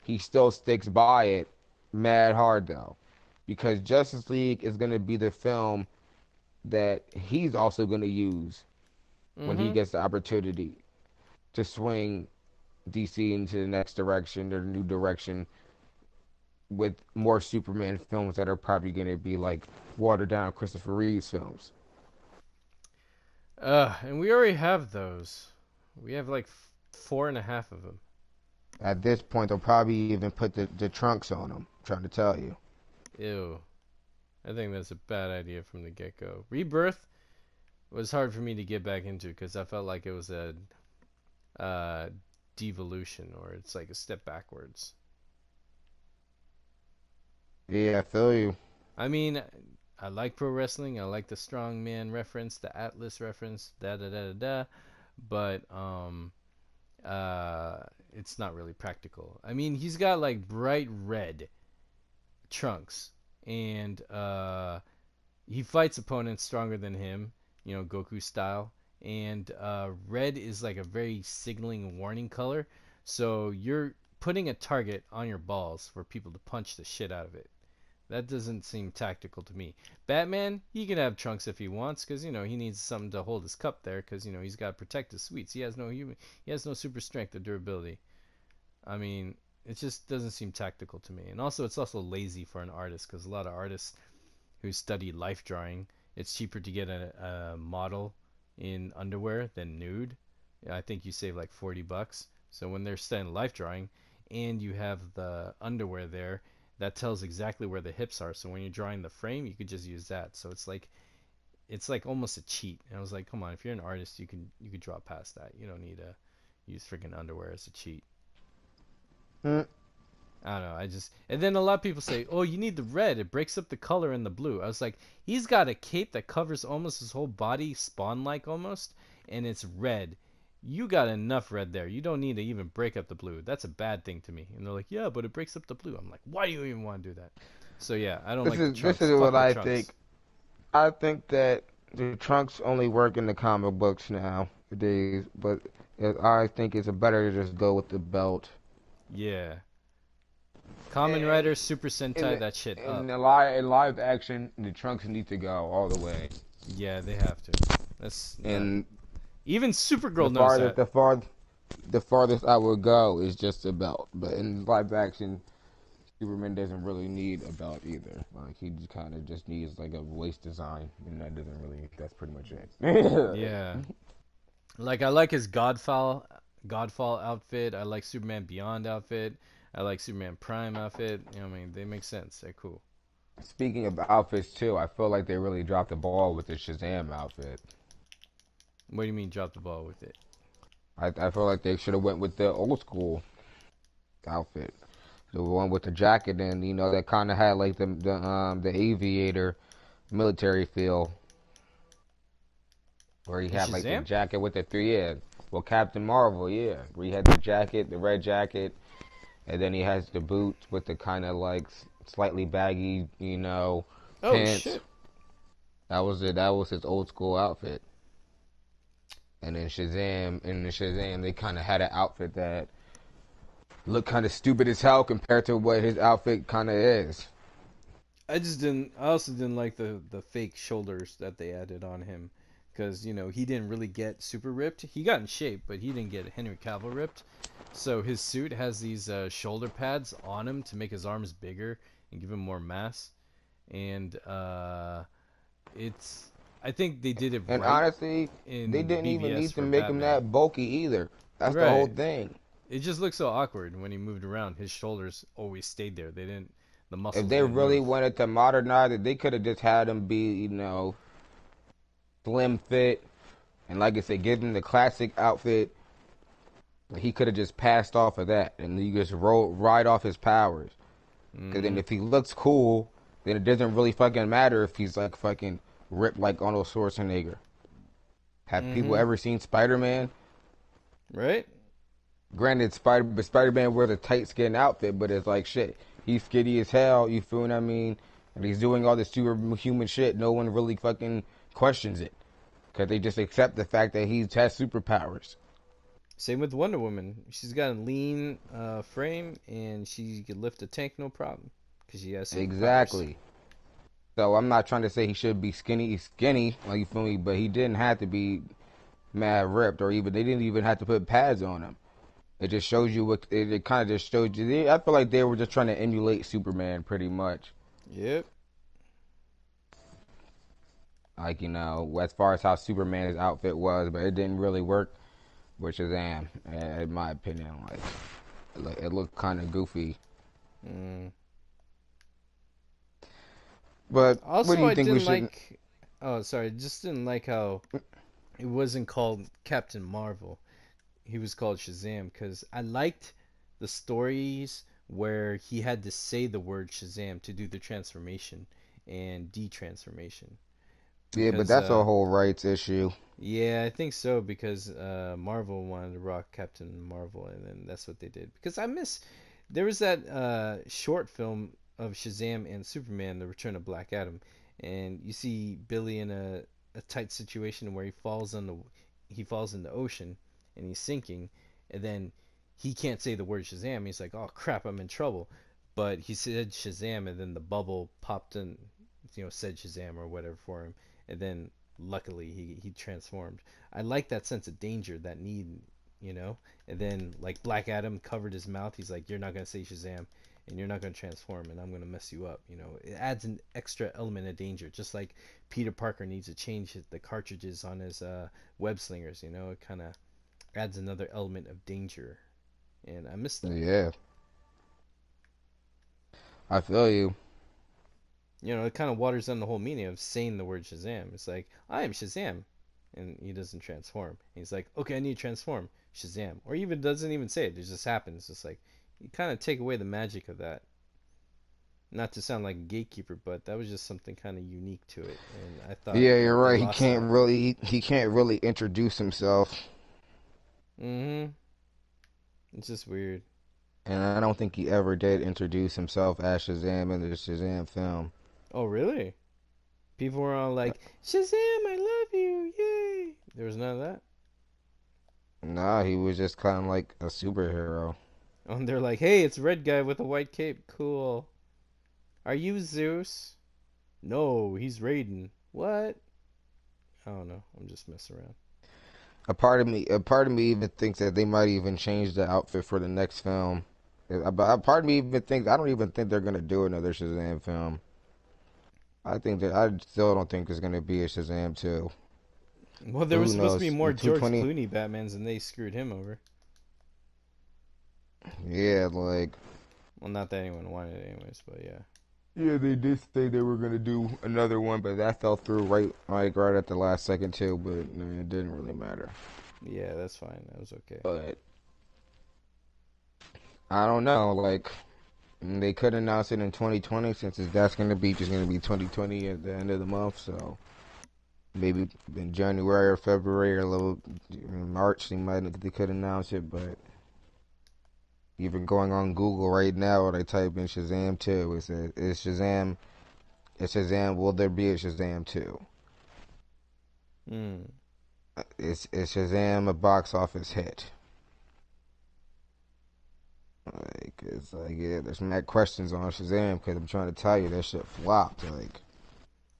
he still sticks by it mad hard though. Because Justice League is going to be the film that he's also going to use when he gets the opportunity to swing DC into the next direction or new direction with more Superman films that are probably going to be like watered down Christopher Reeve's films. And we already have those. We have like 4.5 of them. At this point, they'll probably even put the trunks on them. I'm trying to tell you. Ew. I think that's a bad idea from the get-go. Rebirth was hard for me to get back into because I felt like it was a devolution, or it's like a step backwards. Yeah, I feel you. I mean, I like pro wrestling. I like the strongman reference, the Atlas reference, but it's not really practical. I mean, he's got like bright red trunks, and he fights opponents stronger than him, Goku style, and red is like a very signaling warning color. So you're putting a target on your balls for people to punch the shit out of it. That doesn't seem tactical to me. Batman, he can have trunks if he wants, because he needs something to hold his cup there, because he's got to protect his sweets. He has no super strength or durability. I mean, it just doesn't seem tactical to me. And also, it's also lazy for an artist, because a lot of artists who study life drawing, it's cheaper to get a model in underwear than nude. I think you save like $40. So when they're studying life drawing, and you have the underwear there, that tells exactly where the hips are. So when you're drawing the frame, you could just use that. So it's like almost a cheat. And I was like, come on, if you're an artist, you could draw past that. You don't need to use freaking underwear as a cheat. Mm. I don't know. And then a lot of people say, oh, you need the red. It breaks up the color in the blue. I was like, he's got a cape that covers almost his whole body, Spawn-like almost, and it's red. You got enough red there. You don't need to even break up the blue. That's a bad thing to me. And they're like, yeah, but it breaks up the blue. I'm like, why do you even want to do that? So yeah, I don't like the trunks. This is Fuck what the I trunks. think. I think that the trunks only work in the comic books nowadays, but I think it's better to just go with the belt. Yeah. Kamen And Rider, Super in Sentai, that shit up. in live action, the trunks need to go all the way. Yeah, they have to. That's And even the Supergirl knows farthest that. the farthest I would go is just a belt. But in live action, Superman doesn't really need a belt either. Like he just kind of just needs like a waist design, and that's pretty much it. Yeah. Like I like his Godfall outfit. I like Superman Beyond outfit. I like Superman Prime outfit. I mean, they make sense. They're cool. Speaking of outfits too, I feel like they really dropped the ball with the Shazam outfit. What do you mean drop the ball with it? I feel like they should have went with the old school outfit, the one with the jacket and that kind of had like the aviator military feel, where he In had like the Shazam? jacket with the three. Yeah, well, Captain Marvel, yeah, where he had the jacket, the red jacket, and then he has the boots with the kind of like slightly baggy, Oh pants. shit. That was it. That was his old school outfit. And then Shazam, they kind of had an outfit that looked kind of stupid as hell compared to what his outfit kind of is. I also didn't like the fake shoulders that they added on him, because he didn't really get super ripped. He got in shape, but he didn't get Henry Cavill ripped. So his suit has these shoulder pads on him to make his arms bigger and give him more mass. And it's I think they did it And right honestly, they in didn't even BVS need to for make him Batman. that bulky either. That's the whole Right. thing. It just looked so awkward when he moved around. His shoulders always stayed there. The If muscles they didn't really move. wanted to modernize it, they could have just had him be, slim fit, and like I said, give him the classic outfit. He could have just passed off of that, and you just ride off his powers. Because then Hmm. if he looks cool, then it doesn't really fucking matter if he's like fucking ripped like Arnold Schwarzenegger. Have people Hmm. ever seen Spider-Man? Right? Granted, Spider-Man wears a tight skin outfit, but it's like shit. He's skinny as hell. You feel what I mean? And he's doing all this superhuman shit. No one really fucking questions it because they just accept the fact that he has superpowers. Same with Wonder Woman. She's got a lean frame and she could lift a tank no problem because she has superpowers. Exactly. So I'm not trying to say he should be skinny, like you feel me, but he didn't have to be mad ripped, or even they didn't even have to put pads on him. It just shows you what it kind of just shows you. I feel like they were just trying to emulate Superman pretty much. Yep. Like, as far as how Superman's outfit was, but it didn't really work with Shazam, in my opinion. Like, it looked kind of goofy. Mm. But what do Also, you I think we didn't should? like. Oh, sorry. Just didn't like how it wasn't called Captain Marvel. He was called Shazam because I liked the stories where he had to say the word Shazam to do the transformation and de-transformation. Yeah, but Because that's a whole rights issue. yeah, I think so because Marvel wanted to rock Captain Marvel, and then that's what they did. Because there was that short film of Shazam and Superman: The Return of Black Adam, and you see Billy in a tight situation where he falls on the he falls in the ocean and he's sinking, and then he can't say the word Shazam. He's like, oh crap, I'm in trouble. But he said Shazam, and then the bubble popped in, said Shazam or whatever for him, and then luckily he transformed. I like that sense of danger, that need. And then like Black Adam covered his mouth. He's like, you're not gonna say Shazam, and you're not gonna transform, and I'm gonna mess you up. It adds an extra element of danger, just like Peter Parker needs to change the cartridges on his web slingers. It kind of adds another element of danger, and I miss that. Yeah, I feel you. It kind of waters down the whole meaning of saying the word Shazam. It's like, I am Shazam, and he doesn't transform. And he's like, okay, I need to transform, Shazam, or even doesn't even say it. It just happens. It's like you kind of take away the magic of that. Not to sound like a gatekeeper, but that was just something kind of unique to it, and I thought. Yeah, you're right. He can't really introduce himself. Mm-hmm. It's just weird. And I don't think he ever did introduce himself as Shazam in the Shazam film. Oh, really? People were all like, Shazam, I love you, yay! There was none of that? Nah, he was just kind of like a superhero. Oh, and they're like, hey, it's Red Guy with a white cape, cool. Are you Zeus? No, he's Raiden. What? I don't know, I'm just messing around. A part of me even thinks that they might even change the outfit for the next film. A part of me even thinks I don't even think they're gonna do another Shazam film. I still don't think there's gonna be a Shazam 2. Well, there was supposed to be more George Clooney Batmans, and they screwed him over. Yeah, like. Well, not that anyone wanted it anyways, but yeah. Yeah, they did say they were gonna do another one, but that fell through right at the last second too. But I mean, it didn't really matter. Yeah, that's fine. That was okay. But I don't know. Like, they could announce it in 2020 since that's gonna be 2020 at the end of the month. So maybe in January or February or a little in March they could announce it. But even going on Google right now, when I type in Shazam 2, it says, is Shazam, will there be a Shazam 2? Is Shazam a box office hit? Like, it's like, yeah, there's mad questions on Shazam because I'm trying to tell you that shit flopped. Like,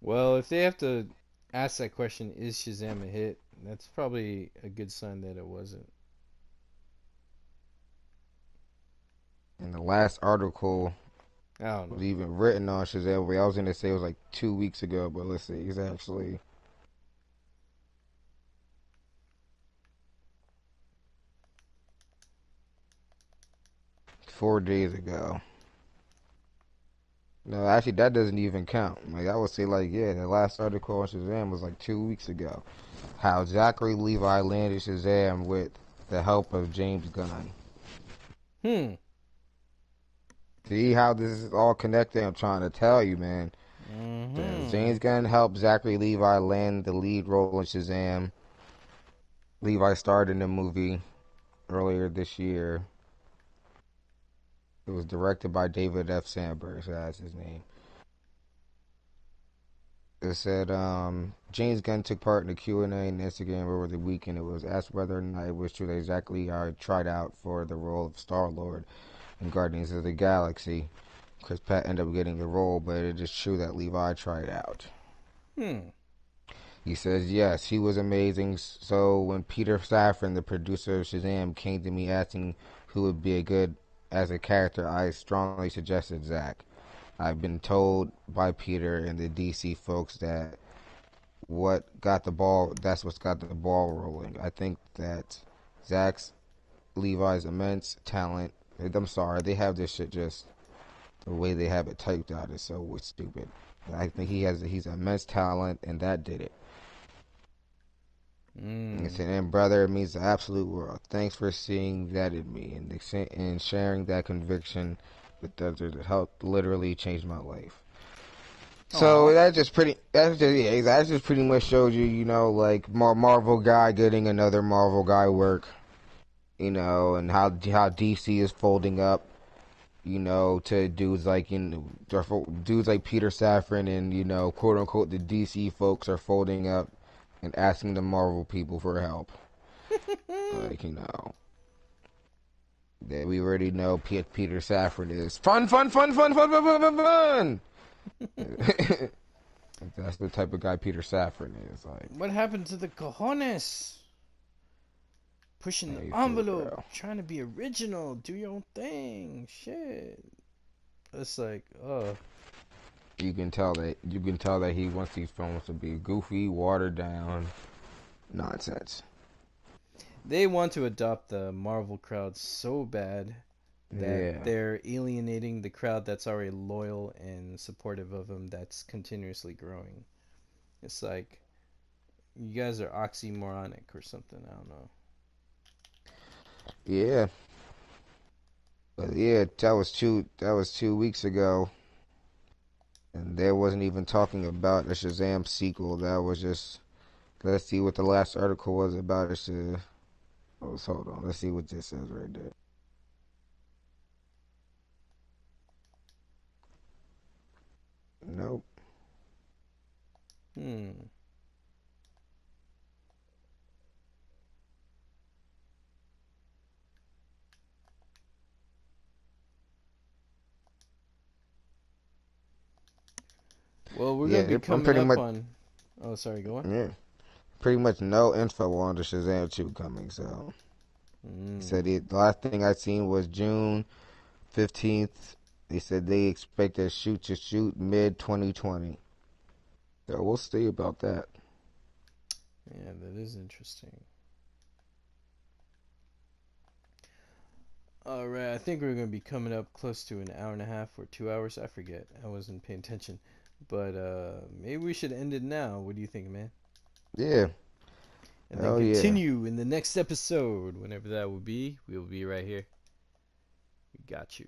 well, if they have to ask that question, is Shazam a hit? That's probably a good sign that it wasn't. and the last article was even written on Shazam. I was going to say it was like 2 weeks ago, but let's see. It's actually 4 days ago. No, actually, that doesn't even count. Like, I would say, like, yeah, the last article on Shazam was like 2 weeks ago. How Zachary Levi landed Shazam with the help of James Gunn. See how this is all connected? I'm trying to tell you, man. James Gunn helped Zachary Levi land the lead role in Shazam. Levi starred in the movie earlier this year. It was directed by David F. Sandberg, so that's his name. It said, James Gunn took part in the Q&A on Instagram over the weekend. It was asked whether or not it was true that exactly tried out for the role of Star-Lord in Guardians of the Galaxy. Chris Pratt ended up getting the role, but it is true that Levi tried out. He says, yes, he was amazing. So when Peter Safran, the producer of Shazam, came to me asking who would be a good as a character, I strongly suggested Zach. I've been told by Peter and the DC folks that that's what's got the ball rolling. I think that Levi's immense talent. I'm sorry, they have this shit just the way they have it typed out is so stupid. I think he's immense talent, and that did it. He said, and brother, it means the absolute world. Thanks for seeing that in me and sharing that conviction with others. It helped literally change my life. So that just pretty much showed you, like Marvel guy getting another Marvel guy work, and how DC is folding up, to dudes like dudes like Peter Safran and quote unquote the DC folks are folding up and asking the Marvel people for help. Like, that we already know Peter Safran is fun. That's the type of guy Peter Safran is. Like, what happened to the cojones? Pushing the envelope, trying to be original, do your own thing. Shit. It's like, you can tell that he wants these films to be goofy, watered down nonsense. They want to adopt the Marvel crowd so bad that they're alienating the crowd that's already loyal and supportive of them, that's continuously growing. It's like, you guys are oxymoronic or something, I don't know. Yeah. But yeah, that was 2 weeks ago. And they wasn't even talking about the Shazam sequel. That was just, let's see what the last article was about it. Hold on. Let's see what this says right there. Nope. Well, we're going to be coming up on... Oh, sorry, go on. Yeah. Pretty much no info on the Shazam 2 coming, so... He said the last thing I seen was June 15th. They said they expect a shoot mid-2020. So we'll see about that. Yeah, that is interesting. Alright, I think we're going to be coming up close to an hour and a half or 2 hours. I forget. I wasn't paying attention. But maybe we should end it now. What do you think, man? Yeah. And then continue in the next episode. Whenever that will be, we will be right here. We got you.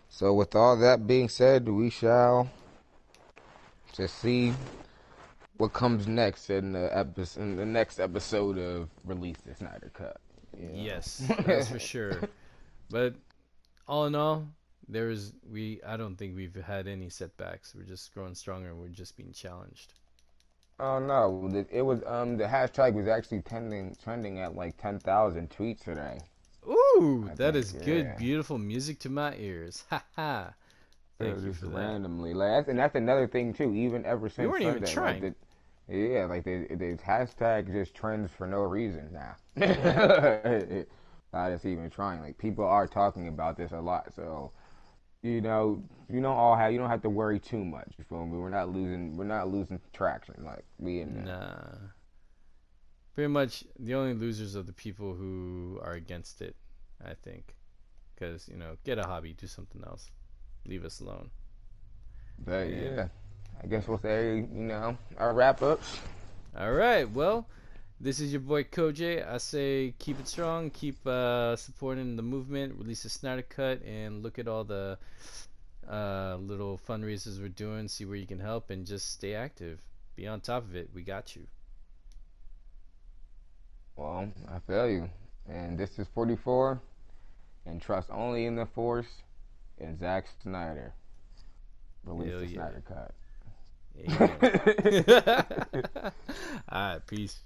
So with all that being said, we shall just see what comes next in the next episode of Release the Snyder Cut. Yeah. Yes, that's for sure. But all in all, I don't think we've had any setbacks. We're just growing stronger. We're just being challenged. Oh no! It was the hashtag was actually trending at like 10,000 tweets today. Ooh, that is good, beautiful music to my ears. Ha ha! Thank you for that. Randomly, like that's another thing too. Even ever since we weren't Sunday, even trying. The hashtag just trends for no reason now. Not just even trying. Like, people are talking about this a lot, so you don't have to worry too much. You feel me? We're not losing traction. Like, we in there. Nah. Pretty much the only losers are the people who are against it, I think. Because, get a hobby, do something else. Leave us alone. But yeah, I guess we'll say, our wrap-ups. All right, well, this is your boy Kojay. I say keep it strong, keep supporting the movement, release the Snyder Cut, and look at all the little fundraisers we're doing, see where you can help, and just stay active. Be on top of it. We got you. Well, I feel you. And this is 44, and trust only in the Force and Zack Snyder. Release the Snyder Cut. All right, peace.